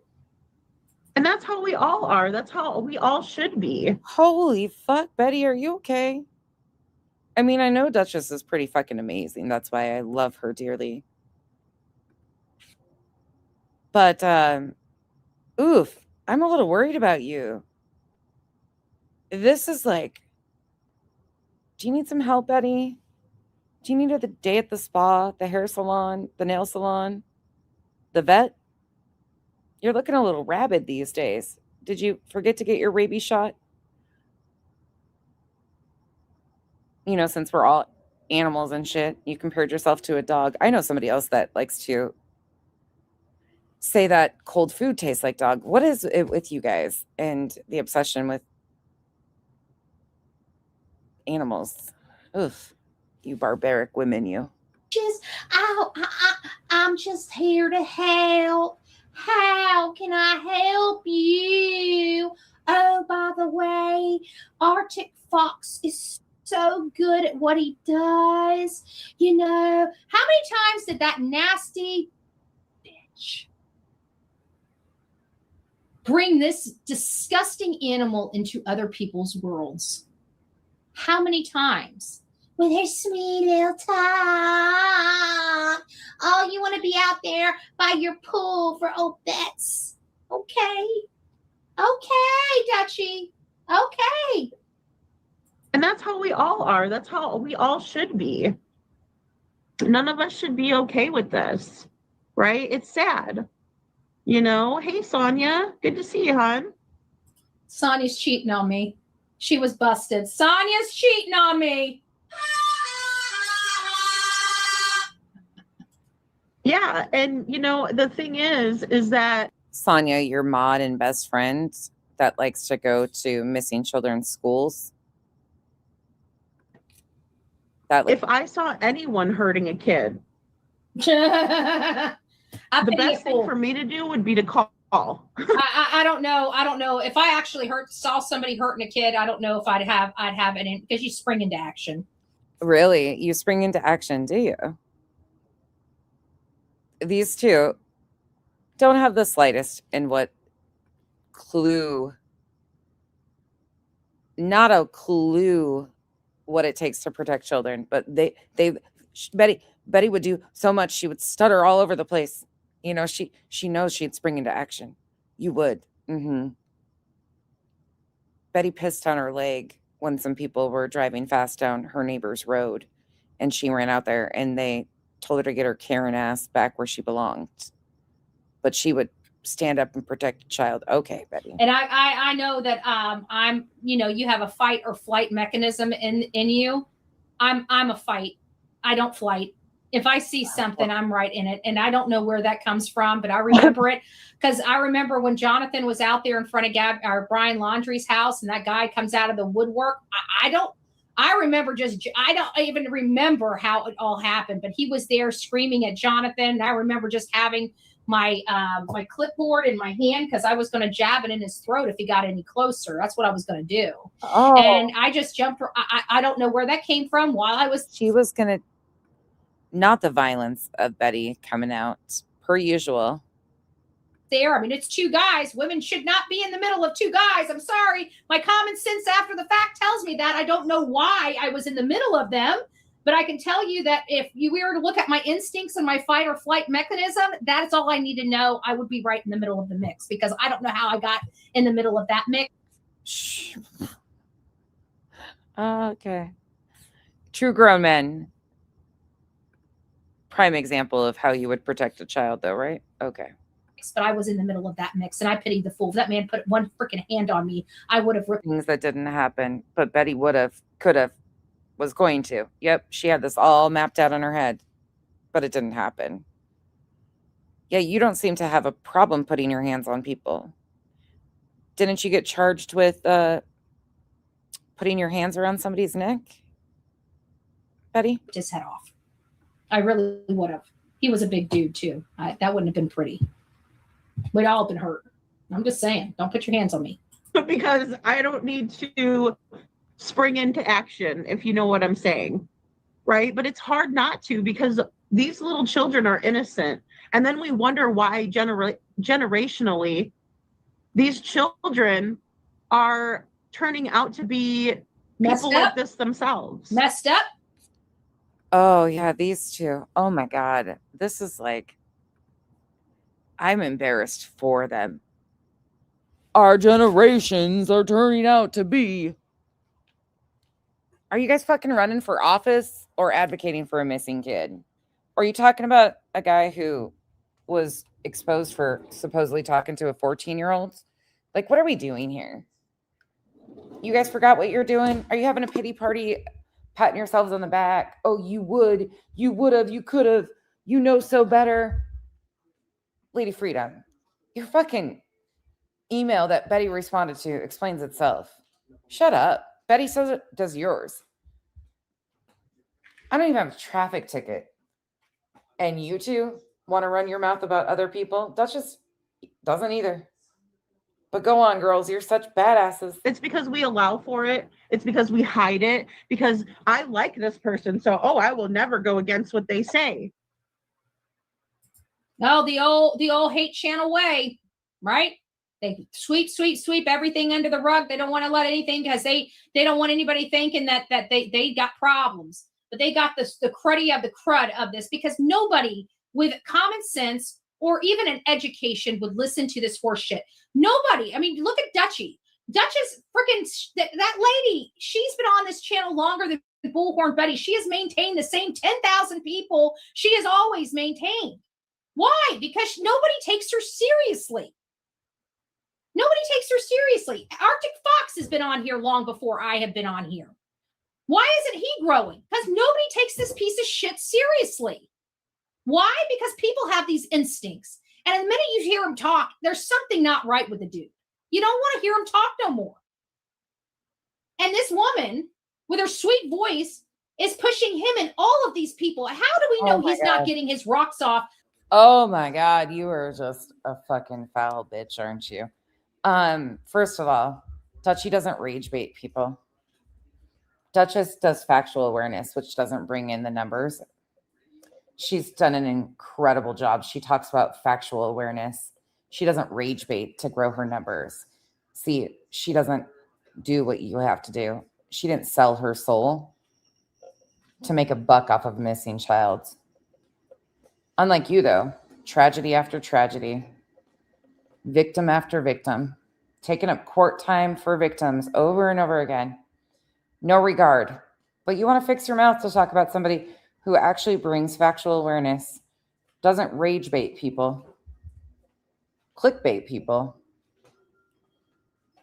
And that's how we all are. That's how we all should be. Holy fuck, Betty, are you okay? I mean, I know Duchess is pretty fucking amazing. That's why I love her dearly. But, oof, I'm a little worried about you. This is like, do you need some help, Betty? Do you need a day at the spa, the hair salon, the nail salon, the vet? You're looking a little rabid these days. Did you forget to get your rabies shot? You know, since we're all animals and shit, you compared yourself to a dog. I know somebody else that likes to say that cold food tastes like dog. What is it with you guys and the obsession with animals? Oof, you barbaric women, you. I'm just here to help. How can I help you? Oh, by the way, Arctic Fox is so good at what he does. You know, how many times did that nasty bitch bring this disgusting animal into other people's worlds? How many times? With her sweet little tongue. Oh, you want to be out there by your pool for old bets. Okay. Okay, Dutchie. Okay. And that's how we all are. That's how we all should be. None of us should be okay with this, right? It's sad. You know, hey, Sonia, good to see you, hon. Sonia's cheating on me. She was busted. Sonia's cheating on me. Yeah, and you know, the thing is that Sonia, your mod and best friend that likes to go to missing children's schools. That if I saw anyone hurting a kid, the best thing for me to do would be to call. I don't know. I don't know if I actually saw somebody hurting a kid. I don't know if I'd have it in, because you spring into action. Really? You spring into action, do you? These two don't have the slightest in what clue not a clue what it takes to protect children, but Betty would do so much. She would stutter all over the place. You know, she knows she'd spring into action. You would. Betty pissed on her leg when some people were driving fast down her neighbor's road, and she ran out there and they told her to get her Karen ass back where she belonged. But she would stand up and protect a child. Okay, Betty. And I know that I'm, you know, you have a fight or flight mechanism in you. I'm a fight. I don't flight. If I see something, I'm right in it. And I don't know where that comes from, but I remember it because I remember when Jonathan was out there in front of Brian Laundrie's house and that guy comes out of the woodwork. I don't even remember how it all happened, but he was there screaming at Jonathan. And I remember just having my my clipboard in my hand because I was going to jab it in his throat if he got any closer. That's what I was going to do. Oh. And I just jumped. I don't know where that came from. She was going to, not the violence of Betty coming out per usual. There. I mean, it's two guys. Women should not be in the middle of two guys. I'm sorry. My common sense after the fact tells me that. I don't know why I was in the middle of them, but I can tell you that if you were to look at my instincts and my fight or flight mechanism, that's all I need to know. I would be right in the middle of the mix because I don't know how I got in the middle of that mix. Okay. True grown men. Prime example of how you would protect a child, though, right? Okay. But I was in the middle of that mix, and I pitied the fool. If that man put one freaking hand on me, I would have ripped things that didn't happen. But Betty would have, could have, was going to. Yep, she had this all mapped out in her head, but it didn't happen. Yeah, you don't seem to have a problem putting your hands on people. Didn't you get charged with putting your hands around somebody's neck, Betty? his head off. I really would have. He was a big dude too. That wouldn't have been pretty. We'd all been hurt. I'm just saying, don't put your hands on me. Because I don't need to spring into action, if you know what I'm saying, right? But it's hard not to because these little children are innocent. And then we wonder why generationally these children are turning out to be people like this themselves. Messed up. Oh, yeah, these two. Oh, my God. This is like, I'm embarrassed for them. Our generations are turning out to be. Are you guys fucking running for office or advocating for a missing kid? Or are you talking about a guy who was exposed for supposedly talking to a 14-year-old? Like, what are we doing here? You guys forgot what you're doing? Are you having a pity party, patting yourselves on the back? Oh, you would have, you could have, you know so better. Lady Freedom, your fucking email that Betty responded to explains itself. Shut up. Betty says it does yours. I don't even have a traffic ticket. And you two want to run your mouth about other people? Duchess doesn't either. But go on, girls. You're such badasses. It's because we allow for it. It's because we hide it. Because I like this person. So, I will never go against what they say. No, the old hate channel way, right? They sweep everything under the rug. They don't want to let anything because they don't want anybody thinking that they got problems. But they got the crud of this because nobody with common sense or even an education would listen to this horse shit. Nobody. I mean, look at Dutchie. Duchess freaking that lady. She's been on this channel longer than Bullhorn Betty. She has maintained the same 10,000 people she has always maintained. Why? Because nobody takes her seriously. Nobody takes her seriously. Arctic Fox has been on here long before I have been on here. Why isn't he growing? Because nobody takes this piece of shit seriously. Why? Because people have these instincts. And the minute you hear him talk, there's something not right with the dude. You don't want to hear him talk no more. And this woman, with her sweet voice, is pushing him and all of these people. How do we know he's not getting his rocks off? Oh my God, you are just a fucking foul bitch, aren't you? First of all, Dutchie doesn't rage bait people. Duchess does factual awareness, which doesn't bring in the numbers. She's done an incredible job. She talks about factual awareness. She doesn't rage bait to grow her numbers. See, she doesn't do what you have to do. She didn't sell her soul to make a buck off of a missing child. Unlike you, though, tragedy after tragedy, victim after victim, taking up court time for victims over and over again. No regard. But you want to fix your mouth to talk about somebody who actually brings factual awareness, doesn't rage bait people, clickbait people,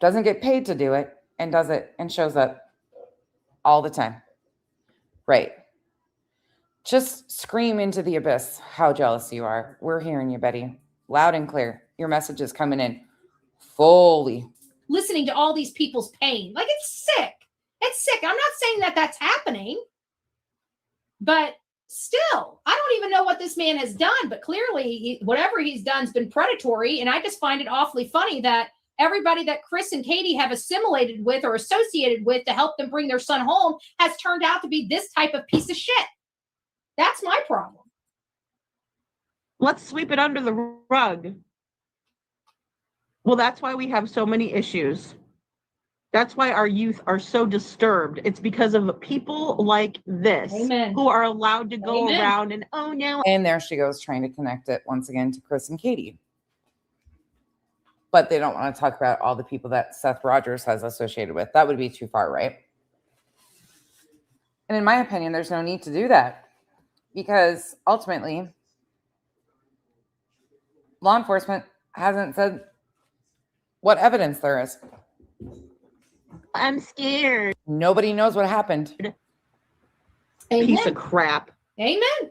doesn't get paid to do it, and does it and shows up all the time. Right. Just scream into the abyss how jealous you are. We're hearing you, Betty. Loud and clear. Your message is coming in fully. Listening to all these people's pain. Like, it's sick. It's sick. I'm not saying that that's happening. But still, I don't even know what this man has done. But clearly, whatever he's done has been predatory. And I just find it awfully funny that everybody that Chris and Katie have assimilated with or associated with to help them bring their son home has turned out to be this type of piece of shit. That's my problem. Let's sweep it under the rug. Well, that's why we have so many issues. That's why our youth are so disturbed. It's because of people like this. Amen. Who are allowed to go Amen. around and, oh no. And there she goes, trying to connect it once again to Chris and Katie. But they don't want to talk about all the people that Seth Rogers has associated with. That would be too far, right? And in my opinion, there's no need to do that. Because ultimately, law enforcement hasn't said what evidence there is. I'm scared. Nobody knows what happened. Amen. Piece of crap. Amen.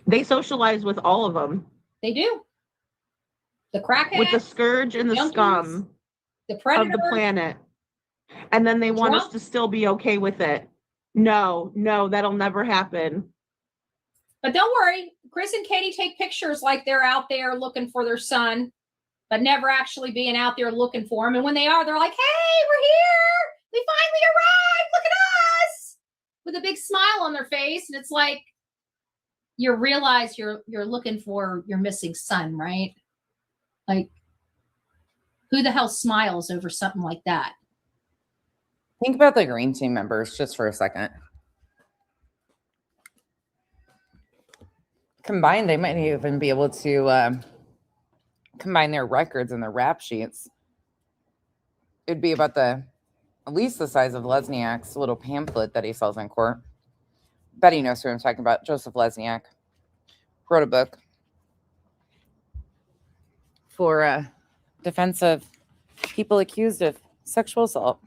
They socialize with all of them. They do. The crackheads, With the scourge and the junkies, scum the of predator, the planet. And then they want us drunk. to still be okay with it. No, that'll never happen. But don't worry, Chris and Katie take pictures like they're out there looking for their son, but never actually being out there looking for him. And when they are, they're like, hey, we're here. We finally arrived. Look at us. With a big smile on their face. And it's like, you realize you're looking for your missing son, right? Like, who the hell smiles over something like that? Think about the Green Team members just for a second. Combined, they might even be able to combine their records and their rap sheets. It'd be about at least the size of Lesniak's little pamphlet that he sells in court. Betty knows who I'm talking about. Joseph Lesniak wrote a book for defense of people accused of sexual assault.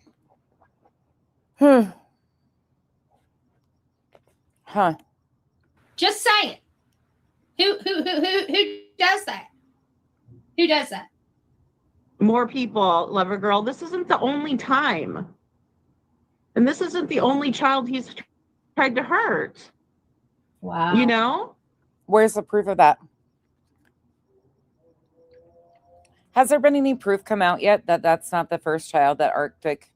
Huh. Just saying. Who does that? Who does that? More people, Lover Girl. This isn't the only time. And this isn't the only child he's tried to hurt. Wow. You know? Where's the proof of that? Has there been any proof come out yet that that's not the first child that Arctic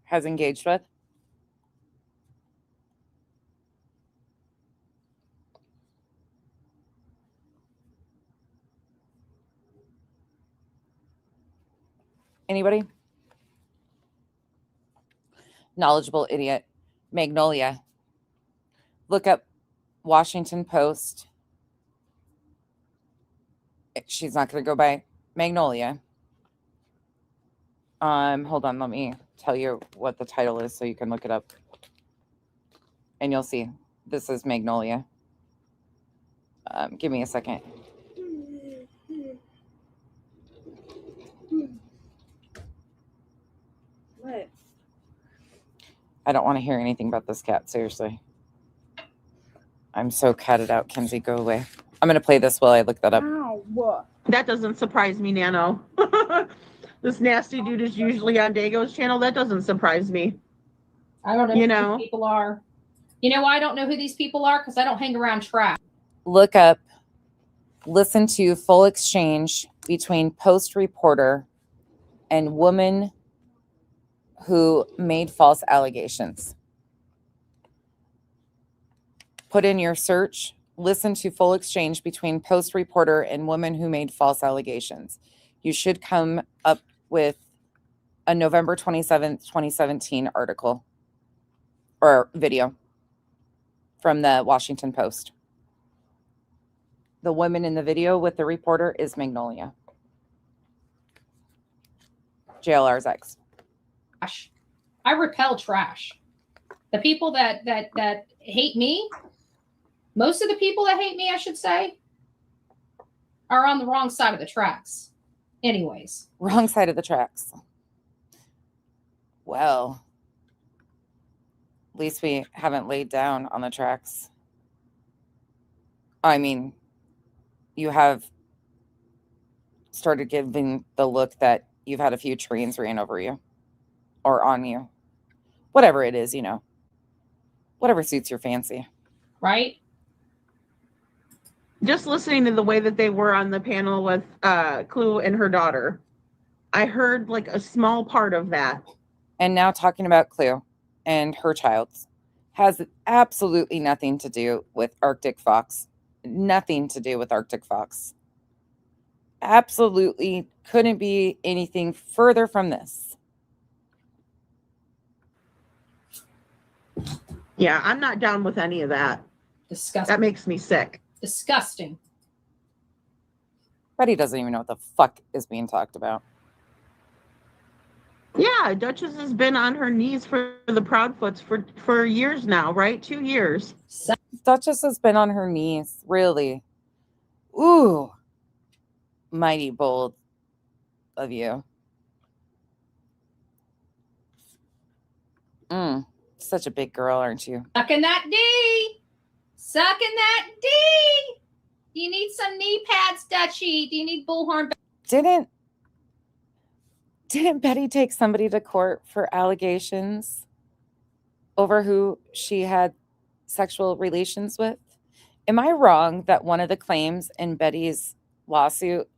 has engaged with? Anybody? Knowledgeable idiot. Magnolia. Look up Washington Post. She's not going to go by Magnolia. Hold on, let me tell you what the title is so you can look it up. And you'll see. This is Magnolia. Give me a second. What? I don't want to hear anything about this cat, seriously. I'm so catted out, Kenzie, go away. I'm going to play this while I look that up. Ow, what? That doesn't surprise me, Nano. This nasty dude is usually on Dago's channel. That doesn't surprise me. I don't know You who know? these people are. You know why I don't know who these people are? Because I don't hang around trash. Look up, listen to full exchange between Post reporter and woman who made false allegations. Put in your search, listen to full exchange between Post reporter and woman who made false allegations. You should come up with a November 27th, 2017 article or video from the Washington Post. The woman in the video with the reporter is Magnolia, JLR's ex. I repel trash. The people that hate me, most of the people that hate me, I should say, are on the wrong side of the tracks. Anyways. Wrong side of the tracks. Well, at least we haven't laid down on the tracks. I mean, you have started giving the look that you've had a few trains ran over you or on you. Whatever it is, you know. Whatever suits your fancy. Right? Just listening to the way that they were on the panel with Clue and her daughter, I heard like a small part of that. And now talking about Clue and her child has absolutely nothing to do with Arctic Fox. Nothing to do with Arctic Fox. Absolutely couldn't be anything further from this. Yeah, I'm not down with any of that. Disgusting. That makes me sick. Disgusting. Betty doesn't even know what the fuck is being talked about. Yeah, Duchess has been on her knees for the Proudfoots for years now, right? 2 years. Duchess has been on her knees, really. Ooh. Mighty bold of you. Such a big girl, aren't you? Sucking that D. Sucking that D. Do you need some knee pads, Dutchie? Do you need Bullhorn? Didn't Betty take somebody to court for allegations over who she had sexual relations with? Am I wrong that one of the claims in Betty's lawsuit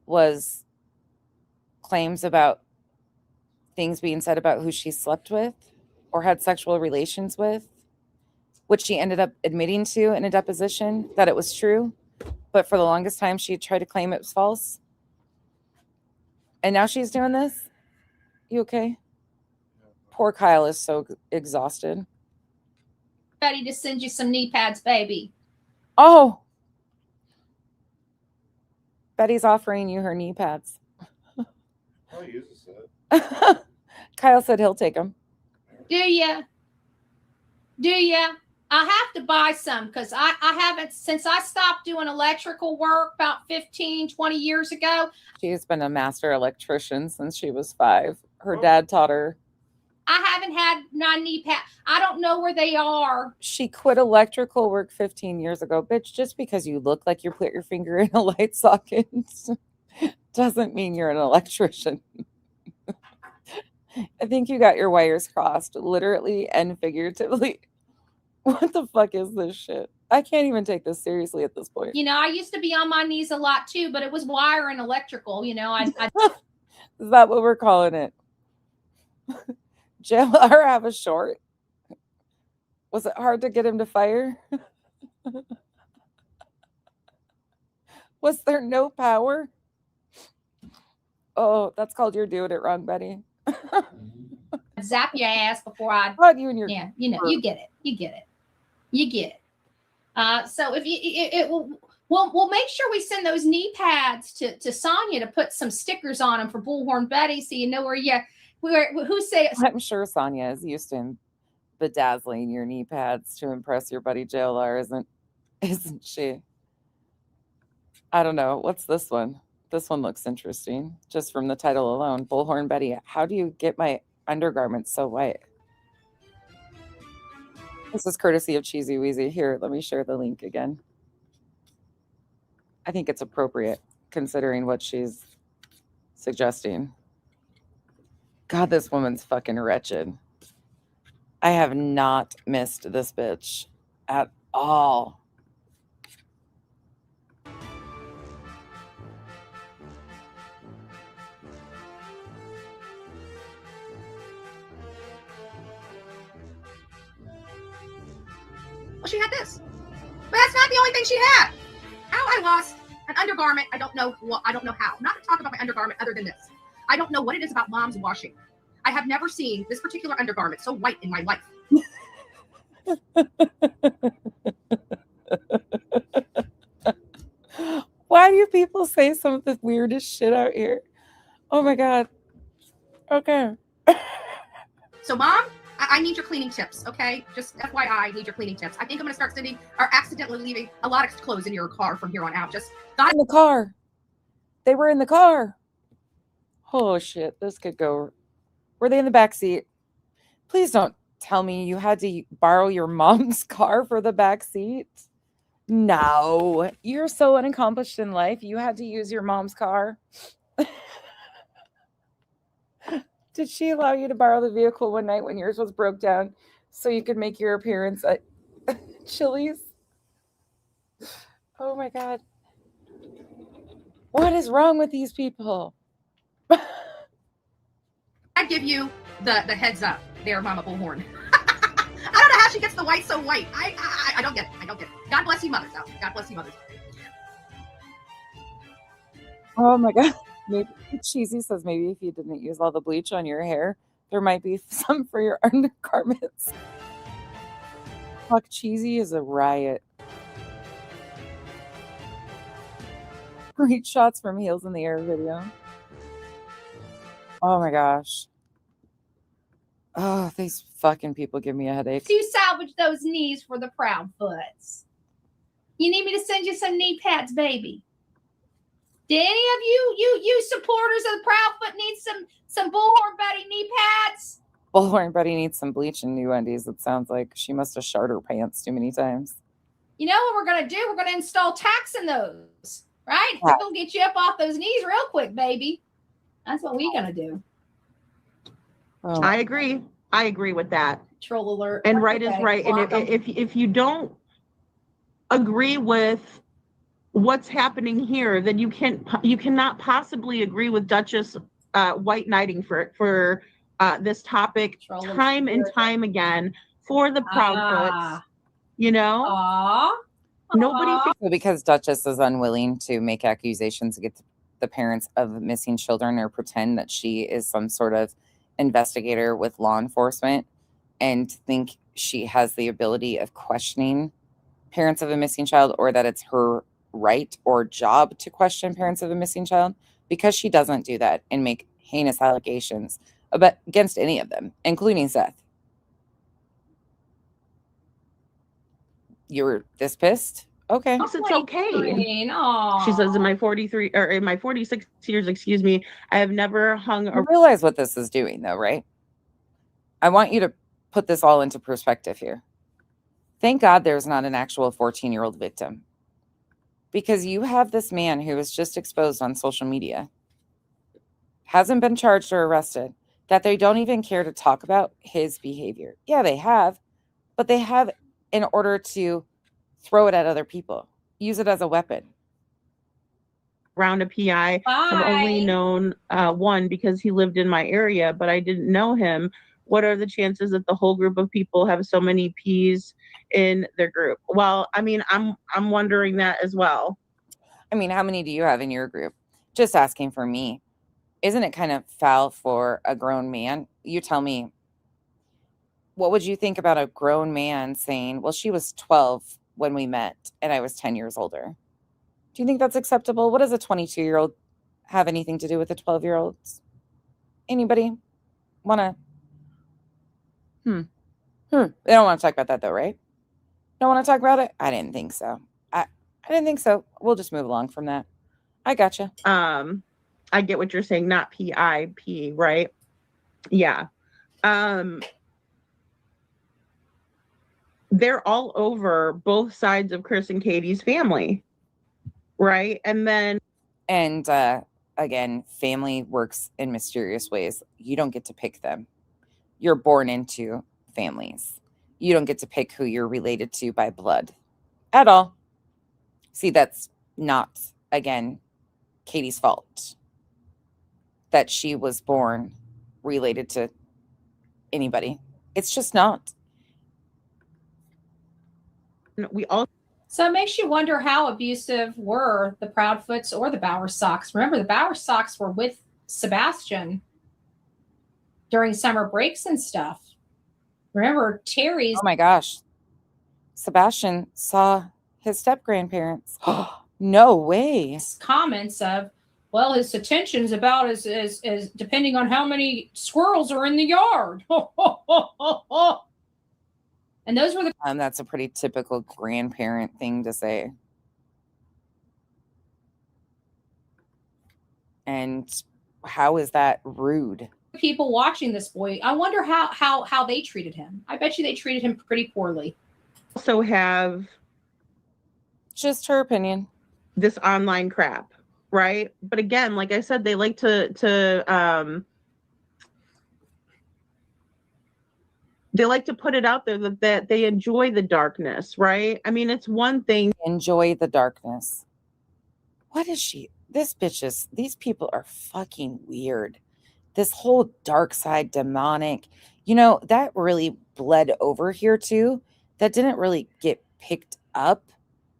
was claims about things being said about who she slept with or had sexual relations with, which she ended up admitting to in a deposition that it was true, but for the longest time she tried to claim it was false? And now she's doing this? You okay? Poor Kyle is so exhausted. Ready to send you some knee pads, baby. Oh! Betty's offering you her knee pads. I'll use a set. Kyle said he'll take them. Do ya? Do ya? I have to buy some because I haven't, since I stopped doing electrical work about 15, 20 years ago. She's been a master electrician since she was 5. Her dad taught her. I haven't had my knee pad. I don't know where they are. She quit electrical work 15 years ago. Bitch, just because you look like you put your finger in a light socket doesn't mean you're an electrician. I think you got your wires crossed, literally and figuratively. What the fuck is this shit? I can't even take this seriously at this point. You know, I used to be on my knees a lot too, but it was wire and electrical. You know, Is that what we're calling it? JLR have a short? Was it hard to get him to fire? Was there no power? Oh, that's called you're doing it wrong, Betty. zap your ass before I. Not you and your. Yeah, you know, you get it. You get it. You get it. So if you, we'll make sure we send those knee pads to Sonia to put some stickers on them for Bullhorn Betty, so you know who say it. I'm sure Sonia is used to bedazzling your knee pads to impress your buddy JLR, isn't she? I don't know. What's this one? This one looks interesting, just from the title alone. Bullhorn Betty. How do you get my undergarments so white? This is courtesy of Cheesy Weezy. Here, let me share the link again. I think it's appropriate considering what she's suggesting. God, this woman's fucking wretched. I have not missed this bitch at all. Well, she had this, but that's not the only thing she had. How I lost an undergarment, I don't know how. I'm not going to talk about my undergarment other than this. I don't know what it is about mom's washing. have never seen this particular undergarment so white in my life. Why do people say some of the weirdest shit out here? Oh my God. Okay. So, Mom, I need your cleaning tips, okay? Just FYI, I need your cleaning tips. I think I'm gonna start sending or accidentally leaving a lot of clothes in your car from here on out. Just in the car. They were in the car. Oh shit, this could go. Were they in the back seat? Please don't tell me you had to borrow your mom's car for the back seat. No, you're so unaccomplished in life. You had to use your mom's car. Did she allow you to borrow the vehicle one night when yours was broke down so you could make your appearance at Chili's? Oh my God. What is wrong with these people? I give you the heads up there, Mama Bullhorn. I don't know how she gets the white so white. I don't get it. I don't get it. God bless you, mothers out there. God bless you, mothers. Oh my God. Maybe Cheesy says maybe if you didn't use all the bleach on your hair, there might be some for your undergarments. Fuck, Cheesy is a riot. Great shots from Heels in the Air video. Oh my gosh. Oh, these fucking people give me a headache. To salvage those knees for the Proudfoots. You need me to send you some knee pads, baby? Did any of you supporters of the Proudfoot need some Bullhorn Buddy knee pads? Bullhorn Buddy needs some bleach and new undies. It sounds like she must have shart her pants too many times. You know what we're gonna do? We're gonna install tacks in those, right? Yeah. We're gonna get you up off those knees real quick, baby. That's what we're gonna do. Oh. I agree. I agree with that. Troll alert. And right Okay, is right. And block 'em. if you don't agree with what's happening here, then you cannot possibly agree with Duchess white knighting for this topic Troll time and alert. time again for the Proudfoots. You know, nobody. Well, because Duchess is unwilling to make accusations against the parents of missing children or pretend that she is some sort of investigator with law enforcement and think she has the ability of questioning parents of a missing child, or that it's her right or job to question parents of a missing child, because she doesn't do that and make heinous allegations against any of them, including Seth. You were this pissed? Okay. It's okay. Aw. She says in my 43 or in my 46 years, excuse me, I have never hung a You realize what this is doing, though, right? I want you to put this all into perspective here. Thank God there's not an actual 14-year-old victim, because you have this man who was just exposed on social media, hasn't been charged or arrested, that they don't even care to talk about his behavior. Yeah, they have, but they have in order to throw it at other people, use it as a weapon. Around a PI. I've only known one because he lived in my area, but I didn't know him. What are the chances that the whole group of people have so many P's in their group? Well, I mean, I'm wondering that as well. I mean, how many do you have in your group? Just asking for me. Isn't it kind of foul for a grown man? You tell me. What would you think about a grown man saying, well, she was 12 when we met and I was 10 years older? Do you think that's acceptable? What does a 22-year-old have anything to do with a 12-year-old? Anybody want to? They don't want to talk about that, though, right? Don't want to talk about it? I didn't think so. I didn't think so. We'll just move along from that. I gotcha. I get what you're saying, not PIP, right? Yeah. They're all over both sides of Chris and Katie's family, right? And then, and again, family works in mysterious ways. You don't get to pick them. You're born into families. You don't get to pick who you're related to by blood at all. See, that's not, again, Katie's fault that she was born related to anybody. It's just not. We all. So it makes you wonder how abusive were the Proudfoots or the Bowersocks. Remember, the Bowersocks were with Sebastian during summer breaks and stuff. Remember, Terry's. Oh my gosh. Sebastian saw his step-grandparents. No way. Comments of, well, his attention's about as depending on how many squirrels are in the yard. And those were the. That's a pretty typical grandparent thing to say. And how is that rude? People watching this boy. I wonder how they treated him. I bet you they treated him pretty poorly. Also have just her opinion. This online crap, right? But again, like I said, they like to put it out there that they enjoy the darkness, right? I mean, it's one thing. Enjoy the darkness. What is she? These people are fucking weird. This whole dark side, demonic, that really bled over here too. That didn't really get picked up,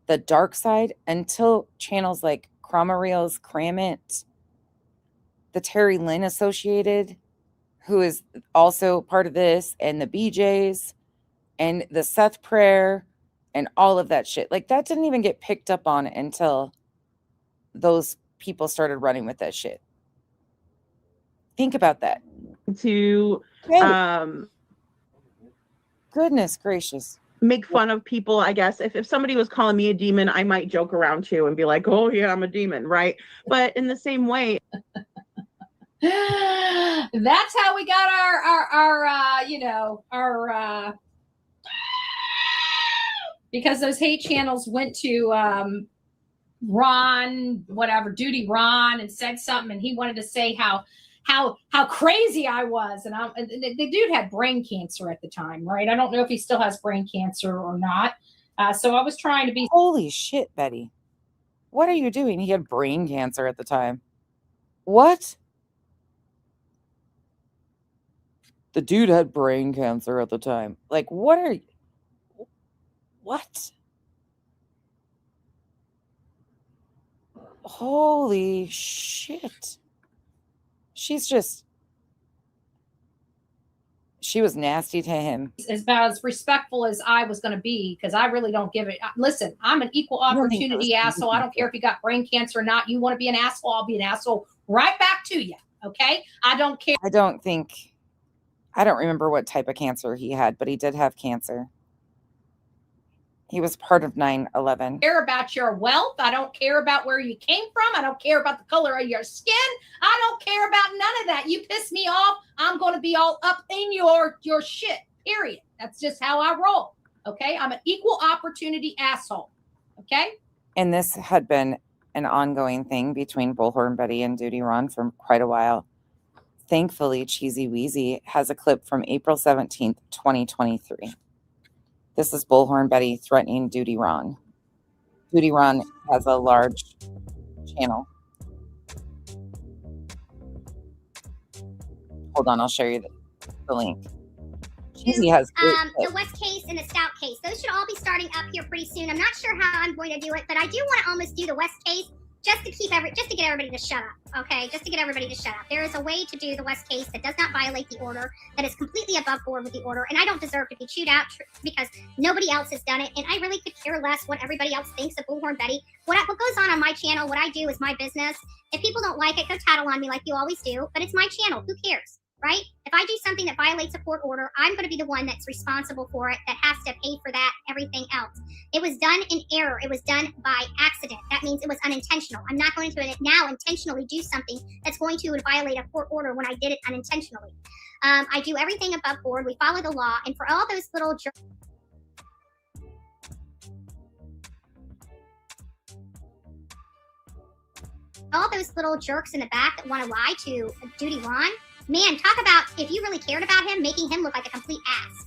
the dark side, until channels like Cromariel's Cram It, the Terry Lynn Associated, who is also part of this, and the BJs, and the Seth Prayer, and all of that shit. Like, that didn't even get picked up on until those people started running with that shit. Think about that. Goodness gracious. Make fun of people, I guess. If somebody was calling me a demon, I might joke around too and be like, oh yeah, I'm a demon, right? But in the same way. That's how we got our because those hate channels went to Ron, whatever, Duty Ron, and said something, and he wanted to say how crazy I was, and the dude had brain cancer at the time, right? I don't know if he still has brain cancer or not. So I was trying to be. Holy shit, Betty! What are you doing? He had brain cancer at the time. What? The dude had brain cancer at the time. Like, what are you? What? Holy shit. She was nasty to him. As about as respectful as I was going to be, because I really don't give it. Listen, I'm an equal opportunity asshole. I don't care if you got brain cancer or not. You want to be an asshole, I'll be an asshole right back to you. Okay? I don't care. I don't remember what type of cancer he had, but he did have cancer. He was part of 9/11. Care about your wealth. I don't care about where you came from. I don't care about the color of your skin. I don't care about none of that. You piss me off, I'm going to be all up in your shit, period. That's just how I roll, okay? I'm an equal opportunity asshole, okay? And this had been an ongoing thing between Bullhorn Betty and Duty Ron for quite a while. Thankfully, Cheesy Wheezy has a clip from April 17th, 2023. This is Bullhorn Betty threatening Duty Ron. Duty Ron has a large channel. Hold on, I'll show you the link. Cheesy has the West case and the Stout case. Those should all be starting up here pretty soon. I'm not sure how I'm going to do it, but I do want to almost do the West case just to get everybody to shut up, okay? Just to get everybody to shut up. There is a way to do the West case that does not violate the order, that is completely above board with the order, and I don't deserve to be chewed out because nobody else has done it, and I really could care less what everybody else thinks of Bullhorn Betty. What goes on my channel, what I do is my business. If people don't like it, go tattle on me like you always do, but it's my channel. Who cares? Right? If I do something that violates a court order, I'm going to be the one that's responsible for it, that has to pay for that, everything else. It was done in error. It was done by accident. That means it was unintentional. I'm not going to now intentionally do something that's going to violate a court order when I did it unintentionally. I do everything above board. We follow the law. And for all those little jerks in the back that want to lie to Duty Ron, man, talk about if you really cared about him, making him look like a complete ass.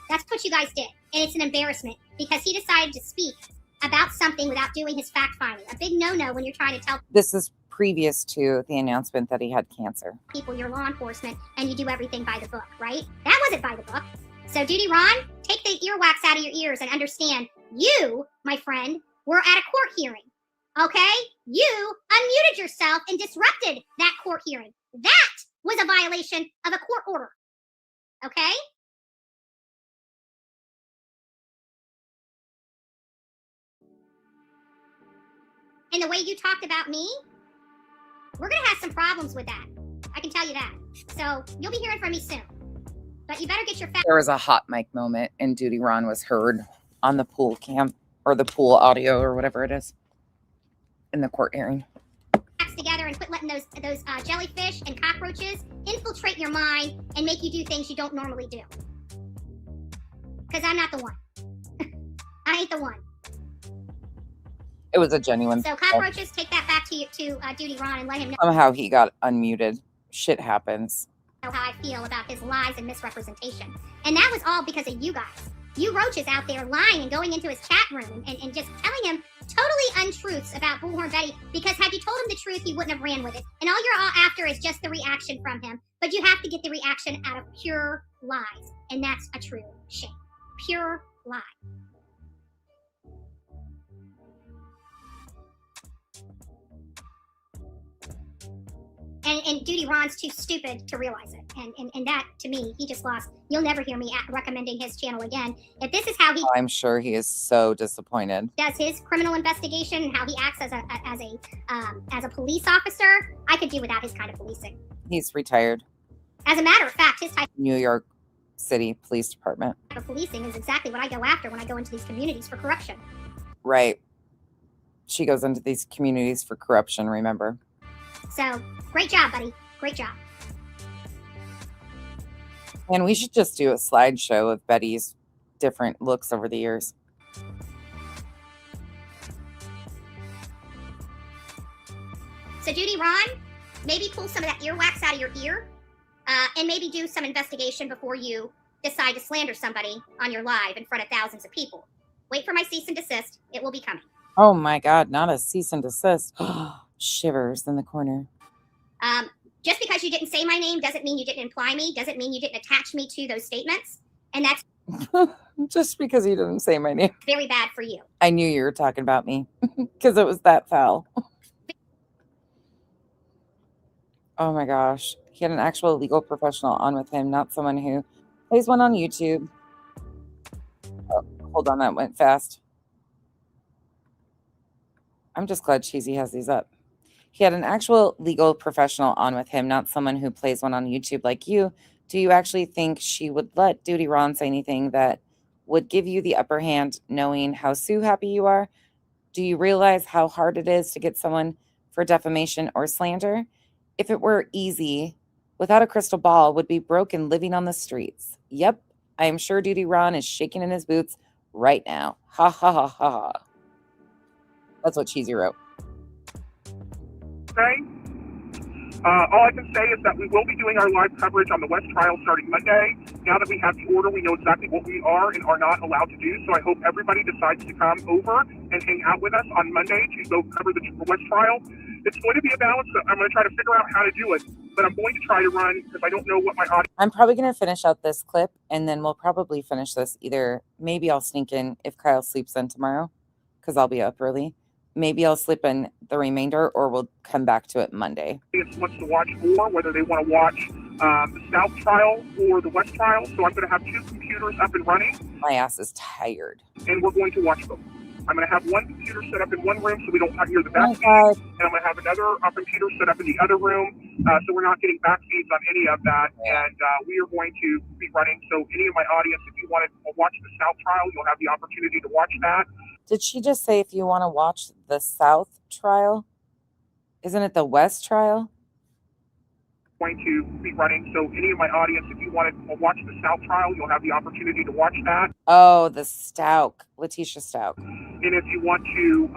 That's what you guys did. And it's an embarrassment because he decided to speak about something without doing his fact finding. A big no-no when you're trying to tell. This is previous to the announcement that he had cancer. People, you're law enforcement, and you do everything by the book, right? That wasn't by the book. So, Duty Ron, take the earwax out of your ears and understand you, my friend, were at a court hearing. Okay? You unmuted yourself and disrupted that court hearing. That was a violation of a court order. okay? And the way you talked about me, we're going to have some problems with that. I can tell you that. So you'll be hearing from me soon. But you better get your facts. There was a hot mic moment and Duty Ron was heard on the pool cam or the pool audio or whatever it is in the court hearing. Together and quit letting those jellyfish and cockroaches infiltrate your mind and make you do things you don't normally do. Because I'm not the one. I ain't the one. It was a genuine. So cockroaches, take that back to Duty Ron and let him know Somehow he got unmuted. Shit happens. how I feel about his lies and misrepresentation. And that was all because of you guys. You roaches out there lying and going into his chat room and just telling him totally untruths about Bullhorn Betty, because had you told him the truth, he wouldn't have ran with it. And all you're all after is just the reaction from him. But you have to get the reaction out of pure lies. And that's a true shame. Pure lie. And Duty Ron's too stupid to realize it. And that, to me, he just lost. You'll never hear me recommending his channel again. If this is how he I'm sure he is so disappointed. does his criminal investigation and how he acts as a police officer, I could do without his kind of policing. He's retired. As a matter of fact, his type New York City Police Department. of policing is exactly what I go after when I go into these communities for corruption. Right. She goes into these communities for corruption, remember? So, great job, buddy. Great job. And we should just do a slideshow of Betty's different looks over the years. So, Duty Ron, maybe pull some of that earwax out of your ear and maybe do some investigation before you decide to slander somebody on your live in front of thousands of people. Wait for my cease and desist. It will be coming. Oh my God, not a cease and desist. Shivers in the corner. Just because you didn't say my name doesn't mean you didn't imply me, doesn't mean you didn't attach me to those statements. And that's Just because you didn't say my name. very bad for you. I knew you were talking about me because it was that foul. Oh my gosh. He had an actual legal professional on with him, not someone who plays one on YouTube. Oh, hold on, that went fast. I'm just glad Cheesy has these up. He had an actual legal professional on with him, not someone who plays one on YouTube like you. Do you actually think she would let Duty Ron say anything that would give you the upper hand, knowing how Sue happy you are? Do you realize how hard it is to get someone for defamation or slander? If it were easy, without a crystal ball, would be broken living on the streets. Yep, I am sure Duty Ron is shaking in his boots right now. Ha ha ha ha ha. That's what Cheesy wrote. Say. All I can say is that we will be doing our live coverage on the West trial starting Monday. Now that we have the order, we know exactly what we are and are not allowed to do. So I hope everybody decides to come over and hang out with us on Monday to go cover the West trial. It's going to be a balance. I'm going to try to figure out how to do it, but I'm going to try to run because I don't know what my audience. I'm probably going to finish out this clip and then we'll probably finish this either. Maybe I'll sneak in if Kyle sleeps in tomorrow because I'll be up early. Maybe I'll slip in the remainder or we'll come back to it Monday. Wants to watch more, whether they want to watch the South trial or the West trial. So I'm going to have two computers up and running. My ass is tired. And we're going to watch them. I'm going to have one computer set up in one room so we don't hear the back feeds. And I'm going to have another computer set up in the other room so we're not getting back feeds on any of that. And we are going to be running. So any of my audience, if you want to watch the South trial, you'll have the opportunity to watch that. Did she just say if you want to watch the South trial? Isn't it the West trial? Going to be running. So any of my audience, if you want to watch the South trial, you'll have the opportunity to watch that. Oh, the Stout, Letitia Stout. And if you want to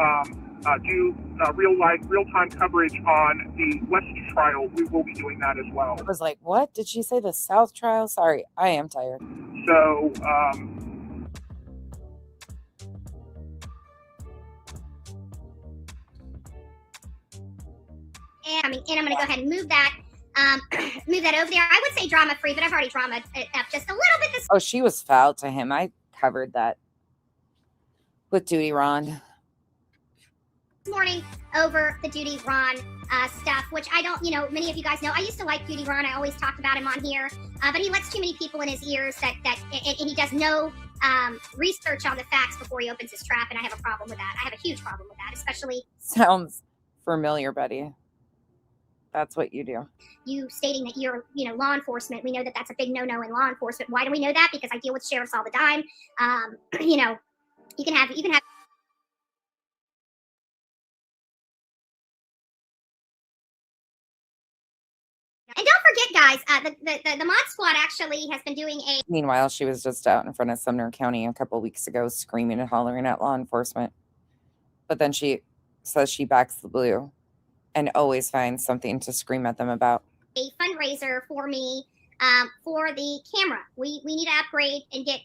do real-time coverage on the West trial, we will be doing that as well. I was like, what? Did she say the South trial? Sorry, I am tired. So, And I'm going to go ahead and move that over there. I would say drama-free, but I've already drama it up just a little bit this Oh, she was foul to him. I covered that with Duty Ron. morning over the Duty Ron stuff, which I don't, you know, many of you guys know. I used to like Beauty Ron. I always talked about him on here, but he lets too many people in his ears and he does no research on the facts before he opens his trap, and I have a problem with that. I have a huge problem with that, especially. Sounds familiar, Betty. That's what you do. You stating that you're, you know, law enforcement. We know that that's a big no-no in law enforcement. Why do we know that? Because I deal with sheriffs all the time. You know, you can have. And don't forget, guys, the Mod Squad actually has been doing a. Meanwhile, she was just out in front of Sumner County a couple weeks ago screaming and hollering at law enforcement. But then she says she backs the blue and always finds something to scream at them about. A fundraiser for me for the camera. We need to upgrade and get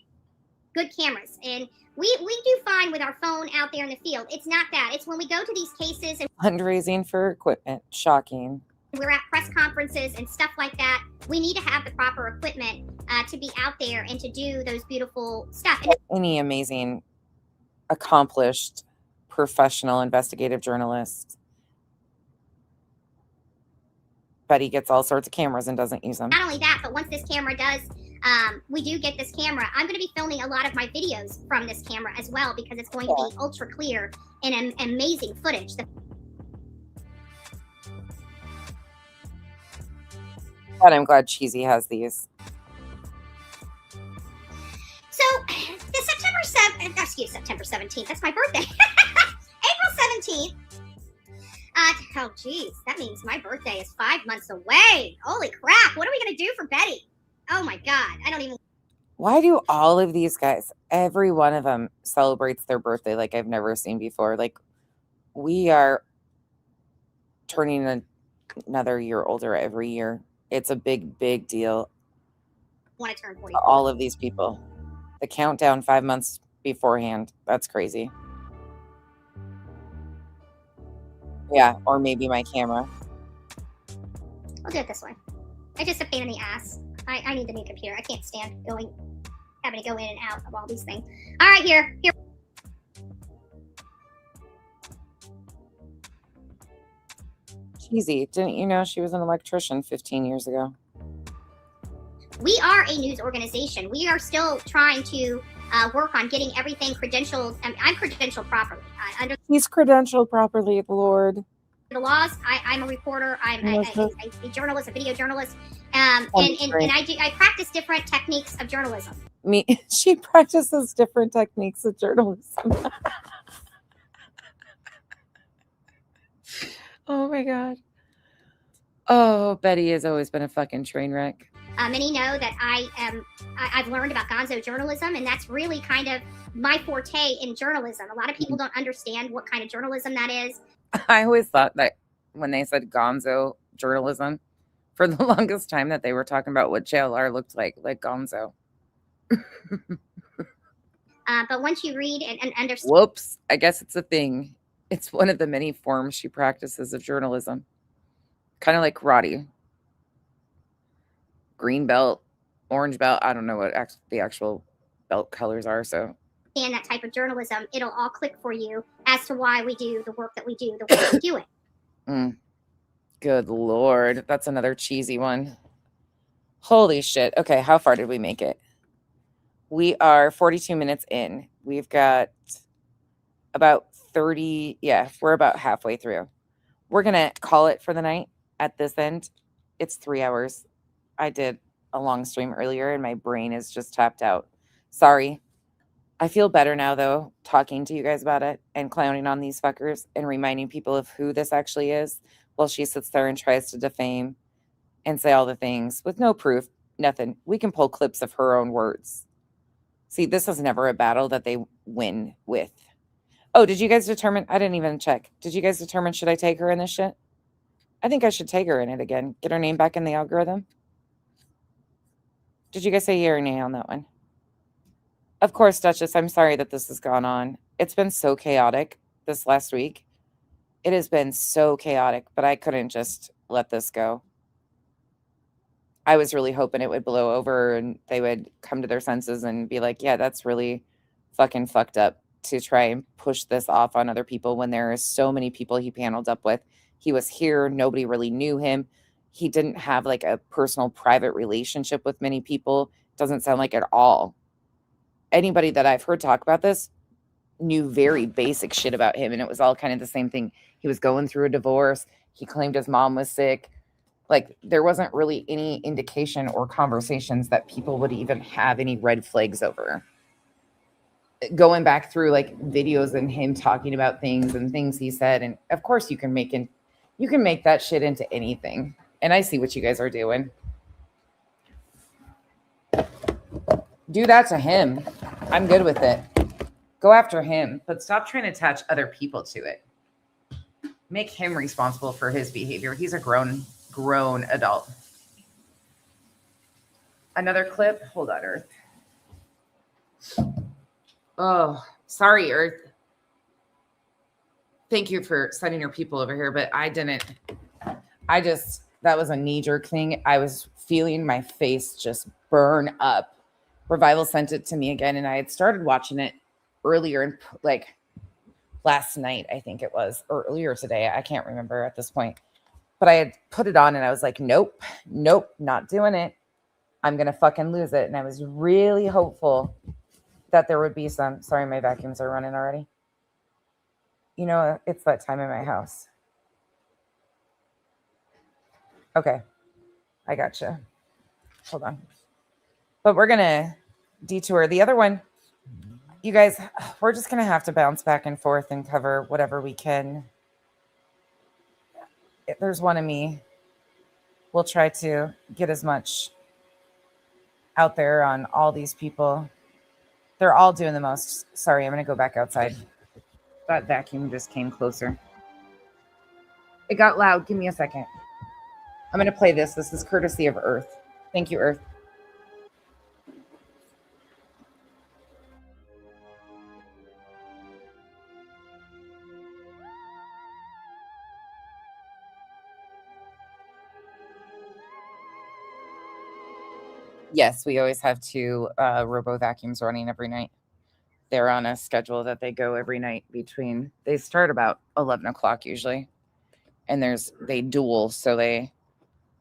good cameras. And we do fine with our phone out there in the field. It's not that. It's when we go to these cases and Fundraising for equipment. Shocking. we're at press conferences and stuff like that, we need to have the proper equipment to be out there and to do those beautiful stuff. And Any amazing, accomplished, professional investigative journalist. Betty gets all sorts of cameras and doesn't use them. not only that, but once this camera does, we do get this camera, I'm going to be filming a lot of my videos from this camera as well, because it's going to be ultra clear and amazing footage. But I'm glad Cheesy has these. So, the September 17th, that's my birthday. April 17th. Oh, geez, that means my birthday is 5 months away. Holy crap, what are we going to do for Betty? Oh my God, I don't even. Why do all of these guys, every one of them celebrates their birthday like I've never seen before? Like, we are turning another year older every year. It's a big, big deal. Want to turn 40. All of these people. The countdown 5 months beforehand. That's crazy. Yeah, or maybe my camera. I'll do it this way. It's just a pain in the ass. I need the new computer. I can't stand having to go in and out of all these things. All right, here. Cheesy, didn't you know she was an electrician 15 years ago? We are a news organization. We are still trying to work on getting everything credentialed. I'm credentialed properly. Under He's credentialed properly, Lord. the laws, I'm a reporter. I'm a journalist, a video journalist. And I practice different techniques of journalism. She practices different techniques of journalism. Oh my God. Oh, Betty has always been a fucking train wreck. Many know that I've learned about gonzo journalism, and that's really kind of my forte in journalism. A lot of people don't understand what kind of journalism that is. I always thought that when they said gonzo journalism, for the longest time that they were talking about what JLR looked like gonzo. But once you read and understand. Whoops. I guess it's a thing. It's one of the many forms she practices of journalism. Kind of like karate. Green belt, orange belt. I don't know what the actual belt colors are. So. And that type of journalism, it'll all click for you as to why we do the work that we do, the way we do it. Good Lord. That's another cheesy one. Holy shit. Okay, how far did we make it? We are 42 minutes in. We've got about 30. Yeah, we're about halfway through. We're going to call it for the night at this end. It's 3 hours. I did a long stream earlier and my brain is just tapped out. Sorry. I feel better now, though, talking to you guys about it and clowning on these fuckers and reminding people of who this actually is while she sits there and tries to defame and say all the things with no proof, nothing. We can pull clips of her own words. See, this is never a battle that they win with. Oh, did you guys determine? I didn't even check. Did you guys determine should I take her in this shit? I think I should take her in it again. Get her name back in the algorithm. Did you guys say yeah or nay on that one? Of course, Duchess, I'm sorry that this has gone on. It's been so chaotic this last week. It has been so chaotic, but I couldn't just let this go. I was really hoping it would blow over and they would come to their senses and be like, yeah, that's really fucking fucked up to try and push this off on other people when there are so many people he paneled up with. He was here. Nobody really knew him. He didn't have like a personal private relationship with many people. Doesn't sound like at all. Anybody that I've heard talk about this knew very basic shit about him, and it was all kind of the same thing. He was going through a divorce. He claimed his mom was sick. Like, there wasn't really any indication or conversations that people would even have any red flags over. Going back through like videos and him talking about things and things he said, and of course you can make that shit into anything. And I see what you guys are doing. Do that to him. I'm good with it. Go after him, but stop trying to attach other people to it. Make him responsible for his behavior. He's a grown adult. Another clip. Hold on, Earth. Oh, sorry, Earth. Thank you for sending your people over here, but I didn't. That was a knee-jerk thing. I was feeling my face just burn up. Revival sent it to me again, and I had started watching it earlier, like last night, I think it was, or earlier today. I can't remember at this point. But I had put it on, and I was like, nope, not doing it. I'm going to fucking lose it. And I was really hopeful that there would be some. Sorry, my vacuums are running already. You know, it's that time in my house. Okay. I gotcha. Hold on. But we're going to detour. The other one, you guys, we're just going to have to bounce back and forth and cover whatever we can. If there's one of me, we'll try to get as much out there on all these people. They're all doing the most. Sorry, I'm going to go back outside. That vacuum just came closer. It got loud. Give me a second. I'm going to play this. This is courtesy of Earth. Thank you, Earth. Yes, we always have 2 robo vacuums running every night. They're on a schedule that they go every night between, they start about 11 o'clock usually. And they duel, so they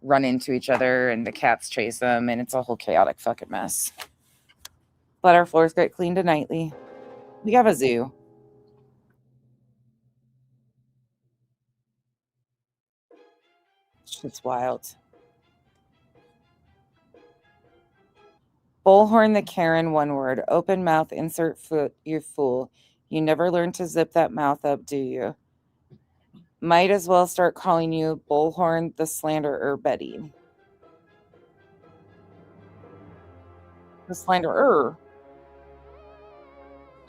run into each other and the cats chase them, and it's a whole chaotic fucking mess. But our floors get cleaned nightly. We have a zoo. Shit's wild. Bullhorn the Karen, one word. Open mouth, insert foot, you fool. You never learn to zip that mouth up, do you? Might as well start calling you Bullhorn the slanderer, Betty. The slanderer.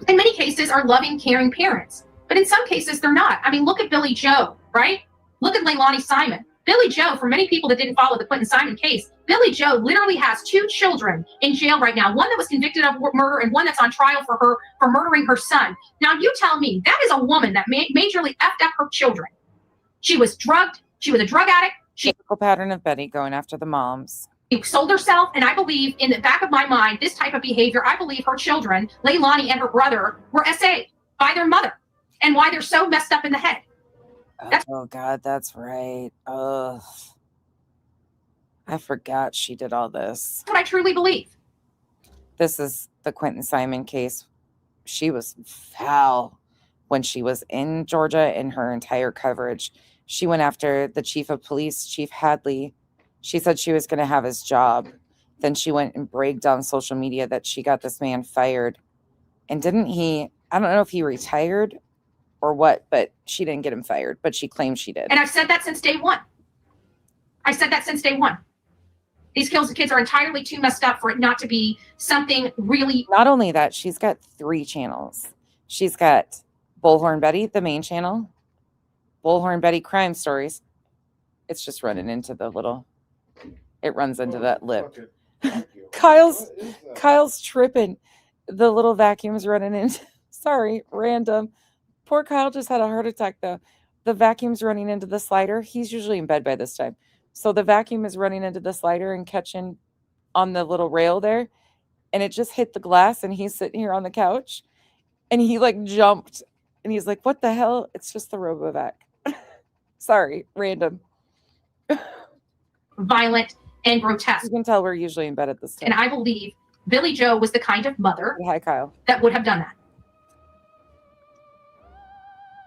In many cases, are loving, caring parents. But in some cases, they're not. I mean, look at Billy Joe, right? Look at Leilani Simon. Billy Joe, for many people that didn't follow the Quentin Simon case, Billy Joe literally has 2 children in jail right now. One that was convicted of murder and one that's on trial for murdering her son. Now, you tell me, that is a woman that majorly effed up her children. She was drugged. She was a drug addict. Typical pattern of Betty going after the moms. She sold herself, and I believe, in the back of my mind, this type of behavior, I believe her children, Leilani and her brother, were SA'd by their mother, and why they're so messed up in the head. Oh, God, that's right. Ugh. I forgot she did all this. That's what I truly believe. This is the Quentin Simon case. She was foul when she was in Georgia in her entire coverage. She went after the chief of police, Chief Hadley. She said she was going to have his job. Then she went and bragged on social media that she got this man fired. And didn't he, I don't know if he retired or what, but she didn't get him fired, but she claimed she did. And I've said that since day one. These kids are entirely too messed up for it not to be something really. Not only that, she's got 3 channels. She's got Bullhorn Betty, the main channel. Bullhorn Betty Crime Stories. It's just running into the little, it runs into that lip. Kyle's tripping. The little vacuum's running into, sorry, random. Poor Kyle just had a heart attack though. The vacuum's running into the slider. He's usually in bed by this time. So the vacuum is running into the slider and catching on the little rail there. And it just hit the glass and he's sitting here on the couch. And he like jumped and he's like, what the hell? It's just the RoboVac. Sorry, random. Violent and grotesque. You can tell we're usually in bed at this time. And I believe Billy Joe was the kind of mother Hi, Kyle. that would have done that.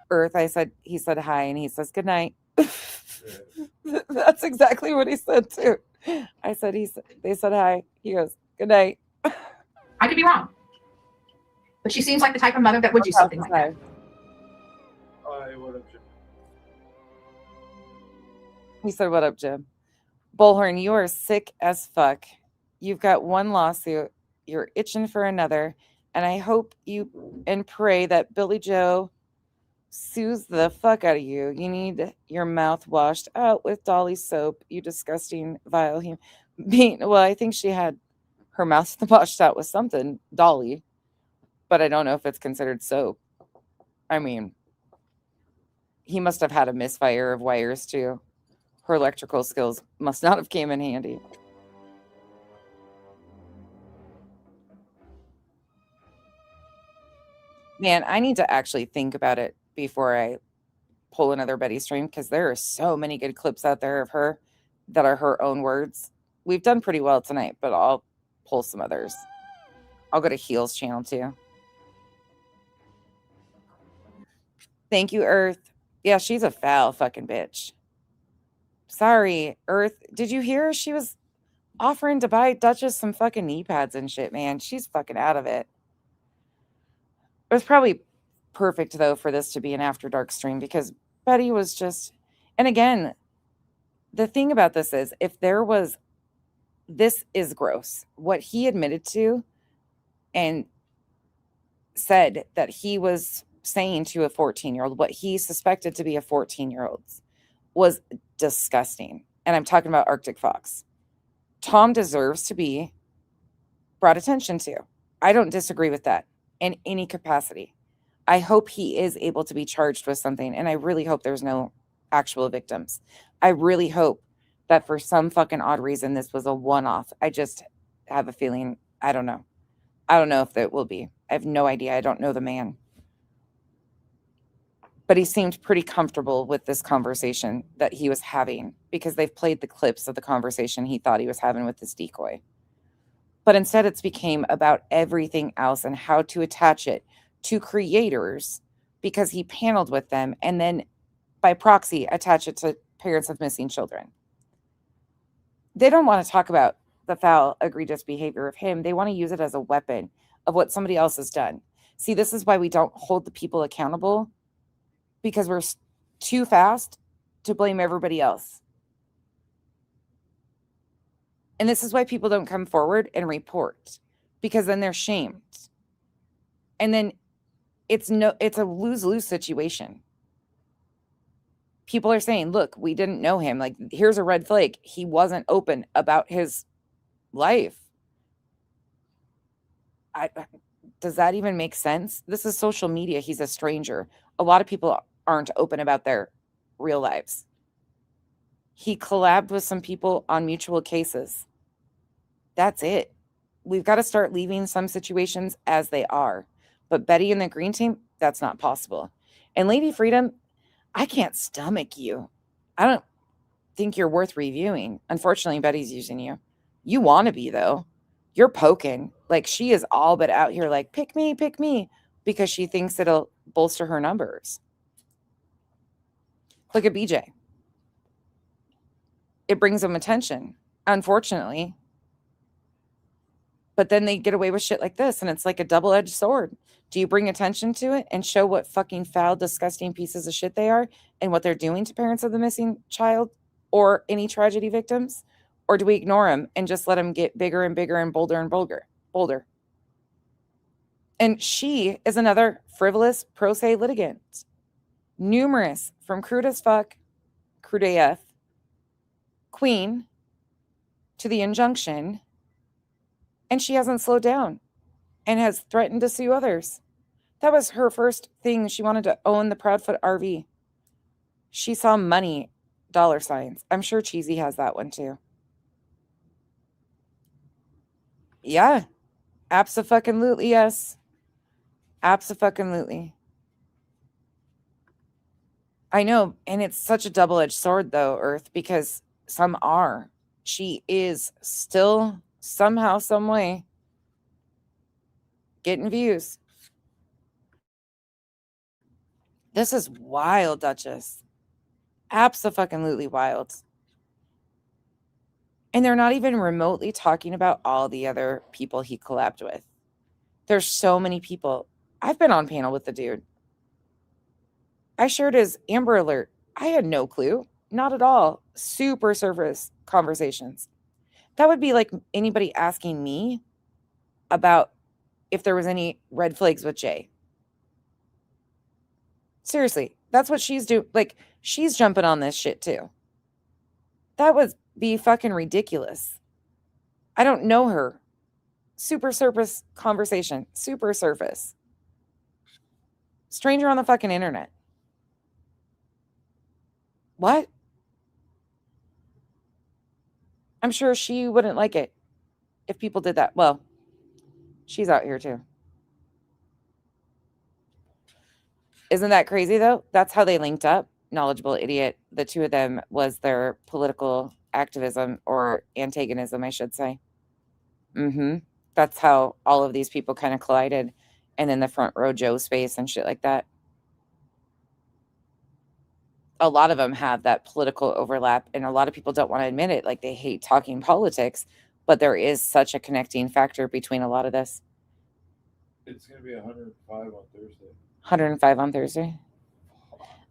Earth, he said hi, and he says good night. That's exactly what he said too. I said they said hi. He goes good night. I could be wrong, but she seems like the type of mother that would do something like that. What up, Jim? He said, "What up, Jim?" Bullhorn, you are sick as fuck. You've got one lawsuit. You're itching for another, and I hope you and pray that Billy Joe sues the fuck out of you. You need your mouth washed out with Dolly soap, you disgusting, vile human being. Well, I think she had her mouth washed out with something, Dolly, but I don't know if it's considered soap. I mean, he must have had a misfire of wires too. Her electrical skills must not have came in handy. Man, I need to actually think about it before I pull another Betty stream, because there are so many good clips out there of her that are her own words. We've done pretty well tonight, but I'll pull some others. I'll go to Heel's channel too. Thank you, Earth. Yeah, she's a foul fucking bitch. Sorry, Earth. Did you hear she was offering to buy Duchess some fucking knee pads and shit, man? She's fucking out of it. It was probably perfect, though, for this to be an After Dark stream, because Betty was just... And again, the thing about this is, if there was... This is gross. What he admitted to and said that he was saying to a 14-year-old, what he suspected to be a 14-year-old, was disgusting. And I'm talking about Arctic Fox. Tom deserves to be brought attention to. I don't disagree with that in any capacity. I hope he is able to be charged with something, and I really hope there's no actual victims. I really hope that for some fucking odd reason this was a one-off. I just have a feeling, I don't know. I don't know if it will be. I have no idea. I don't know the man. But he seemed pretty comfortable with this conversation that he was having, because they've played the clips of the conversation he thought he was having with this decoy. But instead it's became about everything else and how to attach it to creators, because he paneled with them, and then by proxy attach it to parents of missing children. They don't want to talk about the foul, egregious behavior of him. They want to use it as a weapon of what somebody else has done. See, this is why we don't hold the people accountable, because we're too fast to blame everybody else. And this is why people don't come forward and report, because then they're shamed. And then it's a lose-lose situation. People are saying, look, we didn't know him. Like, here's a red flag. He wasn't open about his life. Does that even make sense? This is social media. He's a stranger. A lot of people aren't open about their real lives. He collabed with some people on mutual cases. That's it. We've got to start leaving some situations as they are. But Betty and the Green Team, that's not possible. And Lady Freedom, I can't stomach you. I don't think you're worth reviewing. Unfortunately, Betty's using you. You want to be, though. You're poking. Like, she is all but out here like, pick me, because she thinks it'll bolster her numbers. Look at BJ. It brings them attention, unfortunately. But then they get away with shit like this, and it's like a double-edged sword. Do you bring attention to it and show what fucking foul, disgusting pieces of shit they are and what they're doing to parents of the missing child or any tragedy victims? Or do we ignore them and just let them get bigger and bigger and bolder? And she is another frivolous pro se litigant. Numerous, from crude as fuck, crude AF, Queen, to the injunction. And she hasn't slowed down and has threatened to sue others. That was her first thing. She wanted to own the Proudfoot RV. She saw money, dollar signs. I'm sure Cheesy has that one too. Yeah. Abso-fucking-lutely, yes. Abso-fucking-lutely. I know, and it's such a double-edged sword, though, Earth, because some are. She is still somehow, some way getting views. This is wild, Duchess. Abso-fucking-lutely wild. And they're not even remotely talking about all the other people he collabed with. There's so many people. I've been on panel with the dude. I shared his Amber Alert. I had no clue. Not at all. Super surface conversations. That would be like anybody asking me about if there was any red flags with Jay. Seriously, that's what she's doing. Like, she's jumping on this shit too. That would be fucking ridiculous. I don't know her. Super surface conversation. Super surface. Stranger on the fucking internet. What? I'm sure she wouldn't like it if people did that. Well, she's out here too. Isn't that crazy though? That's how they linked up. Knowledgeable idiot. The two of them was their political activism or antagonism, I should say. That's how all of these people kind of collided. And then the front row Joe space and shit like that. A lot of them have that political overlap, and a lot of people don't want to admit it. Like, they hate talking politics, but there is such a connecting factor between a lot of this. It's going to be 105 on Thursday. 105 on Thursday.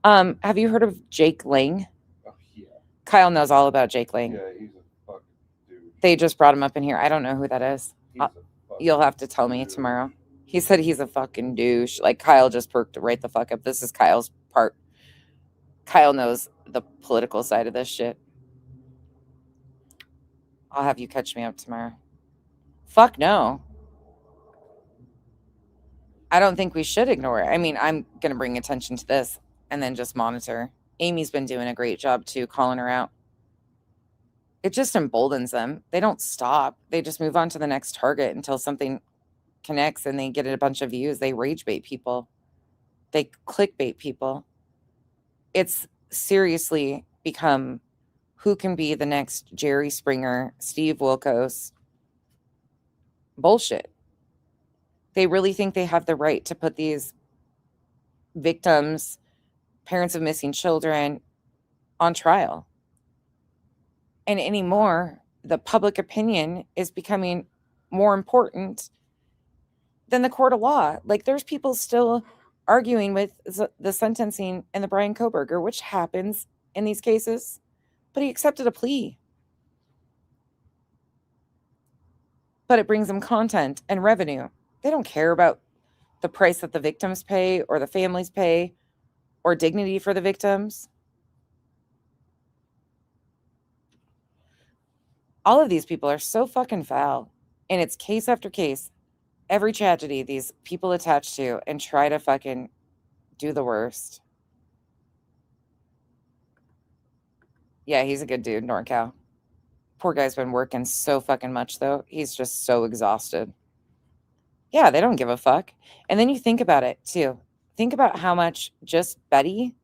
Have you heard of Jake Lang? Oh, yeah. Kyle knows all about Jake Lang. Yeah, he's a fucking dude. They just brought him up in here. I don't know who that is. You'll have to tell me tomorrow. He said he's a fucking douche. Like, Kyle just perked right the fuck up. This is Kyle's part. Kyle knows the political side of this shit. I'll have you catch me up tomorrow. Fuck no. I don't think we should ignore it. I mean, I'm going to bring attention to this and then just monitor. Amy's been doing a great job too, calling her out. It just emboldens them. They don't stop. They just move on to the next target until something connects and they get a bunch of views. They rage bait people. They clickbait people. It's seriously become who can be the next Jerry Springer, Steve Wilkos bullshit. They really think they have the right to put these victims, parents of missing children, on trial. And anymore, the public opinion is becoming more important than the court of law. Like, there's people still arguing with the sentencing and the Brian Koberger, which happens in these cases, but he accepted a plea. But it brings them content and revenue. They don't care about the price that the victims pay or the families pay or dignity for the victims. All of these people are so fucking foul. And it's case after case. Every tragedy these people attach to and try to fucking do the worst. Yeah, he's a good dude, NorCal. Poor guy's been working so fucking much, though. He's just so exhausted. Yeah, they don't give a fuck. And then you think about it, too. Think about how much just Betty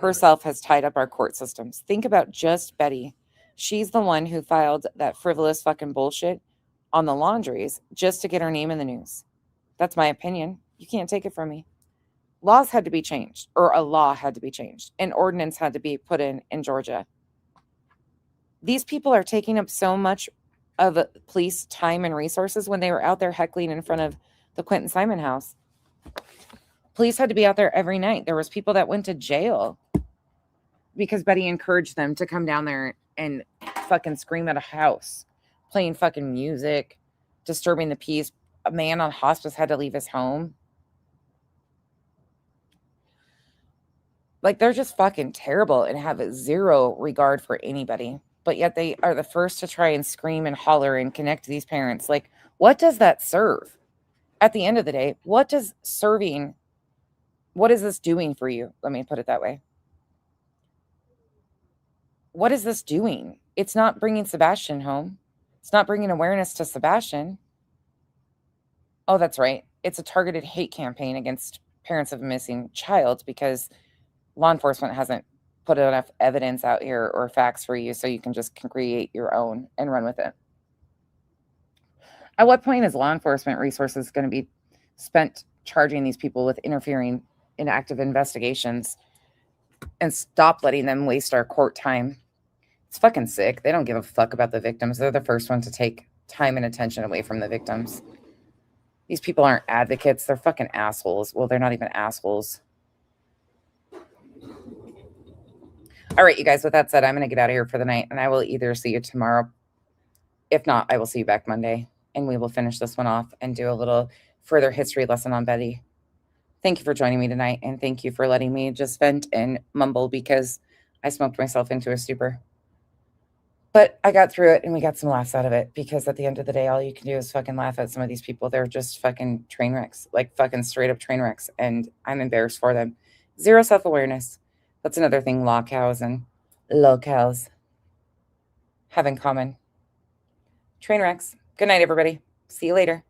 herself has tied up our court systems. Think about just Betty. She's the one who filed that frivolous fucking bullshit on the laundries just to get her name in the news. That's my opinion. You can't take it from me. Laws had to be changed, or a law had to be changed. An ordinance had to be put in Georgia. These people are taking up so much of police time and resources when they were out there heckling in front of the Quentin Simon house. Police had to be out there every night. There was people that went to jail because Betty encouraged them to come down there and fucking scream at a house, playing fucking music, disturbing the peace. A man on hospice had to leave his home. Like, they're just fucking terrible and have zero regard for anybody. But yet they are the first to try and scream and holler and connect to these parents. Like, what does that serve? At the end of the day, what is this doing for you? Let me put it that way. What is this doing? It's not bringing Sebastian home. It's not bringing awareness to Sebastian. Oh, that's right. It's a targeted hate campaign against parents of a missing child because law enforcement hasn't put enough evidence out here or facts for you so you can just create your own and run with it. At what point is law enforcement resources going to be spent charging these people with interfering in active investigations and stop letting them waste our court time? It's fucking sick. They don't give a fuck about the victims. They're the first one to take time and attention away from the victims. These people aren't advocates. They're fucking assholes. Well, they're not even assholes. All right, you guys, with that said, I'm going to get out of here for the night, and I will either see you tomorrow. If not, I will see you back Monday, and we will finish this one off and do a little further history lesson on Betty. Thank you for joining me tonight, and thank you for letting me just vent and mumble because I smoked myself into a stupor. But I got through it, and we got some laughs out of it, because at the end of the day, all you can do is fucking laugh at some of these people. They're just fucking train wrecks, like fucking straight up train wrecks, and I'm embarrassed for them. Zero self-awareness. That's another thing law cows and locals have in common. Train wrecks. Good night, everybody. See you later.